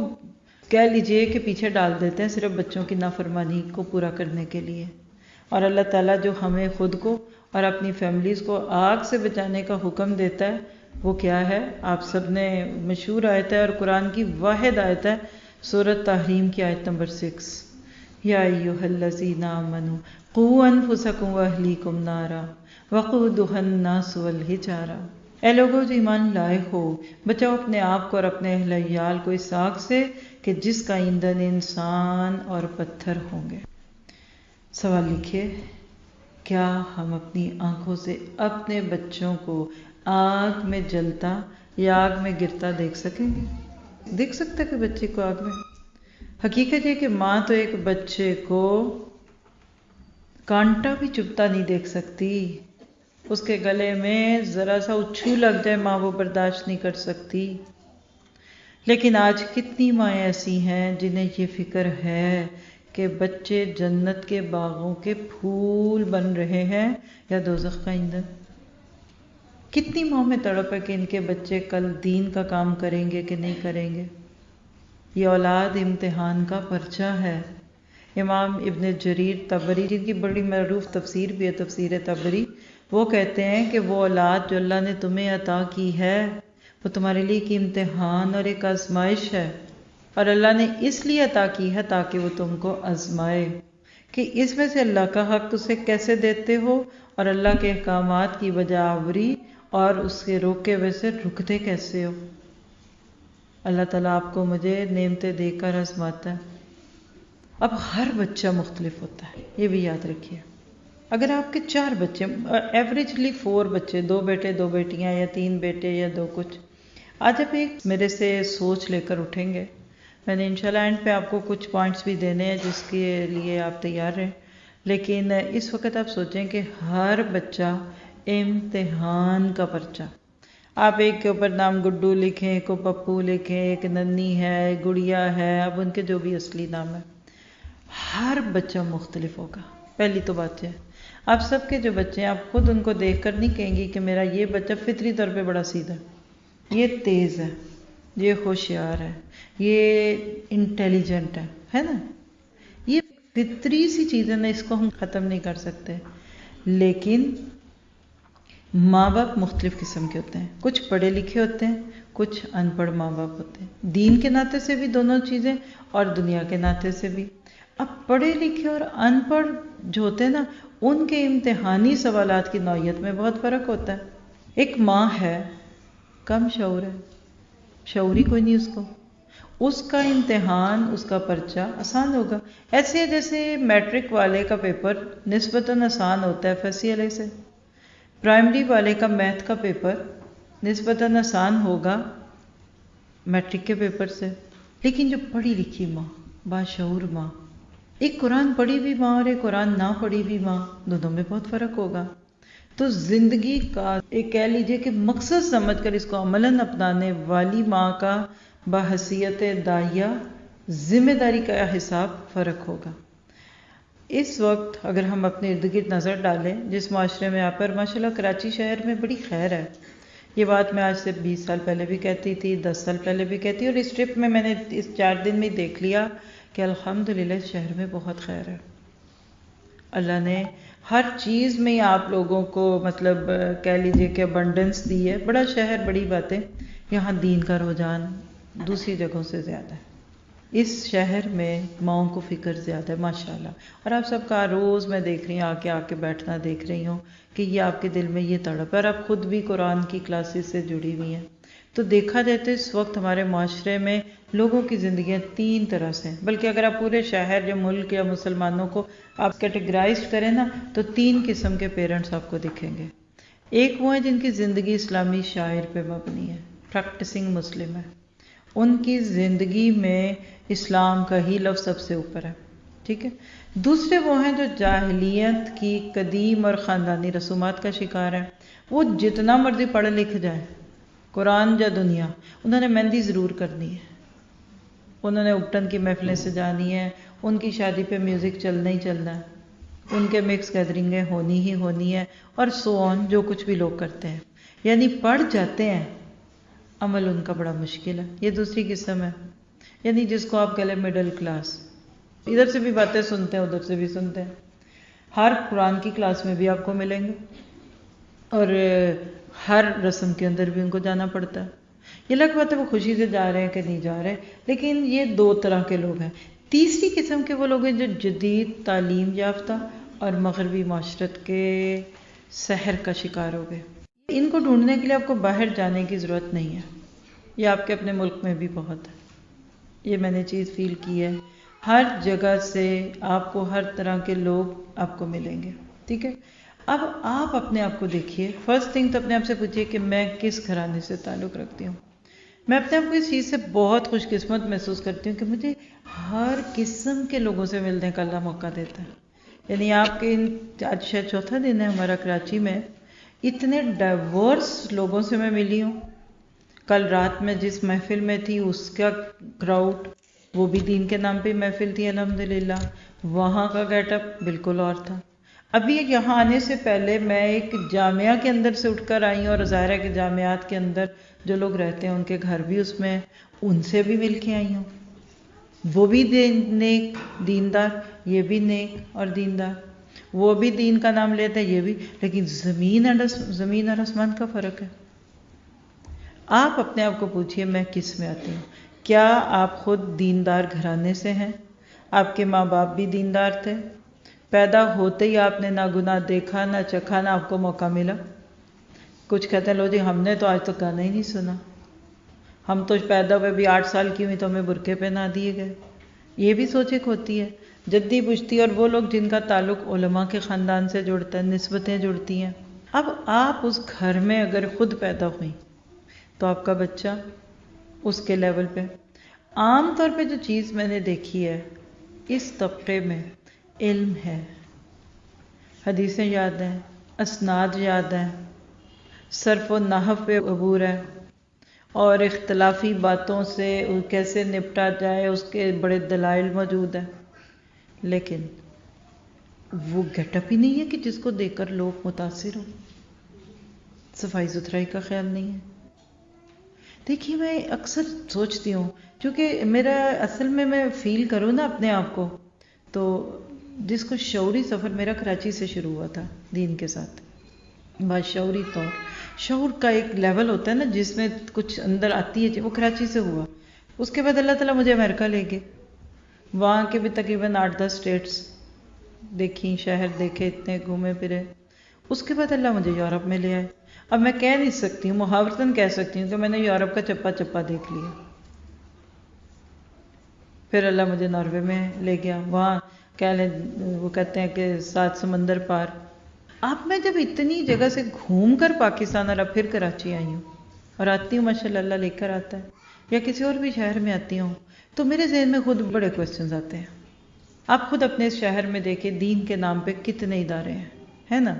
کہہ لیجئے کہ پیچھے ڈال دیتے ہیں صرف بچوں کی نافرمانی کو پورا کرنے کے لیے۔ اور اللہ تعالیٰ جو ہمیں خود کو اور اپنی فیملیز کو آگ سے بچانے کا حکم دیتا ہے وہ کیا ہے؟ آپ سب نے مشہور آیت ہے اور قرآن کی واحد آیت ہے، سورۃ تحریم کی آیت نمبر 6، یا ایھا الذین آمنوا قوا انفسکم واہلیکم نارا وقودھا الناس والحجارہ۔ اے لوگوں جو ایمان لائے ہو، بچاؤ اپنے آپ کو اور اپنے اہل عیال کو اس آگ سے کہ جس کا ایندھن انسان اور پتھر ہوں گے۔ سوال لکھیے، کیا ہم اپنی آنکھوں سے اپنے بچوں کو آگ میں جلتا یا آگ میں گرتا دیکھ سکیں گے؟ دیکھ سکتا کہ بچے کو آگ میں؟ حقیقت یہ کہ ماں تو ایک بچے کو کانٹا بھی چبھتا نہیں دیکھ سکتی، اس کے گلے میں ذرا سا اچھو لگ جائے ماں وہ برداشت نہیں کر سکتی۔ لیکن آج کتنی مائیں ایسی ہیں جنہیں یہ فکر ہے کہ بچے جنت کے باغوں کے پھول بن رہے ہیں یا دوزخ کا ایندھن۔ کتنی ماں میں تڑپ ہے کہ ان کے بچے کل دین کا کام کریں گے کہ نہیں کریں گے۔ یہ اولاد امتحان کا پرچہ ہے۔ امام ابن جریر طبری، جن کی بڑی معروف تفسیر بھی ہے تفسیر طبری، وہ کہتے ہیں کہ وہ اولاد جو اللہ نے تمہیں عطا کی ہے وہ تمہارے لیے ایک امتحان اور ایک آزمائش ہے، اور اللہ نے اس لیے عطا کی ہے تاکہ وہ تم کو آزمائے کہ اس میں سے اللہ کا حق اسے کیسے دیتے ہو اور اللہ کے احکامات کی بجا آوری اور اس کے روکے ہوئے سے رکتے کیسے ہو۔ اللہ تعالیٰ آپ کو مجھے نعمتیں دے کر آزماتا ہے۔ اب ہر بچہ مختلف ہوتا ہے، یہ بھی یاد رکھیے۔ اگر آپ کے 4 بچے، ایوریجلی 4 بچے، 2 بیٹے 2 بیٹیاں یا 3 بیٹے یا 2 کچھ، آج آپ ایک میرے سے سوچ لے کر اٹھیں گے، میں نے انشاءاللہ اینڈ پہ آپ کو کچھ پوائنٹس بھی دینے ہیں جس کے لیے آپ تیار رہیں، لیکن اس وقت آپ سوچیں کہ ہر بچہ امتحان کا پرچہ۔ آپ ایک کے اوپر نام گڈو لکھیں، ایک کو پپو لکھیں، ایک ننی ہے، گڑیا ہے، اب ان کے جو بھی اصلی نام ہے، ہر بچہ مختلف ہوگا۔ پہلی تو بات ہے، آپ سب کے جو بچے ہیں آپ خود ان کو دیکھ کر نہیں کہیں گی کہ میرا یہ بچہ فطری طور پہ بڑا سیدھا ہے، یہ تیز ہے، یہ ہوشیار ہے، یہ انٹیلیجنٹ ہے نا؟ یہ فطری سی چیزیں نا، اس کو ہم ختم نہیں کر سکتے۔ لیکن ماں باپ مختلف قسم کے ہوتے ہیں، کچھ پڑھے لکھے ہوتے ہیں، کچھ ان پڑھ ماں باپ ہوتے ہیں، دین کے ناطے سے بھی دونوں چیزیں اور دنیا کے ناطے سے بھی۔ اب پڑھے لکھے اور ان پڑھ جو ہوتے ہیں نا، ان کے امتحانی سوالات کی نوعیت میں بہت فرق ہوتا ہے۔ ایک ماں ہے، کم شعور ہے، شعور ہی کوئی نہیں اس کو، اس کا امتحان، اس کا پرچہ آسان ہوگا۔ ایسے جیسے میٹرک والے کا پیپر نسبتاً آسان ہوتا ہے ایف ایس سی والے سے، پرائمری والے کا میتھ کا پیپر نسبتاً آسان ہوگا میٹرک کے پیپر سے۔ لیکن جو پڑھی لکھی ماں، باشعور ماں، ایک قرآن پڑھی ہوئی ماں اور ایک قرآن نہ پڑھی ہوئی ماں، دونوں میں بہت فرق ہوگا۔ تو زندگی کا ایک کہہ لیجئے کہ مقصد سمجھ کر اس کو عملاً اپنانے والی ماں کا بحیثیت داعیہ ذمہ داری کا حساب فرق ہوگا۔ اس وقت اگر ہم اپنے ارد گرد نظر ڈالیں، جس معاشرے میں آپ پر ماشاءاللہ کراچی شہر میں بڑی خیر ہے، یہ بات میں آج سے 20 سال پہلے بھی کہتی تھی، 10 سال پہلے بھی کہتی، اور اس ٹرپ میں نے اس 4 دن میں دیکھ لیا کہ الحمدللہ اس شہر میں بہت خیر ہے۔ اللہ نے ہر چیز میں آپ لوگوں کو مطلب کہہ لیجئے کہ ابنڈنس دی ہے. بڑا شہر، بڑی باتیں. یہاں دین کا رجحان دوسری جگہوں سے زیادہ ہے. اس شہر میں ماؤں کو فکر زیادہ ہے ماشاءاللہ. اور آپ سب کا روز میں دیکھ رہی ہوں آ کے بیٹھنا دیکھ رہی ہوں کہ یہ آپ کے دل میں یہ تڑپ ہے. اور آپ خود بھی قرآن کی کلاسز سے جڑی ہوئی ہیں. تو دیکھا جائے تو اس وقت ہمارے معاشرے میں لوگوں کی زندگیاں تین طرح سے ہیں. بلکہ اگر آپ پورے شہر یا ملک یا مسلمانوں کو آپ کیٹیگرائز کریں نا تو تین قسم کے پیرنٹس آپ کو دکھیں گے. ایک وہ ہیں جن کی زندگی اسلامی شاعر پہ مبنی ہے، پریکٹسنگ مسلم ہے. ان کی زندگی میں اسلام کا ہی لفظ سب سے اوپر ہے. ٹھیک ہے. دوسرے وہ ہیں جو جاہلیت کی قدیم اور خاندانی رسومات کا شکار ہیں. وہ جتنا مرضی پڑھ لکھ جائیں، قرآن یا دنیا، انہوں نے مہندی ضرور کرنی ہے، انہوں نے اپٹن کی محفلیں سجانی ہیں، ان کی شادی پہ میوزک چلنا ہی چلنا ہے، ان کے مکس گیدرنگیں ہونی ہی ہونی ہے، اور سو آن جو کچھ بھی لوگ کرتے ہیں. یعنی پڑھ جاتے ہیں، عمل ان کا بڑا مشکل ہے. یہ دوسری قسم ہے، یعنی جس کو آپ کہہ لیں مڈل کلاس. ادھر سے بھی باتیں سنتے ہیں، ادھر سے بھی سنتے ہیں. ہر قرآن کی کلاس میں بھی آپ کو ملیں گے، اور ہر رسم کے اندر بھی ان کو جانا پڑتا ہے. یہ الگ بات ہے وہ خوشی سے جا رہے ہیں کہ نہیں جا رہے، لیکن یہ دو طرح کے لوگ ہیں. تیسری قسم کے وہ لوگ ہیں جو جدید تعلیم یافتہ اور مغربی معاشرت کے سحر کا شکار ہو گئے. ان کو ڈھونڈنے کے لیے آپ کو باہر جانے کی ضرورت نہیں ہے. یہ آپ کے اپنے ملک میں بھی بہت ہے. یہ میں نے چیز فیل کی ہے. ہر جگہ سے آپ کو ہر طرح کے لوگ آپ کو ملیں گے. ٹھیک ہے. اب آپ اپنے آپ کو دیکھیے. فرسٹ تھنگ تو اپنے آپ سے پوچھیے کہ میں کس گھرانے سے تعلق رکھتی ہوں. میں اپنے آپ کو اس چیز سے بہت خوش قسمت محسوس کرتی ہوں کہ مجھے ہر قسم کے لوگوں سے ملنے کا اللہ موقع دیتا ہے. یعنی آپ کے آج شاید چوتھا دن ہے ہمارا کراچی میں، اتنے ڈائیورس لوگوں سے میں ملی ہوں. کل رات میں جس محفل میں تھی اس کا کراؤڈ، وہ بھی دین کے نام پہ محفل تھی الحمدللہ، وہاں کا گیٹ اپ بالکل اور تھا. ابھی یہاں آنے سے پہلے میں ایک جامعہ کے اندر سے اٹھ کر آئی ہوں، اور ظاہر ہے کہ جامعات کے اندر جو لوگ رہتے ہیں ان کے گھر بھی اس میں، ان سے بھی مل کے آئی ہوں. وہ بھی نیک دیندار، یہ بھی نیک اور دیندار، وہ بھی دین کا نام لیتے ہیں، یہ بھی، لیکن زمین اور آسمان کا فرق ہے. آپ اپنے آپ کو پوچھئے میں کس میں آتی ہوں. کیا آپ خود دیندار گھرانے سے ہیں؟ آپ کے ماں باپ بھی دیندار تھے؟ پیدا ہوتے ہی آپ نے نہ گناہ دیکھا نہ چکھا نہ آپ کو موقع ملا؟ کچھ کہتے ہیں لو جی ہم نے تو آج تک گانا ہی نہیں سنا، ہم تو پیدا ہوئے بھی 8 سال کی ہوئی تو ہمیں برقعے پہنا دیے گئے. یہ بھی سوچ ایک ہوتی ہے. جدی پشتی اور وہ لوگ جن کا تعلق علماء کے خاندان سے جڑتا ہے، نسبتیں جڑتی ہیں. اب آپ اس گھر میں اگر خود پیدا ہوئیں تو آپ کا بچہ اس کے لیول پہ. عام طور پہ جو چیز میں نے دیکھی ہے اس طبقے میں، علم ہے، حدیثیں یاد ہیں، اسناد یاد ہیں، صرف و نحو پہ عبور ہے، اور اختلافی باتوں سے کیسے نپٹا جائے اس کے بڑے دلائل موجود ہیں. لیکن وہ گیٹ اپ ہی نہیں ہے کہ جس کو دیکھ کر لوگ متاثر ہوں. صفائی ستھرائی کا خیال نہیں ہے. دیکھیے میں اکثر سوچتی ہوں، کیونکہ میرا اصل میں فیل کروں نا اپنے آپ کو، تو جس کو شعوری سفر میرا کراچی سے شروع ہوا تھا دین کے ساتھ، باشعوری طور. شعور کا ایک لیول ہوتا ہے نا جس میں کچھ اندر آتی ہے، وہ کراچی سے ہوا. اس کے بعد اللہ تعالیٰ مجھے امریکہ لے گئے. وہاں کے بھی تقریباً 8-10 اسٹیٹس دیکھیں، شہر دیکھے، اتنے گھومے پھرے. اس کے بعد اللہ مجھے یورپ میں لے آئے. اب میں کہہ نہیں سکتی ہوں، محاورتاً کہہ سکتی ہوں کہ میں نے یورپ کا چپا چپا دیکھ لیا. پھر اللہ مجھے ناروے میں لے گیا، وہاں کہہ لیں وہ کہتے ہیں کہ 7 سمندر پار. اب میں جب اتنی جگہ سے گھوم کر پاکستان اور اب پھر کراچی آئی ہوں، اور آتی ہوں ماشاءاللہ اللہ لے کر آتا ہے، یا کسی اور بھی شہر میں آتی ہوں، تو میرے ذہن میں خود بڑے کوسچنز آتے ہیں. آپ خود اپنے اس شہر میں دیکھیں دین کے نام پہ کتنے ادارے ہیں، ہے نا؟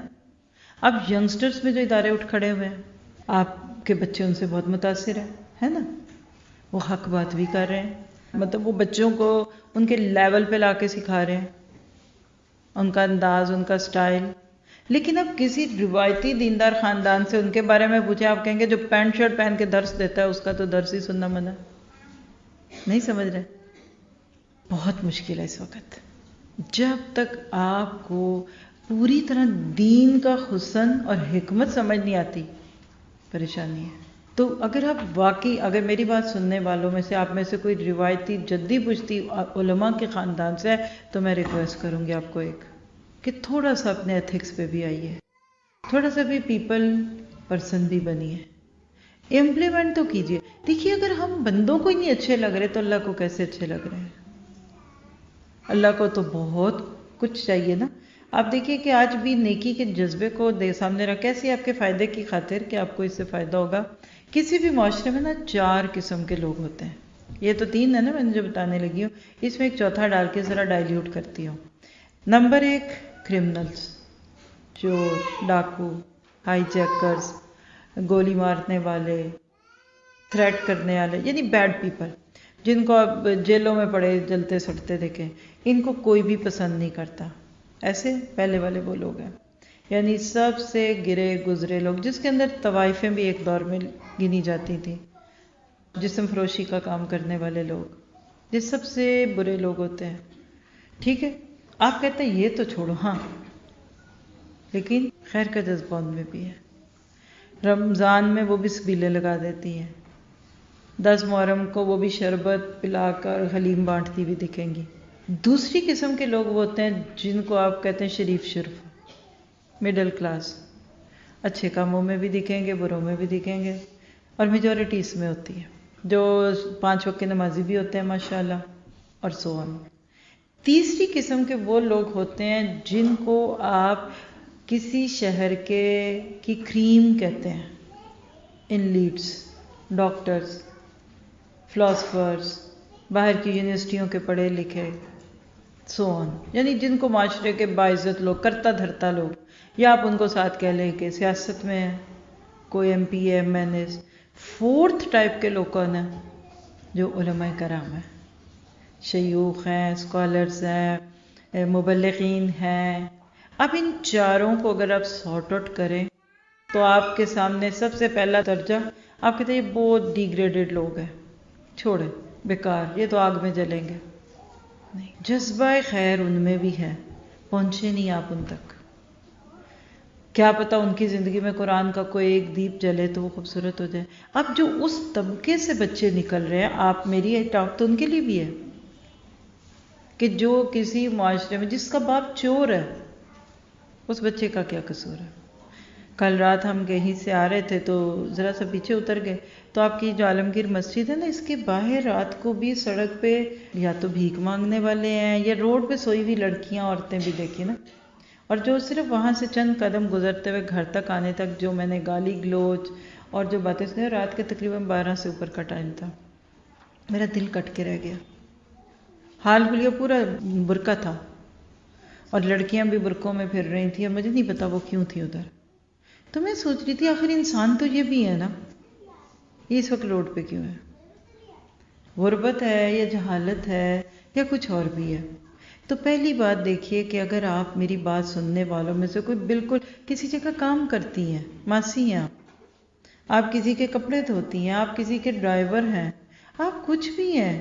اب ینگسٹرز میں جو ادارے اٹھ کھڑے ہوئے ہیں، آپ کے بچے ان سے بہت متاثر ہیں، ہے نا؟ وہ حق بات بھی کر رہے ہیں، مطلب وہ بچوں کو ان کے لیول پہ لا کے سکھا رہے ہیں، ان کا انداز، ان کا سٹائل. لیکن اب کسی روایتی دیندار خاندان سے ان کے بارے میں پوچھیں، آپ کہیں گے جو پینٹ شرٹ پہن کے درس دیتا ہے اس کا تو درس ہی سننا منع. نہیں سمجھ رہے؟ بہت مشکل ہے اس وقت. جب تک آپ کو پوری طرح دین کا حسن اور حکمت سمجھ نہیں آتی، پریشانی ہے۔ تو اگر آپ واقعی، اگر میری بات سننے والوں میں سے آپ میں سے کوئی روایتی جدی پشتی علماء کے خاندان سے ہے تو میں ریکویسٹ کروں گی آپ کو ایک کہ تھوڑا سا اپنے ایتھکس پہ بھی آئیے، تھوڑا سا بھی پیپل پرسن بھی بنیے، امپلیمنٹ تو کیجیے۔ دیکھیے اگر ہم بندوں کو ہی نہیں اچھے لگ رہے تو اللہ کو کیسے اچھے لگ رہے ہیں؟ اللہ کو تو بہت کچھ چاہیے نا۔ آپ دیکھیے کہ آج بھی نیکی کے جذبے کو سامنے رکھ، کیسے آپ کے فائدے کی خاطر کہ آپ کو اس سے فائدہ ہوگا۔ کسی بھی معاشرے میں نا 4 قسم کے لوگ ہوتے ہیں، یہ تو 3 ہے نا میں نے جو بتانے لگی ہوں، اس میں ایک چوتھا ڈال کے ذرا ڈائلیوٹ کرتی ہوں۔ نمبر 1 کرمنلز، چور، ڈاکو، ہائی جیکرز، گولی مارنے والے، تھریٹ کرنے والے، یعنی بیڈ پیپل، جن کو آپ جیلوں میں پڑے جلتے سڑتے دیکھیں، ان کو کوئی بھی پسند نہیں کرتا۔ ایسے پہلے والے وہ لوگ ہیں، یعنی سب سے گرے گزرے لوگ، جس کے اندر طوائفیں بھی ایک دور میں گنی جاتی تھیں، جسم فروشی کا کام کرنے والے لوگ، یہ سب سے برے لوگ ہوتے ہیں۔ ٹھیک ہے، آپ کہتے ہیں یہ تو چھوڑو، ہاں لیکن خیر کا جذبہ ان میں بھی ہے۔ رمضان میں وہ بھی سبیلے لگا دیتی ہیں، 10 محرم کو وہ بھی شربت پلا کر حلیم بانٹتی بھی دکھیں گی۔ دوسری قسم کے لوگ وہ ہوتے ہیں جن کو آپ کہتے ہیں شریف شرف، مڈل کلاس، اچھے کاموں میں بھی دکھیں گے، بروں میں بھی دکھیں گے، اور میجورٹی اس میں ہوتی ہے، جو 5 وقت کے نمازی بھی ہوتے ہیں ماشاءاللہ، اور سو آن۔ تیسری قسم کے وہ لوگ ہوتے ہیں جن کو آپ کسی شہر کی کریم کہتے ہیں، ان لیڈس، ڈاکٹرز، فلاسفرز، باہر کی یونیورسٹیوں کے پڑھے لکھے، سو آن، یعنی جن کو معاشرے کے باعزت لوگ، کرتا دھرتا لوگ، یا آپ ان کو ساتھ کہہ لیں کہ سیاست میں ہے، کوئی ایم پی ہے، ایم این ایس۔ 4تھ ٹائپ کے لوگ کون ہیں؟ جو علماء کرام ہیں، شیوخ ہیں، اسکالرز ہیں، مبلغین ہیں۔ اب ان چاروں کو اگر آپ سارٹ آؤٹ کریں تو آپ کے سامنے سب سے پہلا درجہ آپ کہتے ہیں یہ بہت ڈیگریڈڈ لوگ ہیں، چھوڑیں، بیکار، یہ تو آگ میں جلیں گے۔ نہیں، جذبہ خیر ان میں بھی ہے، پہنچے نہیں آپ ان تک۔ کیا پتہ ان کی زندگی میں قرآن کا کوئی ایک دیپ جلے تو وہ خوبصورت ہو جائے۔ اب جو اس طبقے سے بچے نکل رہے ہیں، آپ میری ٹاک تو ان کے لیے بھی ہے کہ جو کسی معاشرے میں جس کا باپ چور ہے، اس بچے کا کیا قصور ہے؟ کل رات ہم کہیں سے آ رہے تھے تو ذرا سا پیچھے اتر گئے تو آپ کی جو عالمگیر مسجد ہے نا، اس کے باہر رات کو بھی سڑک پہ یا تو بھیک مانگنے والے ہیں یا روڈ پہ سوئی ہوئی لڑکیاں، عورتیں بھی دیکھی نا، اور جو صرف وہاں سے چند قدم گزرتے ہوئے گھر تک آنے تک جو میں نے گالی گلوچ اور جو باتیں سنی، رات کے تقریباً 12 سے اوپر کا ٹائم تھا، میرا دل کٹ کے رہ گیا۔ حال حلیہ پورا برقع تھا اور لڑکیاں بھی برقعوں میں پھر رہی تھیں، اور مجھے نہیں پتا وہ کیوں تھی ادھر۔ تو میں سوچ رہی تھی آخر انسان تو یہ بھی ہے نا، یہ اس وقت روڈ پہ کیوں ہے؟ غربت ہے یا جہالت ہے یا کچھ اور بھی ہے؟ تو پہلی بات دیکھیے کہ اگر آپ میری بات سننے والوں میں سے کوئی بالکل کسی جگہ کام کرتی ہیں، ماسی ہیں آپ کسی کے کپڑے دھوتی ہیں، آپ کسی کے ڈرائیور ہیں، آپ کچھ بھی ہیں،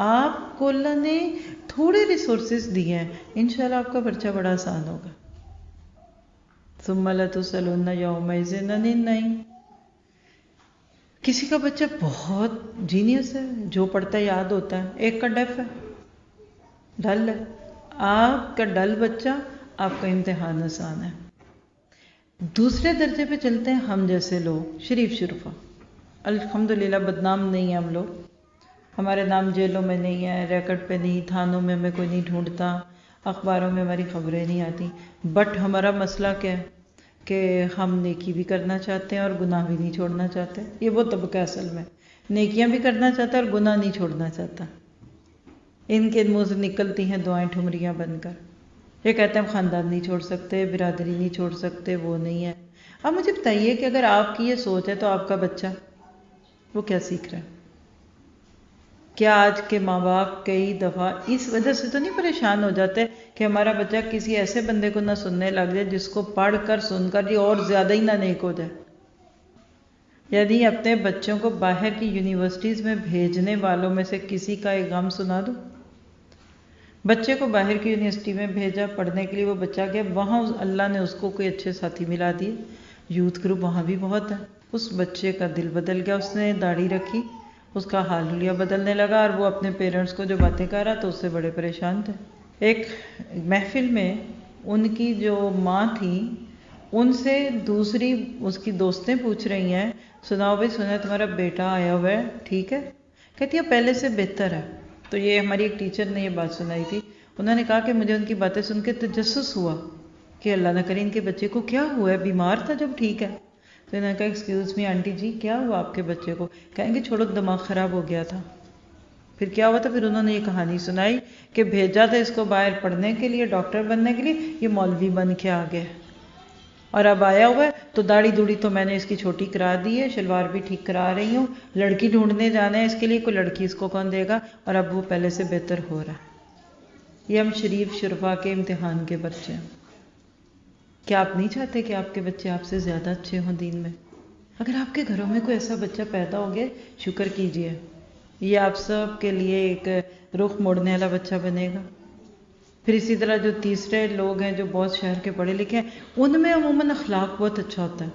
آپ کو اللہ نے تھوڑے ریسورسز دیے ہیں، انشاءاللہ آپ کا پرچہ بڑا آسان ہوگا۔ ثم لتسألن یومئذ عن النعیم۔ کسی کا بچہ بہت جینیس ہے، جو پڑھتا ہے یاد ہوتا ہے، ایک کا ڈیف ہے، ڈل ہے، آپ کا ڈل بچہ، آپ کا امتحان آسان ہے۔ دوسرے درجے پہ چلتے ہیں ہم جیسے لوگ، شریف شرفا، الحمدللہ بدنام نہیں ہیں ہم لوگ، ہمارے نام جیلوں میں نہیں ہے، ریکٹ پہ نہیں، تھانوں میں ہمیں کوئی نہیں ڈھونڈتا، اخباروں میں ہماری خبریں نہیں آتی، بٹ ہمارا مسئلہ کیا ہے کہ ہم نیکی بھی کرنا چاہتے ہیں اور گناہ بھی نہیں چھوڑنا چاہتے۔ یہ وہ طبقہ اصل میں نیکیاں بھی کرنا چاہتا ہے اور گناہ نہیں چھوڑنا چاہتا۔ ان کے منہ سے نکلتی ہیں دعائیں ٹھمریاں بن کر، یہ کہتے ہیں ہم خاندان نہیں چھوڑ سکتے، برادری نہیں چھوڑ سکتے، وہ نہیں ہے۔ اب مجھے بتائیے کہ اگر آپ کی یہ سوچ ہے تو آپ کا بچہ وہ کیا سیکھ رہا ہے؟ کیا آج کے ماں باپ کئی دفعہ اس وجہ سے تو نہیں پریشان ہو جاتے کہ ہمارا بچہ کسی ایسے بندے کو نہ سننے لگ جائے جس کو پڑھ کر سن کر یہ اور زیادہ ہی نہ نیک ہو جائے؟ یعنی اپنے بچوں کو باہر کی یونیورسٹیز میں بھیجنے والوں میں سے کسی کا ایک غم سنا دوں، بچے کو باہر کی یونیورسٹی میں بھیجا پڑھنے کے لیے، وہ بچہ گیا وہاں، اللہ نے اس کو کوئی اچھے ساتھی ملا دیے، یوتھ گروپ وہاں بھی بہت ہے، اس بچے کا دل بدل گیا، اس نے داڑھی رکھی، اس کا حال حلیہ بدلنے لگا، اور وہ اپنے پیرنٹس کو جو باتیں کر رہا تو اس سے بڑے پریشان تھے۔ ایک محفل میں ان کی جو ماں تھی، ان سے دوسری اس کی دوستیں پوچھ رہی ہیں، سناؤ بھائی، سنا تمہارا بیٹا آیا ہوا ہے، ٹھیک ہے؟ کہتی ہے پہلے سے بہتر ہے۔ تو یہ ہماری ایک ٹیچر نے یہ بات سنائی تھی، انہوں نے کہا کہ مجھے ان کی باتیں سن کے تجسس ہوا کہ اللہ نہ کرے ان کے بچے کو کیا ہوا ہے، بیمار تھا جب، ٹھیک ہے؟ تو انہوں نے کہا ایکسکیوز می آنٹی جی، کیا ہوا آپ کے بچے کو؟ کہیں گے چھوڑو، دماغ خراب ہو گیا تھا۔ پھر کیا ہوا تھا؟ پھر انہوں نے یہ کہانی سنائی کہ بھیجا تھا اس کو باہر پڑھنے کے لیے، ڈاکٹر بننے کے لیے، یہ مولوی بن کے آ گیا، اور اب آیا ہوا ہے تو داڑھی دوڑی تو میں نے اس کی چھوٹی کرا دی ہے، شلوار بھی ٹھیک کرا رہی ہوں، لڑکی ڈھونڈنے جانا ہے اس کے لیے، کوئی لڑکی اس کو کون دے گا، اور اب وہ پہلے سے بہتر ہو رہا ہے۔ یہ ہم شریف شرفا کے امتحان کے بچے ہیں۔ کیا آپ نہیں چاہتے کہ آپ کے بچے آپ سے زیادہ اچھے ہوں دین میں؟ اگر آپ کے گھروں میں کوئی ایسا بچہ پیدا ہو گیا، شکر کیجئے، یہ آپ سب کے لیے ایک رخ موڑنے والا بچہ بنے گا۔ پھر اسی طرح جو تیسرے لوگ ہیں جو بہت شہر کے پڑھے لکھے ہیں، ان میں عموماً اخلاق بہت اچھا ہوتا ہے۔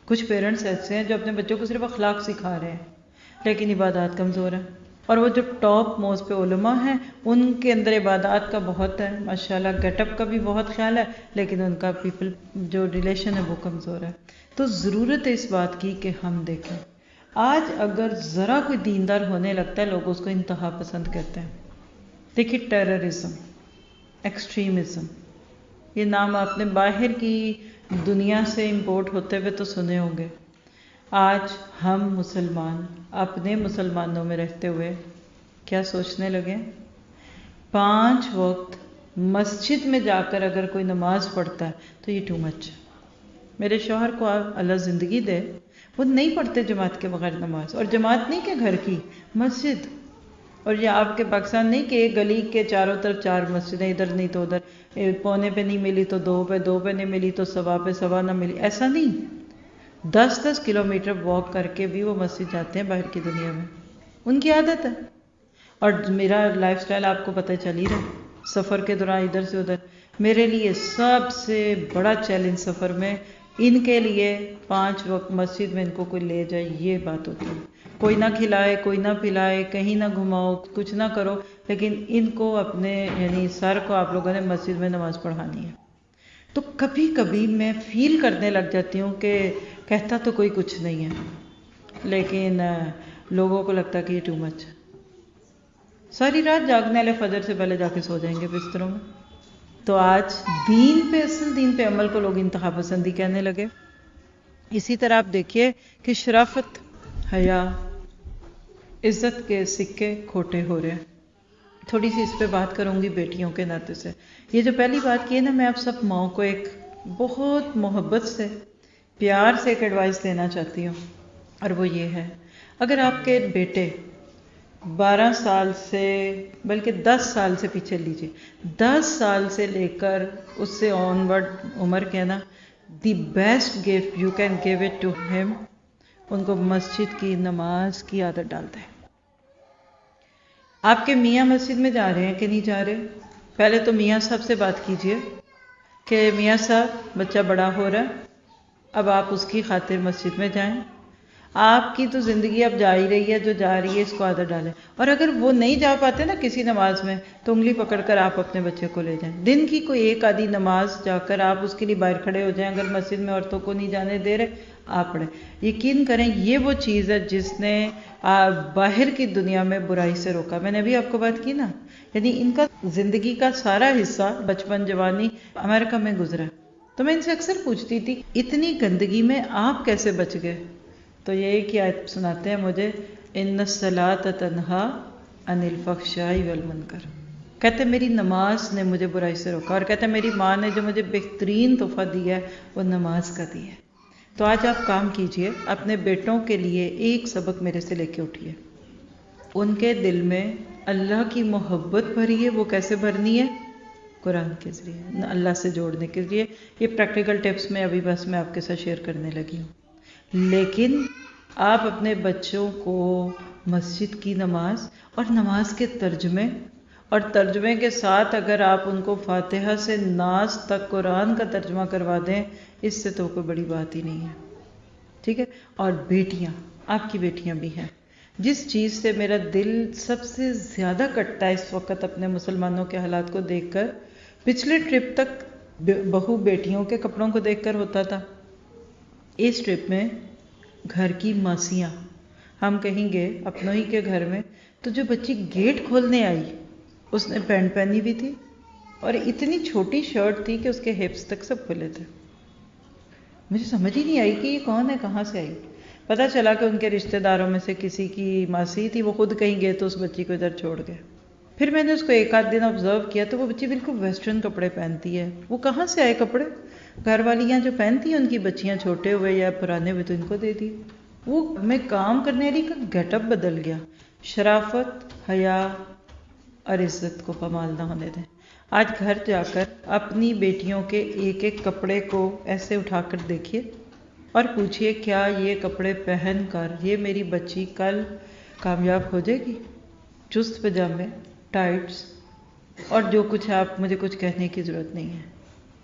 کچھ پیرنٹس ایسے ہیں جو اپنے بچوں کو صرف اخلاق سکھا رہے ہیں لیکن عبادات کمزور ہیں، اور وہ جو ٹاپ موسٹ پہ علماء ہیں ان کے اندر عبادات کا بہت ہے، ماشاءاللہ گیٹ اپ کا بھی بہت خیال ہے، لیکن ان کا پیپل جو ریلیشن ہے وہ کمزور ہے۔ تو ضرورت ہے اس بات کی کہ ہم دیکھیں، آج اگر ذرا کوئی دیندار ہونے لگتا ہے لوگ اس کو انتہا پسند کہتے ہیں۔ دیکھیے ٹیررزم، ایکسٹریمزم، یہ نام آپ نے باہر کی دنیا سے امپورٹ ہوتے ہوئے تو سنے ہوں گے۔ آج ہم مسلمان اپنے مسلمانوں میں رہتے ہوئے کیا سوچنے لگے؟ 5 وقت مسجد میں جا کر اگر کوئی نماز پڑھتا ہے تو یہ ٹو مچ۔ میرے شوہر کو اللہ زندگی دے، وہ نہیں پڑھتے جماعت کے بغیر نماز، اور جماعت نہیں کہ گھر کی، مسجد۔ اور یہ آپ کے پاکستان نہیں کہ ایک گلی کے چاروں طرف 4 مسجدیں، ادھر نہیں تو ادھر، 1:15 پہ نہیں ملی تو 2 پہ، 2 پہ نہیں ملی تو 1:15 پہ 1:15 نہ ملی، ایسا نہیں۔ 10 کلومیٹر واک کر کے بھی وہ مسجد جاتے ہیں باہر کی دنیا میں، ان کی عادت ہے۔ اور میرا لائف سٹائل آپ کو پتہ چل ہی رہا، سفر کے دوران ادھر سے ادھر۔ میرے لیے سب سے بڑا چیلنج سفر میں ان کے لیے 5 وقت مسجد میں ان کو کوئی لے جائے، یہ بات ہوتی ہے۔ کوئی نہ کھلائے، کوئی نہ پلائے، کہیں نہ گھماؤ، کچھ نہ کرو، لیکن ان کو اپنے یعنی سر کو آپ لوگوں نے مسجد میں نماز پڑھانی ہے۔ تو کبھی کبھی میں فیل کرنے لگ جاتی ہوں کہ کہتا تو کوئی کچھ نہیں ہے، لیکن لوگوں کو لگتا کہ یہ ٹو مچ ہے۔ ساری رات جاگنے والے فجر سے پہلے جا کے سو جائیں گے بستروں میں۔ تو آج دین پہ، اصل دین پہ عمل کو لوگ انتہا پسندی کہنے لگے۔ اسی طرح آپ دیکھیے کہ شرافت، حیا، عزت کے سکے کھوٹے ہو رہے ہیں۔ تھوڑی سی اس پہ بات کروں گی بیٹیوں کے ناطے سے۔ یہ جو پہلی بات کی ہے نا، میں آپ سب ماؤں کو ایک بہت محبت سے، پیار سے ایک ایڈوائس دینا چاہتی ہوں، اور وہ یہ ہے، اگر آپ کے بیٹے 12 سال سے، بلکہ 10 سال سے پیچھے لیجیے، 10 سال سے لے کر اس سے آن ورڈ عمر کے نا، the best gift you can give it to ہم، ان کو مسجد کی نماز کی عادت ڈالتا ہے۔ آپ کے میاں مسجد میں جا رہے ہیں کہ نہیں جا رہے؟ پہلے تو میاں صاحب سے بات کیجئے کہ میاں صاحب بچہ بڑا ہو رہا ہے، اب آپ اس کی خاطر مسجد میں جائیں، آپ کی تو زندگی اب جا ہی رہی ہے، جو جا رہی ہے اس کو عادت ڈالیں۔ اور اگر وہ نہیں جا پاتے نا کسی نماز میں تو انگلی پکڑ کر آپ اپنے بچے کو لے جائیں، دن کی کوئی ایک آدھی نماز جا کر آپ اس کے لیے باہر کھڑے ہو جائیں، اگر مسجد میں عورتوں کو نہیں جانے دے رہے آپ پڑھیں۔ یقین کریں یہ وہ چیز ہے جس نے باہر کی دنیا میں برائی سے روکا۔ میں نے ابھی آپ کو بات کی نا، یعنی ان کا زندگی کا سارا حصہ بچپن جوانی امریکہ میں گزرا، تو میں ان سے اکثر پوچھتی تھی اتنی گندگی میں آپ کیسے بچ گئے؟ تو یہی کہ آیت سناتے ہیں مجھے، ان الصلاۃ تنہا عن الفحشاء والمنکر، کہتے میری نماز نے مجھے برائی سے روکا، اور کہتے میری ماں نے جو مجھے بہترین تحفہ دیا ہے وہ نماز کا دیا ہے۔ تو آج آپ کام کیجئے، اپنے بیٹوں کے لیے ایک سبق میرے سے لے کے اٹھیے، ان کے دل میں اللہ کی محبت بھری ہے، وہ کیسے بھرنی ہے؟ قرآن کے ذریعے، اللہ سے جوڑنے کے ذریعے۔ یہ پریکٹیکل ٹپس میں ابھی بس میں آپ کے ساتھ شیئر کرنے لگی ہوں۔ لیکن آپ اپنے بچوں کو مسجد کی نماز اور نماز کے ترجمے اور ترجمے کے ساتھ اگر آپ ان کو فاتحہ سے ناس تک قرآن کا ترجمہ کروا دیں، اس سے تو کوئی بڑی بات ہی نہیں ہے، ٹھیک ہے۔ اور بیٹیاں، آپ کی بیٹیاں بھی ہیں، جس چیز سے میرا دل سب سے زیادہ کٹتا ہے اس وقت اپنے مسلمانوں کے حالات کو دیکھ کر، پچھلے ٹرپ تک بہو بیٹیوں کے کپڑوں کو دیکھ کر ہوتا تھا، اس ٹرپ میں گھر کی ماسیاں، ہم کہیں گے اپنوں ہی کے گھر میں، تو جو بچی گیٹ کھولنے آئی اس نے پینٹ پہنی بھی تھی اور اتنی چھوٹی شرٹ تھی کہ اس کے ہپس تک سب کھلے تھے۔ مجھے سمجھ ہی نہیں آئی کہ یہ کون ہے، کہاں سے آئی۔ پتہ چلا کہ ان کے رشتہ داروں میں سے کسی کی ماسی تھی، وہ خود کہیں گے تو اس بچی کو ادھر چھوڑ گئے۔ پھر میں نے اس کو ایک آدھ دن آبزرو کیا تو وہ بچی بالکل ویسٹرن کپڑے پہنتی ہے۔ وہ کہاں سے آئے کپڑے؟ گھر والیاں جو پہنتی ہیں ان کی بچیاں چھوٹے ہوئے یا پرانے ہوئے تو ان کو دے دی۔ وہ میں کام کرنے والی کا گیٹ اپ بدل گیا۔ شرافت، حیا اور عزت کو پامال نہ ہونے دیں۔ آج گھر جا کر اپنی بیٹیوں کے ایک ایک کپڑے کو ایسے اٹھا کر دیکھیے اور پوچھئے کیا یہ کپڑے پہن کر یہ میری بچی کل کامیاب ہو جائے گی؟ چست پجامے، ٹائٹس اور جو کچھ آپ، مجھے کچھ کہنے کی ضرورت نہیں ہے۔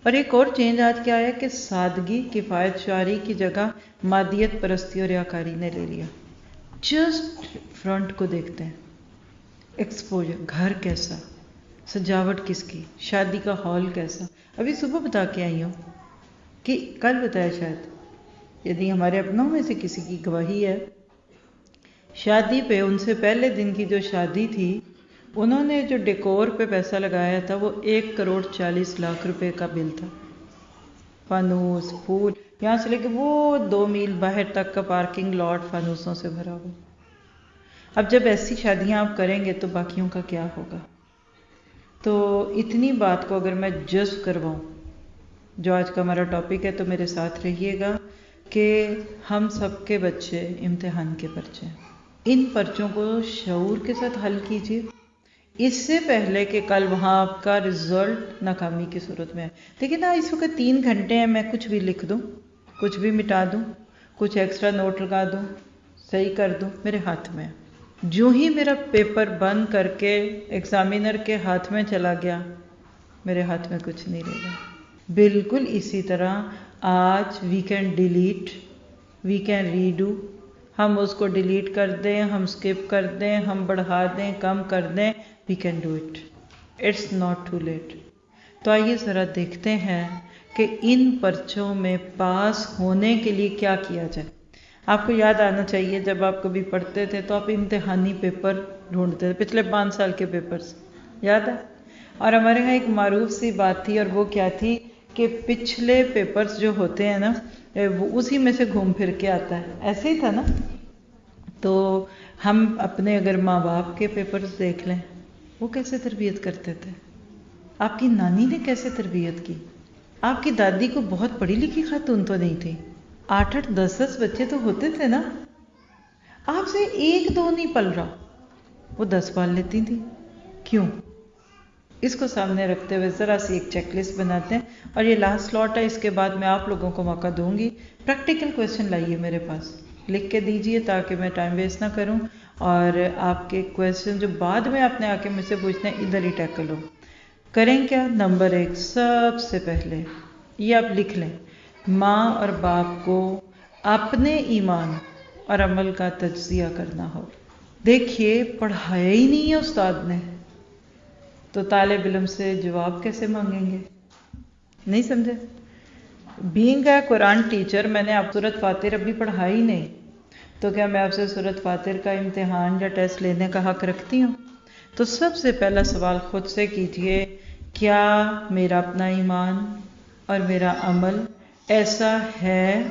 اور ایک اور چینج آج کیا آیا کہ سادگی، کفایت شعاری کی جگہ مادیت پرستی اور ریاکاری نے لے لیا۔ جسٹ فرنٹ کو دیکھتے ہیں، ایکسپوجر، گھر کیسا، سجاوٹ کس کی، شادی کا ہال کیسا۔ ابھی صبح بتا کے آئی ہوں کہ کل بتایا شاید، یدی ہمارے اپنوں میں سے کسی کی گواہی ہے، شادی پہ ان سے پہلے دن کی جو شادی تھی انہوں نے جو ڈیکور پہ پیسہ لگایا تھا وہ 1,40,00,000 روپے کا بل تھا۔ فانوس، پھول، یہاں سے لے کے وہ 2 میل باہر تک کا پارکنگ لاٹ فانوسوں سے بھرا ہوا۔ اب جب ایسی شادیاں آپ کریں گے تو باقیوں کا کیا ہوگا؟ تو اتنی بات کو اگر میں جذب کرواؤں، جو آج کا ہمارا ٹاپک ہے، تو میرے ساتھ رہیے گا کہ ہم سب کے بچے امتحان کے پرچے ہیں۔ ان پرچوں کو شعور کے ساتھ حل کیجیے اس سے پہلے کہ کل وہاں آپ کا رزلٹ ناکامی کی صورت میں ہے۔ دیکھیں نا، اس وقت 3 گھنٹے ہیں، میں کچھ بھی لکھ دوں، کچھ بھی مٹا دوں، کچھ ایکسٹرا نوٹ لگا دوں، صحیح کر دوں، میرے ہاتھ میں ہے۔ جو ہی میرا پیپر بند کر کے ایگزامینر کے ہاتھ میں چلا گیا، میرے ہاتھ میں کچھ نہیں رہے گا۔ بالکل اسی طرح آج we can delete, we can redo, ہم اس کو ڈیلیٹ کر دیں، ہم سکپ کر دیں، ہم بڑھا دیں، کم کر دیں، we can do it, it's not too late. تو آئیے ذرا دیکھتے ہیں کہ ان پرچوں میں پاس ہونے کے لیے کیا کیا جائے۔ آپ کو یاد آنا چاہیے جب آپ کبھی پڑھتے تھے تو آپ امتحانی پیپر ڈھونڈتے تھے، پچھلے 5 سال کے پیپرز یاد ہے؟ اور ہمارے ہاں ایک معروف سی بات تھی، اور وہ کیا تھی کہ پچھلے پیپرز جو ہوتے ہیں نا وہ اسی میں سے گھوم پھر کے آتا ہے، ایسے ہی تھا نا؟ تو ہم اپنے اگر ماں باپ کے پیپرز دیکھ لیں، وہ کیسے تربیت کرتے تھے؟ آپ کی نانی نے کیسے تربیت کی؟ آپ کی دادی کو بہت پڑھی لکھی خاتون تو نہیں تھی، 8-8 10-10 بچے تو ہوتے تھے نا؟ آپ سے 1-2 نہیں پل رہا، وہ 10 پال لیتی تھی، کیوں؟ اس کو سامنے رکھتے ہوئے ذرا سی ایک چیک لسٹ بناتے ہیں، اور یہ لاسٹ سلاٹ ہے، اس کے بعد میں آپ لوگوں کو موقع دوں گی۔ پریکٹیکل کویسچن لائیے میرے پاس، لکھ کے دیجئے تاکہ میں ٹائم ویسٹ نہ کروں، اور آپ کے کویسچن جو بعد میں آپ نے آ کے مجھ سے پوچھنا ہے ادھر ہی ٹیکل ہو۔ کریں کیا؟ نمبر 1، سب سے پہلے یہ آپ لکھ لیں، ماں اور باپ کو اپنے ایمان اور عمل کا تجزیہ کرنا ہو۔ دیکھیے، پڑھایا ہی نہیں ہے استاد نے تو طالب علم سے جواب کیسے مانگیں گے؟ نہیں سمجھے؟ بینگ اے قرآن ٹیچر، میں نے آپ سورۃ فاتر ابھی پڑھائی نہیں، تو کیا میں آپ سے سورۃ فاتر کا امتحان یا ٹیسٹ لینے کا حق رکھتی ہوں؟ تو سب سے پہلا سوال خود سے کیجئے، کیا میرا اپنا ایمان اور میرا عمل ایسا ہے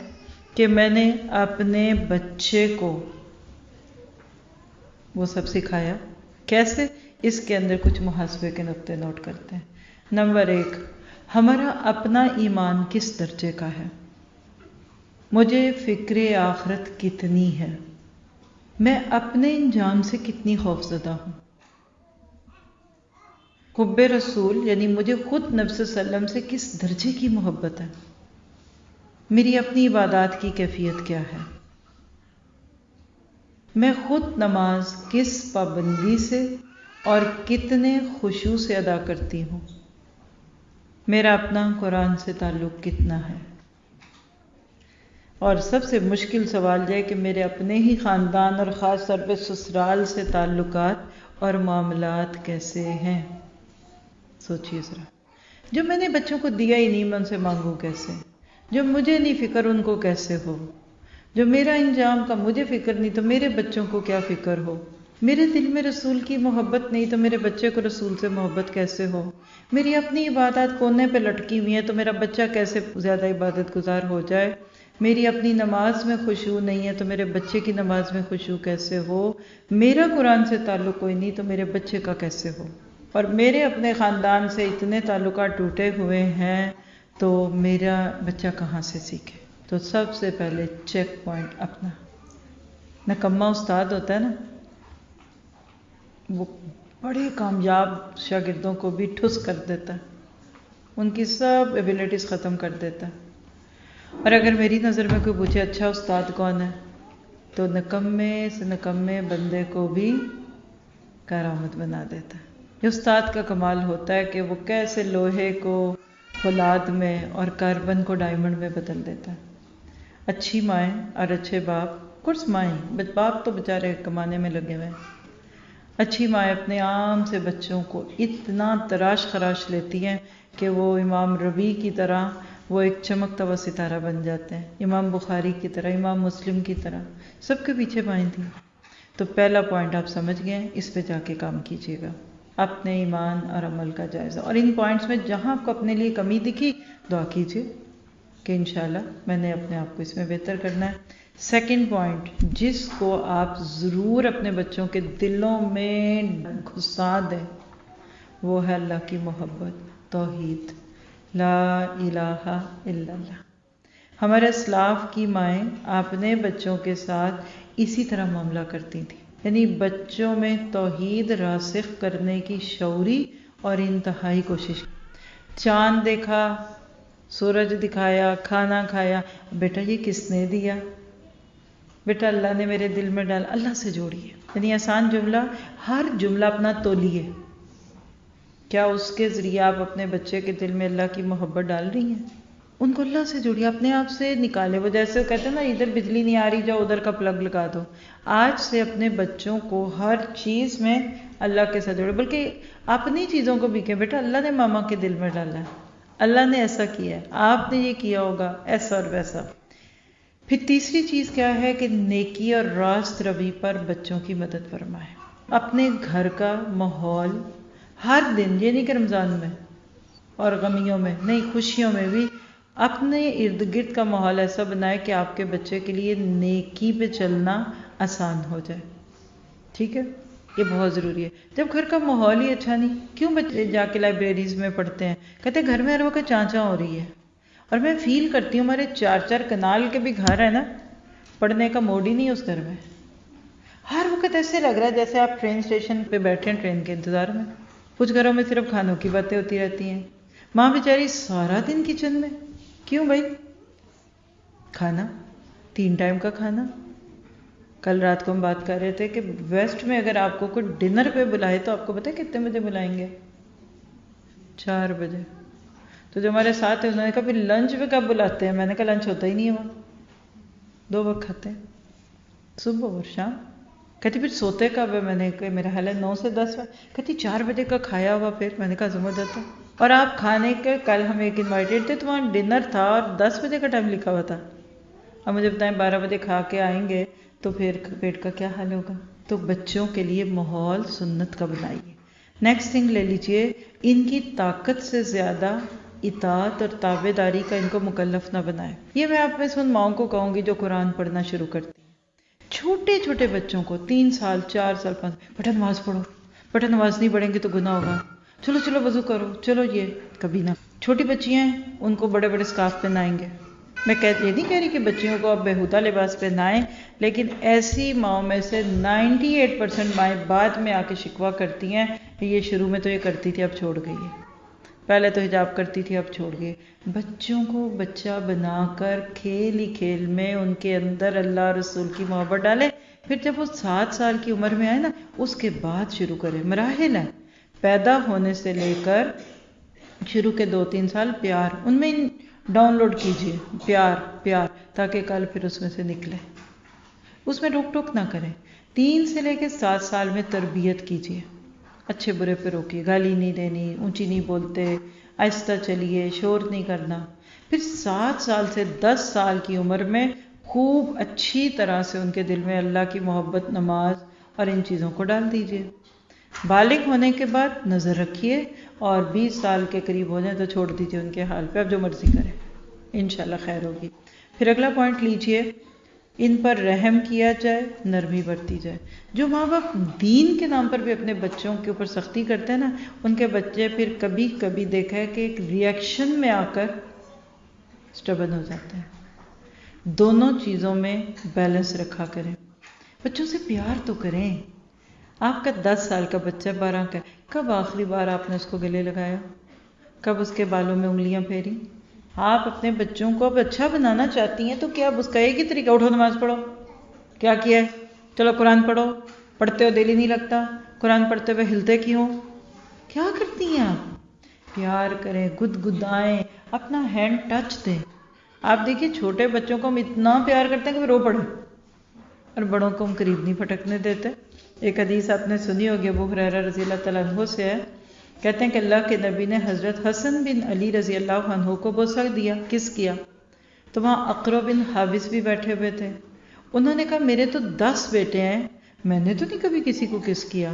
کہ میں نے اپنے بچے کو وہ سب سکھایا؟ کیسے؟ اس کے اندر کچھ محاسبے کے نقطے نوٹ کرتے ہیں۔ نمبر 1، ہمارا اپنا ایمان کس درجے کا ہے؟ مجھے فکر آخرت کتنی ہے؟ میں اپنے انجام سے کتنی خوفزدہ ہوں؟ حب رسول یعنی مجھے خود نبی صلی اللہ علیہ وسلم سے کس درجے کی محبت ہے؟ میری اپنی عبادات کی کیفیت کیا ہے؟ میں خود نماز کس پابندی سے اور کتنے خشوع سے ادا کرتی ہوں، میرا اپنا قرآن سے تعلق کتنا ہے، اور سب سے مشکل سوال یہ ہے کہ میرے اپنے ہی خاندان اور خاص طور پہ سسرال سے تعلقات اور معاملات کیسے ہیں۔ سوچیے ذرا، جو میں نے بچوں کو دیا ہی نہیں میں ان سے مانگوں کیسے، جو مجھے نہیں فکر ان کو کیسے ہو، جو میرا انجام کا مجھے فکر نہیں تو میرے بچوں کو کیا فکر ہو، میرے دل میں رسول کی محبت نہیں تو میرے بچے کو رسول سے محبت کیسے ہو، میری اپنی عبادات کونے پہ لٹکی ہوئی ہیں تو میرا بچہ کیسے زیادہ عبادت گزار ہو جائے، میری اپنی نماز میں خشوع نہیں ہے تو میرے بچے کی نماز میں خشوع کیسے ہو، میرا قرآن سے تعلق کوئی نہیں تو میرے بچے کا کیسے ہو، اور میرے اپنے خاندان سے اتنے تعلقات ٹوٹے ہوئے ہیں تو میرا بچہ کہاں سے سیکھے۔ تو سب سے پہلے چیک پوائنٹ اپنا۔ نکمہ استاد ہوتا ہے نا، وہ بڑے کامیاب شاگردوں کو بھی ٹھس کر دیتا ہے، ان کی سب ایبیلٹیز ختم کر دیتا ہے، اور اگر میری نظر میں کوئی پوچھے اچھا استاد کون ہے تو نکمے سے نکمے بندے کو بھی کرامت بنا دیتا ہے۔ یہ استاد کا کمال ہوتا ہے کہ وہ کیسے لوہے کو فولاد میں اور کاربن کو ڈائمنڈ میں بدل دیتا ہے۔ اچھی مائیں اور اچھے باپ، کورس مائیں، باپ تو بیچارے کمانے میں لگے ہوئے ہیں، اچھی مائیں اپنے عام سے بچوں کو اتنا تراش خراش لیتی ہیں کہ وہ امام ربیع کی طرح وہ ایک چمکتا ہوا ستارہ بن جاتے ہیں، امام بخاری کی طرح، امام مسلم کی طرح، سب کے پیچھے مائیں تھیں۔ تو پہلا پوائنٹ آپ سمجھ گئے، اس پہ جا کے کام کیجیے گا، اپنے ایمان اور عمل کا جائزہ، اور ان پوائنٹس میں جہاں آپ کو اپنے لیے کمی دکھی دعا کیجیے کہ انشاءاللہ میں نے اپنے آپ کو اس میں بہتر کرنا ہے۔ سیکنڈ پوائنٹ جس کو آپ ضرور اپنے بچوں کے دلوں میں گھسا دیں وہ ہے اللہ کی محبت، توحید، لا الہ الا اللہ۔ ہمارے اسلاف کی مائیں اپنے بچوں کے ساتھ اسی طرح معاملہ کرتی تھیں، یعنی بچوں میں توحید راسخ کرنے کی شعوری اور انتہائی کوشش۔ چاند دیکھا، سورج دکھایا، کھانا کھایا، بیٹا یہ کس نے دیا؟ بیٹا اللہ نے میرے دل میں ڈالا، اللہ سے جوڑیے، یعنی آسان جملہ، ہر جملہ اپنا تولیے، کیا اس کے ذریعے آپ اپنے بچے کے دل میں اللہ کی محبت ڈال رہی ہیں؟ ان کو اللہ سے جوڑیے، اپنے آپ سے نکالے، وہ جیسے کہتے ہیں نا ادھر بجلی نہیں آ رہی جاؤ ادھر کا پلگ لگا دو۔ آج سے اپنے بچوں کو ہر چیز میں اللہ کے ساتھ جوڑے، بلکہ اپنی چیزوں کو بھی کہ بیٹا اللہ نے ماما کے دل میں ڈالا ہے، اللہ نے ایسا کیا ہے، آپ نے یہ کیا ہوگا ایسا اور ویسا۔ پھر تیسری چیز کیا ہے کہ نیکی اور راست روی پر بچوں کی مدد فرمائیں۔ اپنے گھر کا ماحول ہر دن، یہ نہیں کہ رمضان میں اور غمیوں میں نہیں، خوشیوں میں بھی اپنے ارد گرد کا ماحول ایسا بنائے کہ آپ کے بچے کے لیے نیکی پہ چلنا آسان ہو جائے، ٹھیک ہے؟ یہ بہت ضروری ہے۔ جب گھر کا ماحول ہی اچھا نہیں، کیوں بچے جا کے لائبریریز میں پڑھتے ہیں؟ کہتے ہیں گھر میں ہر وقت چانچاں ہو رہی ہے، اور میں فیل کرتی ہوں ہمارے 4 کنال کے بھی گھر ہے نا، پڑھنے کا موڈ ہی نہیں اس گھر میں، ہر وقت ایسے لگ رہا ہے جیسے آپ ٹرین اسٹیشن پہ بیٹھے ہیں ٹرین کے انتظار میں۔ کچھ گھروں میں صرف کھانوں کی باتیں ہوتی رہتی ہیں، ماں بیچاری سارا دن کچن میں، کیوں بھائی؟ کھانا 3 ٹائم کا کھانا۔ کل رات کو ہم بات کر رہے تھے کہ ویسٹ میں اگر آپ کو کوئی ڈنر پہ بلائے تو آپ کو پتہ ہے کتنے بجے بلائیں گے؟ 4 بجے۔ تو جو ہمارے ساتھ ہیں انہوں نے کہا پھر لنچ پہ کب بلاتے ہیں؟ میں نے کہا لنچ ہوتا ہی نہیں ہے وہاں، 2 وقت کھاتے ہیں، صبح اور شام۔ کہتی پھر سوتے کب ہے؟ میں نے کہا میرا خیال ہے 9 سے 10 بجے۔ کہتی 4 بجے کا کھایا ہوا، پھر میں نے کہا سمجھ جاتا۔ اور آپ کھانے کے کل ہم ایک انوائٹیڈ تھے تو وہاں ڈنر تھا اور 10 بجے کا ٹائم لکھا ہوا تھا، اب مجھے بتائیں 12 بجے کھا کے آئیں گے تو پھر پیٹ کا کیا حال ہوگا؟ تو بچوں کے لیے ماحول سنت کا بنائیے۔ نیکسٹ تھنگ لے لیجئے، ان کی طاقت سے زیادہ اطاعت اور تابع داری کا ان کو مکلف نہ بنائے۔ یہ میں آپ میں سے ان ماؤں کو کہوں گی جو قرآن پڑھنا شروع کرتی ہیں، چھوٹے چھوٹے بچوں کو 3 سال 4 سال 5، بیٹا نماز پڑھو، بیٹا نماز نہیں پڑھیں گے تو گناہ ہوگا، چلو چلو وضو کرو، چلو یہ کبھی نہ۔ چھوٹی بچیاں ہیں ان کو بڑے بڑے اسکارف پہنائیں گے۔ میں یہ نہیں کہہ رہی کہ بچیوں کو اب بےہودہ لباس پہنائیں، لیکن ایسی ماؤں میں سے 98% مائیں بعد میں آ کے شکوہ کرتی ہیں کہ یہ شروع میں تو یہ کرتی تھی اب چھوڑ گئی ہے، پہلے تو حجاب کرتی تھی اب چھوڑ گئی۔ بچوں کو بچہ بنا کر کھیل ہی کھیل میں ان کے اندر اللہ رسول کی محبت ڈالے، پھر جب وہ 7 سال کی عمر میں آئے نا اس کے بعد شروع کریں. مراحل ہیں پیدا ہونے سے لے کر شروع کے 2-3 سال پیار ان میں ڈاؤن لوڈ کیجئے. پیار تاکہ کل پھر اس میں سے نکلے. اس میں روک ٹوک نہ کریں. 3 سے لے کے 7 سال میں تربیت کیجئے. اچھے برے پہ روکیے. گالی نہیں دینی, اونچی نہیں بولتے, آہستہ چلیے, شور نہیں کرنا. پھر 7 سال سے 10 سال کی عمر میں خوب اچھی طرح سے ان کے دل میں اللہ کی محبت, نماز اور ان چیزوں کو ڈال دیجئے. بالغ ہونے کے بعد نظر رکھیے اور 20 سال کے قریب ہو جائیں تو چھوڑ دیجئے ان کے حال پہ, اب جو مرضی کریں, انشاءاللہ خیر ہوگی. پھر اگلا پوائنٹ لیجئے, ان پر رحم کیا جائے, نرمی برتی جائے. جو ماں باپ دین کے نام پر بھی اپنے بچوں کے اوپر سختی کرتے ہیں نا, ان کے بچے پھر کبھی کبھی دیکھا ہے کہ ایک ریئیکشن میں آ کر سٹبن ہو جاتے ہیں. دونوں چیزوں میں بیلنس رکھا کریں. بچوں سے پیار تو کریں. آپ کا 10 سال کا بچہ 12 کا, کب آخری بار آپ نے اس کو گلے لگایا؟ کب اس کے بالوں میں انگلیاں پھیری؟ آپ اپنے بچوں کو اب اچھا بنانا چاہتی ہیں تو کیا اب اس کا ایک ہی طریقہ, اٹھو نماز پڑھو, کیا ہے, چلو قرآن پڑھو, پڑھتے ہو دل ہی نہیں لگتا, قرآن پڑھتے ہوئے ہلتے کیوں, کیا کرتی ہیں آپ؟ پیار کریں, گدگدائیں, اپنا ہینڈ ٹچ دیں. آپ دیکھیے چھوٹے بچوں کو ہم اتنا پیار کرتے ہیں کہ وہ رو پڑے, اور بڑوں کو ہم قریب نہیں پھٹکنے دیتے. ایک حدیث آپ نے سنی ہوگی, ابو ہریرہ رضی اللہ تعالیٰ عنہ سے ہے, کہتے ہیں کہ اللہ کے نبی نے حضرت حسن بن علی رضی اللہ عنہ کو بوسہ دیا, کس کیا, تو وہاں اقرا بن حابس بھی بیٹھے ہوئے تھے. انہوں نے کہا میرے تو 10 بیٹے ہیں, میں نے تو نہیں کبھی کسی کو کس کیا.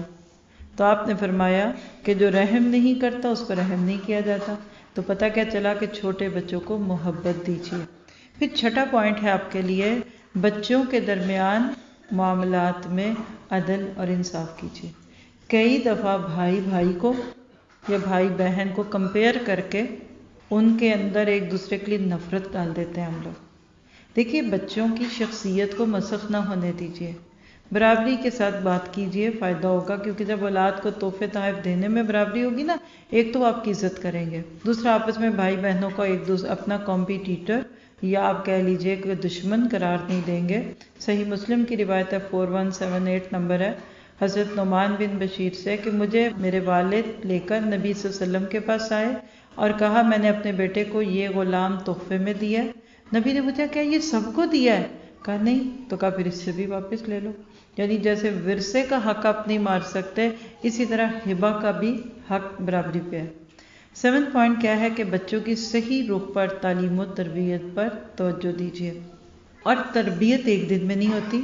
تو آپ نے فرمایا کہ جو رحم نہیں کرتا اس پر رحم نہیں کیا جاتا. تو پتہ کیا چلا کہ چھوٹے بچوں کو محبت دیجیے. پھر چھٹا پوائنٹ ہے آپ کے لیے, بچوں کے درمیان معاملات میں عدل اور انصاف کیجیے. کئی دفعہ بھائی کو یا بھائی بہن کو کمپیئر کر کے ان کے اندر ایک دوسرے کے لیے نفرت ڈال دیتے ہیں ہم لوگ. دیکھیے بچوں کی شخصیت کو مسخ نہ ہونے دیجیے. برابری کے ساتھ بات کیجیے, فائدہ ہوگا, کیونکہ جب اولاد کو تحفے تحائف دینے میں برابری ہوگی نا, ایک تو آپ کی عزت کریں گے, دوسرا آپس میں بھائی بہنوں کو ایک دوسرے اپنا کمپیٹیٹر یا آپ کہہ لیجئے کہ دشمن قرار نہیں دیں گے. صحیح مسلم کی روایت ہے, 4178 نمبر ہے, حضرت نعمان بن بشیر سے کہ مجھے میرے والد لے کر نبی صلی اللہ علیہ وسلم کے پاس آئے اور کہا میں نے اپنے بیٹے کو یہ غلام تحفے میں دیا ہے. نبی نے پوچھا کیا یہ سب کو دیا ہے؟ کہا نہیں. تو کہا پھر اس سے بھی واپس لے لو. یعنی جیسے ورثے کا حق آپ نہیں مار سکتے, اسی طرح ہبہ کا بھی حق برابری پہ ہے. 7 پوائنٹ کیا ہے کہ بچوں کی صحیح رخ پر تعلیم و تربیت پر توجہ دیجیے. اور تربیت ایک دن میں نہیں ہوتی,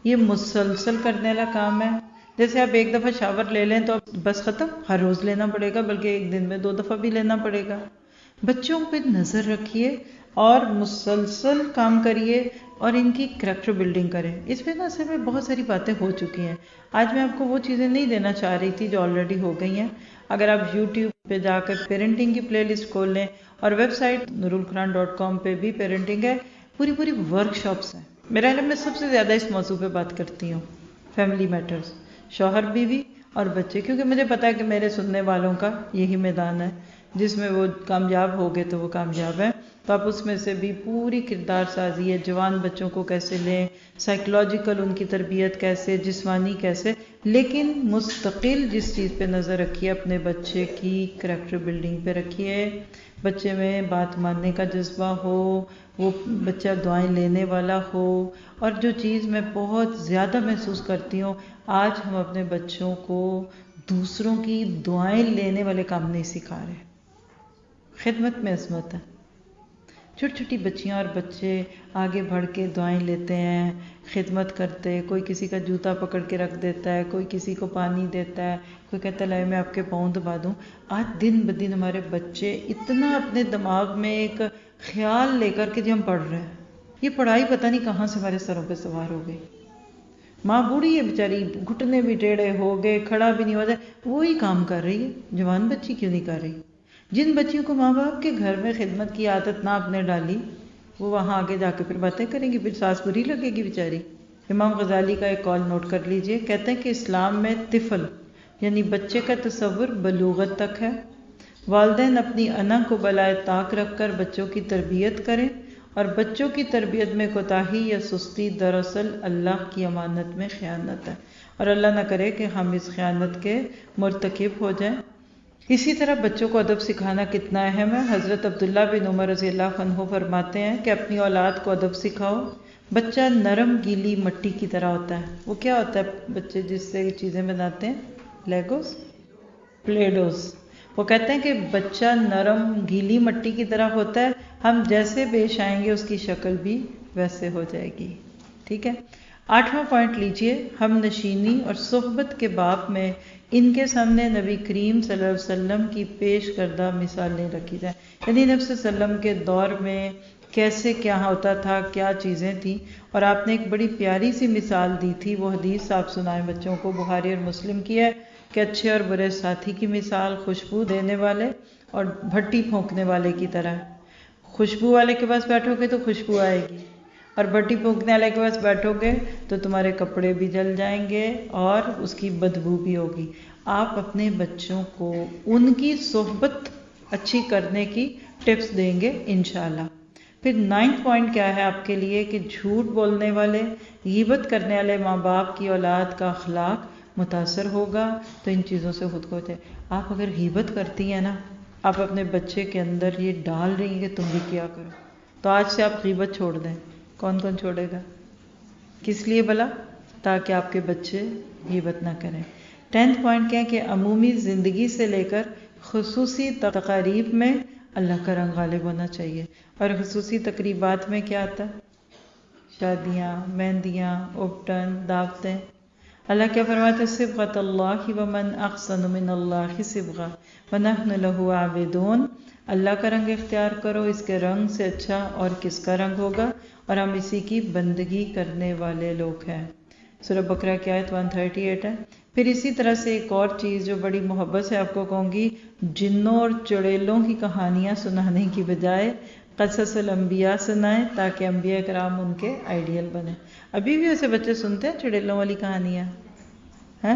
یہ مسلسل کرنے والا کام ہے. جیسے آپ ایک دفعہ شاور لے لیں تو بس ختم, ہر روز لینا پڑے گا, بلکہ ایک دن میں 2 دفعہ بھی لینا پڑے گا. بچوں پہ نظر رکھیے اور مسلسل کام کریے اور ان کی کریکٹر بلڈنگ کریں. اس پہ نا اصل میں بہت ساری باتیں ہو چکی ہیں. آج میں آپ کو وہ چیزیں نہیں دینا چاہ رہی تھی جو آلریڈی ہو گئی ہیں. اگر آپ یوٹیوب پہ جا کر پیرنٹنگ کی پلے لسٹ کھول لیں, اور ویب سائٹ nurulquran.com پہ بھی پیرنٹنگ ہے, پوری ورک شاپس ہیں. میرا علم میں سب سے زیادہ اس موضوع پہ بات کرتی ہوں, فیملی میٹرز, شوہر بیوی اور بچے, کیونکہ مجھے پتا ہے کہ میرے سننے والوں کا یہی میدان ہے جس میں وہ کامیاب ہو گئے تو وہ کامیاب ہیں. تو آپ اس میں سے بھی پوری کردار سازی ہے, جوان بچوں کو کیسے لیں, سائیکلوجیکل ان کی تربیت کیسے, جسمانی کیسے, لیکن مستقل جس چیز پہ نظر رکھیے اپنے بچے کی کریکٹر بلڈنگ پہ رکھیے. بچے میں بات ماننے کا جذبہ ہو, وہ بچہ دعائیں لینے والا ہو. اور جو چیز میں بہت زیادہ محسوس کرتی ہوں, آج ہم اپنے بچوں کو دوسروں کی دعائیں لینے والے کام نہیں سکھا رہے. خدمت میں عظمت ہے. چھوٹی بچیاں اور بچے آگے بڑھ کے دعائیں لیتے ہیں, خدمت کرتے, کوئی کسی کا جوتا پکڑ کے رکھ دیتا ہے, کوئی کسی کو پانی دیتا ہے, کوئی کہتا ہے لائے میں آپ کے پاؤں دبا دوں. آج دن بدن ہمارے بچے اتنا اپنے دماغ میں ایک خیال لے کر کہ جی ہم پڑھ رہے ہیں, یہ پڑھائی پتہ نہیں کہاں سے ہمارے سروں پہ سوار ہو گئی. ماں بوڑھی ہے بیچاری, گھٹنے بھی ٹیڑھے ہو گئے, کھڑا بھی نہیں ہوتا, وہی کام کر رہی ہے. جوان بچی کیوں نہیں کر رہی؟ جن بچیوں کو ماں باپ کے گھر میں خدمت کی عادت نہ آپ نے ڈالی, وہ وہاں آگے جا کے پھر باتیں کریں گی, پھر ساس بری لگے گی بیچاری. امام غزالی کا ایک قول نوٹ کر لیجئے, کہتے ہیں کہ اسلام میں طفل یعنی بچے کا تصور بلوغت تک ہے. والدین اپنی انا کو بالائے طاق رکھ کر بچوں کی تربیت کریں اور بچوں کی تربیت میں کوتاہی یا سستی دراصل اللہ کی امانت میں خیانت ہے، اور اللہ نہ کرے کہ ہم اس خیانت کے مرتکب ہو جائیں۔ اسی طرح بچوں کو ادب سکھانا کتنا اہم ہے۔ حضرت عبداللہ بن عمر رضی اللہ عنہ فرماتے ہیں کہ اپنی اولاد کو ادب سکھاؤ۔ بچہ نرم گیلی مٹی کی طرح ہوتا ہے۔ وہ کیا ہوتا ہے بچے جس سے چیزیں بناتے ہیں؟ لیگوز، پلیڈوز۔ وہ کہتے ہیں کہ بچہ نرم گیلی مٹی کی طرح ہوتا ہے، ہم جیسے پیش آئیں گے اس کی شکل بھی ویسے ہو جائے گی۔ ٹھیک ہے، 8واں پوائنٹ لیجئے، ہم نشینی اور صحبت کے باب میں ان کے سامنے نبی کریم صلی اللہ علیہ وسلم کی پیش کردہ مثالیں رکھی جائیں، یعنی نبی صلی اللہ علیہ وسلم کے دور میں کیسے کیا ہوتا تھا، کیا چیزیں تھیں، اور آپ نے ایک بڑی پیاری سی مثال دی تھی، وہ حدیث آپ سنائیں بچوں کو، بخاری اور مسلم کی ہے کہ اچھے اور برے ساتھی کی مثال خوشبو دینے والے اور بھٹی پھونکنے والے کی طرح ہے۔ خوشبو والے کے پاس بیٹھو گے تو خوشبو آئے گی، اور بھٹی پھونکنے والے کے پاس بیٹھو گے تو تمہارے کپڑے بھی جل جائیں گے اور اس کی بدبو بھی ہوگی۔ آپ اپنے بچوں کو ان کی صحبت اچھی کرنے کی ٹپس دیں گے انشاءاللہ۔ پھر 9واں پوائنٹ کیا ہے آپ کے لیے کہ جھوٹ بولنے والے، غیبت کرنے والے ماں باپ کی اولاد کا اخلاق متاثر ہوگا، تو ان چیزوں سے خود کو جائے۔ آپ اگر غیبت کرتی ہیں نا، آپ اپنے بچے کے اندر یہ ڈال رہی ہیں کہ تم بھی کیا کرو، تو آج سے آپ غیبت چھوڑ دیں۔ کون کون چھوڑے گا؟ کس لیے بھلا؟ تاکہ آپ کے بچے غیبت نہ کریں۔ 10واں پوائنٹ کیا ہے کہ عمومی زندگی سے لے کر خصوصی تقاریب میں اللہ کا رنگ غالب ہونا چاہیے، اور خصوصی تقریبات میں کیا آتا ہے؟ شادیاں، مہندیاں، اپٹن، دعوتیں۔ اللہ کیا فرماتے ہیں؟ صبغۃ اللہ ومن احسن من اللہ صبغہ ونحن لہ عابدون۔ اللہ کا رنگ اختیار کرو، اس کے رنگ سے اچھا اور کس کا رنگ ہوگا، اور ہم اسی کی بندگی کرنے والے لوگ ہیں۔ سورہ بقرہ کی آیت 138 ہے۔ پھر اسی طرح سے ایک اور چیز جو بڑی محبت سے آپ کو کہوں گی، جنوں اور چڑیلوں کی کہانیاں سنانے کی بجائے قصص الانبیاء سنائیں، تاکہ انبیاء کرام ان کے آئیڈیل بنیں۔ ابھی بھی ایسے بچے سنتے ہیں چڑیلوں والی کہانیاں؟ ہیں؟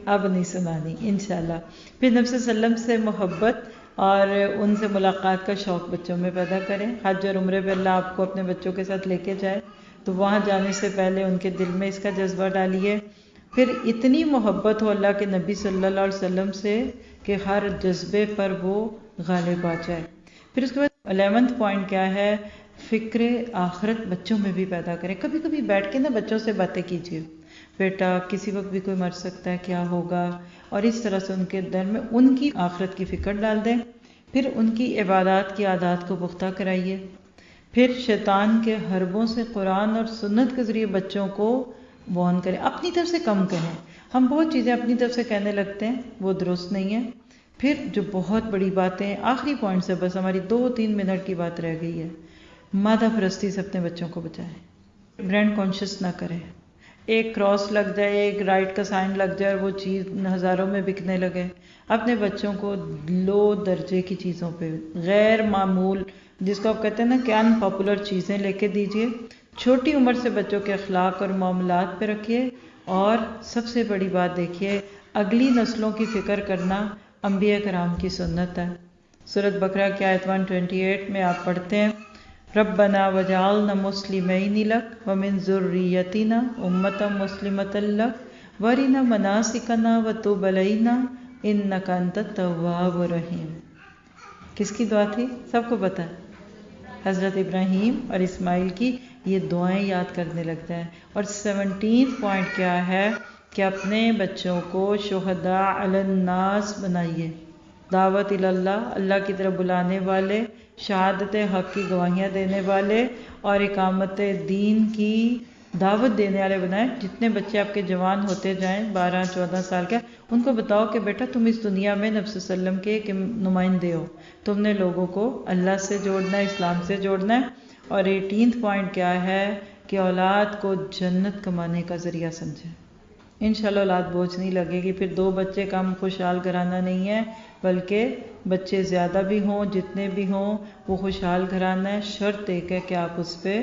اب نہیں سنانی انشاءاللہ۔ پھر نبی صلی اللہ علیہ وسلم سے محبت اور ان سے ملاقات کا شوق بچوں میں پیدا کریں۔ حج اور عمرے پہ اللہ آپ کو اپنے بچوں کے ساتھ لے کے جائے تو وہاں جانے سے پہلے ان کے دل میں اس کا جذبہ ڈالیے۔ پھر اتنی محبت ہو اللہ کے نبی صلی اللہ علیہ وسلم سے کہ ہر جذبے پر وہ غالب آ جائے۔ پھر اس کے بعد 11واں پوائنٹ کیا ہے؟ فکر آخرت بچوں میں بھی پیدا کریں۔ کبھی کبھی بیٹھ کے نا بچوں سے باتیں کیجیے، بیٹا کسی وقت بھی کوئی مر سکتا ہے، کیا ہوگا، اور اس طرح سے ان کے دل میں ان کی آخرت کی فکر ڈال دیں۔ پھر ان کی عبادات کی عادات کو پختہ کرائیے۔ پھر شیطان کے حربوں سے قرآن اور سنت کے ذریعے بچوں کو وارن کریں، اپنی طرف سے کم کہیں۔ ہم بہت چیزیں اپنی طرف سے کہنے لگتے ہیں، وہ درست نہیں ہے۔ پھر جو بہت بڑی باتیں، آخری پوائنٹ سے بس ہماری 2-3 منٹ کی بات رہ گئی ہے، مادہ پرستی سے اپنے بچوں کو بچائیں۔ برانڈ کانشیس نہ کریں، ایک کراس لگ جائے، ایک رائٹ کا سائن لگ جائے اور وہ چیز ہزاروں میں بکنے لگے۔ اپنے بچوں کو لو درجے کی چیزوں پہ، غیر معمول، جس کو آپ کہتے ہیں نا کہ ان پاپولر چیزیں لے کے دیجئے۔ چھوٹی عمر سے بچوں کے اخلاق اور معاملات پہ رکھیے، اور سب سے بڑی بات دیکھیے، اگلی نسلوں کی فکر کرنا انبیاء کرام کی سنت ہے۔ سورۃ بقرہ کی آیت 128 میں آپ پڑھتے ہیں، ربنا وجعلنا مسلمین لک ومن ذریتنا امۃ مسلمۃ لک وارنا مناسکنا وتب علینا انک انت التواب الرحیم۔ کس کی دعا تھی؟ سب کو پتہ ہے، حضرت ابراہیم اور اسماعیل کی۔ یہ دعائیں یاد کرنے لگتا ہے۔ اور 17واں پوائنٹ کیا ہے کہ اپنے بچوں کو شہداء علی الناس بنائیے، دعوت اللہ، اللہ کی طرف بلانے والے، شہادت حق کی گواہیاں دینے والے اور اقامت دین کی دعوت دینے والے بنائیں۔ جتنے بچے آپ کے جوان ہوتے جائیں، 12-14 سال کے، ان کو بتاؤ کہ بیٹا تم اس دنیا میں نبی صلی اللہ علیہ وسلم کے ایک نمائندے ہو، تم نے لوگوں کو اللہ سے جوڑنا ہے، اسلام سے جوڑنا ہے۔ اور 18واں پوائنٹ کیا ہے کہ اولاد کو جنت کمانے کا ذریعہ سمجھیں۔ انشاءاللہ اولاد بوجھ نہیں لگے گی، پھر 2 بچے کم خوشحال گھرانہ نہیں ہے، بلکہ بچے زیادہ بھی ہوں، جتنے بھی ہوں، وہ خوشحال گھرانہ ہے۔ شرط ایک ہے کہ آپ اس پہ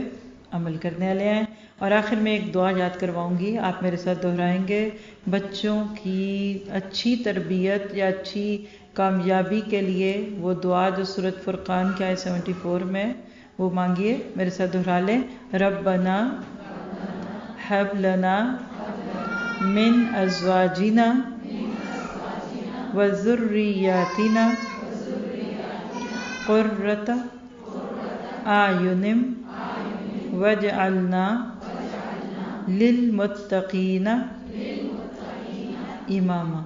عمل کرنے والے ہیں۔ اور آخر میں ایک دعا یاد کرواؤں گی، آپ میرے ساتھ دہرائیں گے۔ بچوں کی اچھی تربیت یا اچھی کامیابی کے لیے وہ دعا جو سورۃ فرقان کی آیت 74 میں وہ مانگیے، میرے ساتھ دہرا لیں، ربنا ہب لنا من ازواجنا وذریاتنا قرۃ اعین واجعلنا للمتقین اماما۔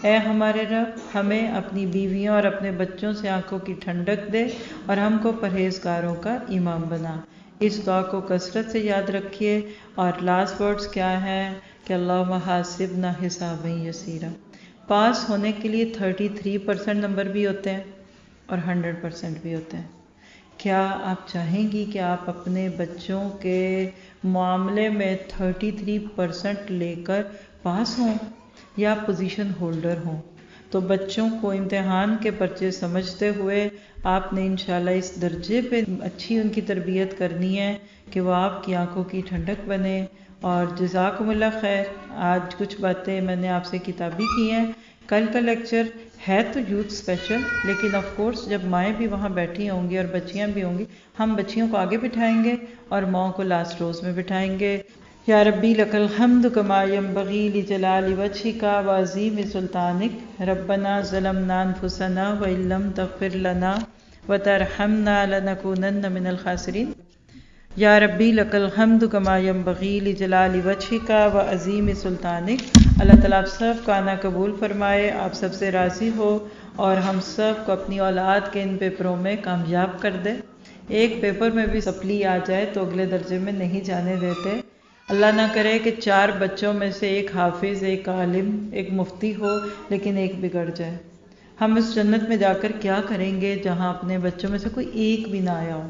اے ہمارے رب، ہمیں اپنی بیویوں اور اپنے بچوں سے آنکھوں کی ٹھنڈک دے اور ہم کو پرہیزگاروں کا امام بنا۔ اس دعا کو کثرت سے یاد رکھیے، اور لاسٹ ورڈز کیا ہے کہ اللہم حاسبنا حسابا یسیرا۔ پاس ہونے کے لیے 33% نمبر بھی ہوتے ہیں اور 100% بھی ہوتے ہیں۔ کیا آپ چاہیں گی کہ آپ اپنے بچوں کے معاملے میں 33% لے کر پاس ہوں یا پوزیشن ہولڈر ہوں؟ تو بچوں کو امتحان کے پرچے سمجھتے ہوئے آپ نے انشاءاللہ اس درجے پہ اچھی ان کی تربیت کرنی ہے کہ وہ آپ کی آنکھوں کی ٹھنڈک بنے۔ اور جزاکم اللہ خیر، آج کچھ باتیں میں نے آپ سے کتابی کی ہیں۔ کل کا لیکچر ہے تو یوتھ اسپیشل، لیکن آف کورس جب مائیں بھی وہاں بیٹھی ہوں گی اور بچیاں بھی ہوں گی، ہم بچیوں کو آگے بٹھائیں گے اور ماؤں کو لاسٹ روز میں بٹھائیں گے۔ یا ربی لک الحمد کما ینبغی لجلال وجہک وعظیم سلطانک، ربنا ظلمنا انفسنا وان لم تغفر لنا وترحمنا لنکونن من الخاسرین۔ یا ربی لک الحمد کما ینبغی لجلال وجہک وعظیم سلطانک۔ اللہ تعالیٰ آپ سب کا آنا قبول فرمائے، آپ سب سے راضی ہو اور ہم سب کو اپنی اولاد کے ان پیپروں میں کامیاب کر دے۔ ایک پیپر میں بھی سپلی آ جائے تو اگلے درجے میں نہیں جانے دیتے۔ اللہ نہ کرے کہ 4 بچوں میں سے ایک حافظ، ایک عالم، ایک مفتی ہو لیکن ایک بگڑ جائے۔ ہم اس جنت میں جا کر کیا کریں گے جہاں اپنے بچوں میں سے کوئی ایک بھی نہ آیا ہو؟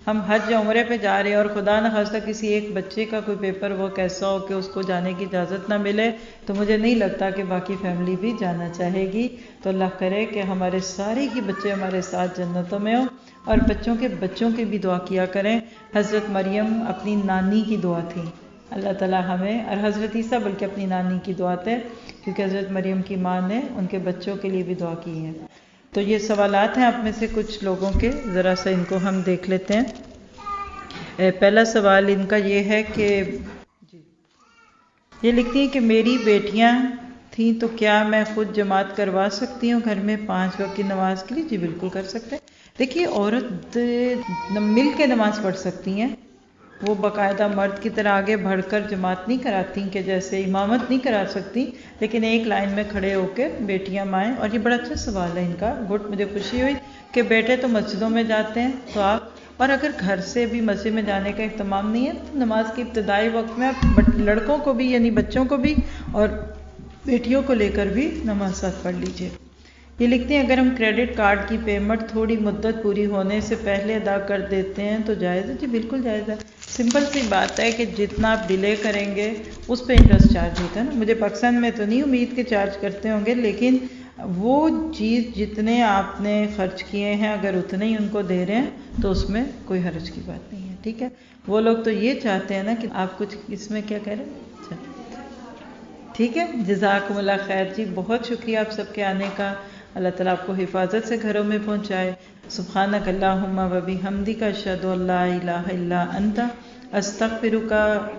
ہم حج یا عمرے پہ جا رہے ہیں اور خدا نہ خواستہ کسی ایک بچے کا کوئی پیپر وہ کیسا ہو کہ اس کو جانے کی اجازت نہ ملے، تو مجھے نہیں لگتا کہ باقی فیملی بھی جانا چاہے گی۔ تو اللہ کرے کہ ہمارے سارے ہی بچے ہمارے ساتھ جنتوں میں ہوں، اور بچوں کے بچوں کی بھی دعا کیا کریں۔ حضرت مریم اپنی نانی کی دعا تھی، اللہ تعالیٰ ہمیں، اور حضرت عیسیٰ بلکہ اپنی نانی کی دعا تھے، کیونکہ حضرت مریم کی ماں نے ان کے بچوں کے لیے بھی دعا کی ہے۔ تو یہ سوالات ہیں آپ میں سے کچھ لوگوں کے، ذرا سا ان کو ہم دیکھ لیتے ہیں۔ پہلا سوال ان کا یہ ہے کہ یہ لکھتی ہیں کہ میری بیٹیاں تھیں تو کیا میں خود جماعت کروا سکتی ہوں گھر میں 5 وقت کی نماز کے لیے؟ جی بالکل کر سکتے ہیں۔ دیکھیے عورت مل کے نماز پڑھ سکتی ہیں، وہ باقاعدہ مرد کی طرح آگے بڑھ کر جماعت نہیں کراتی کہ جیسے امامت نہیں کرا سکتی، لیکن ایک لائن میں کھڑے ہو کے بیٹیاں مائیں۔ اور یہ بڑا اچھا سوال ہے ان کا، گڈ، مجھے خوشی ہوئی کہ بیٹے تو مسجدوں میں جاتے ہیں تو آپ، اور اگر گھر سے بھی مسجد میں جانے کا اہتمام نہیں ہے تو نماز کے ابتدائی وقت میں آپ لڑکوں کو بھی یعنی بچوں کو بھی اور بیٹیوں کو لے کر بھی نماز ساتھ پڑھ لیجئے۔ یہ لکھتے ہیں اگر ہم کریڈٹ کارڈ کی پیمنٹ تھوڑی مدت پوری ہونے سے پہلے ادا کر دیتے ہیں تو جائز ہے؟ جی بالکل جائز ہے۔ سمپل سی بات ہے کہ جتنا آپ ڈیلے کریں گے اس پہ انٹرسٹ چارج ہوتا ہے نا۔ مجھے پاکستان میں تو نہیں امید کہ چارج کرتے ہوں گے، لیکن وہ چیز جتنے آپ نے خرچ کیے ہیں اگر اتنے ہی ان کو دے رہے ہیں تو اس میں کوئی حرج کی بات نہیں ہے، ٹھیک ہے۔ وہ لوگ تو یہ چاہتے ہیں نا کہ آپ کچھ اس میں کیا کہہ رہے ہیں، اچھا ٹھیک ہے۔ جزاکم اللہ خیر جی، بہت شکریہ آپ سب کے آنے کا۔ اللہ تعالیٰ آپ کو حفاظت سے گھروں میں پہنچائے۔ سبحانک اللہم و بحمدک، اشہد ان لا الہ الا انت، استغفرک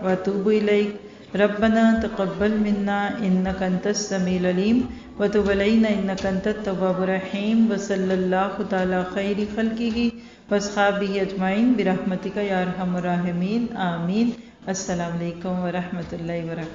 و اتوب الیک۔ ربنا تقبل منا انک انت السمیع العلیم وتب علینا انک انت التواب الرحیم، وصلی اللہ تعالی خیر خلقہ واصحابہ اجمعین برحمتک یا ارحم الراحمین، آمین۔ السلام علیکم ورحمۃ اللہ وبرکاتہ۔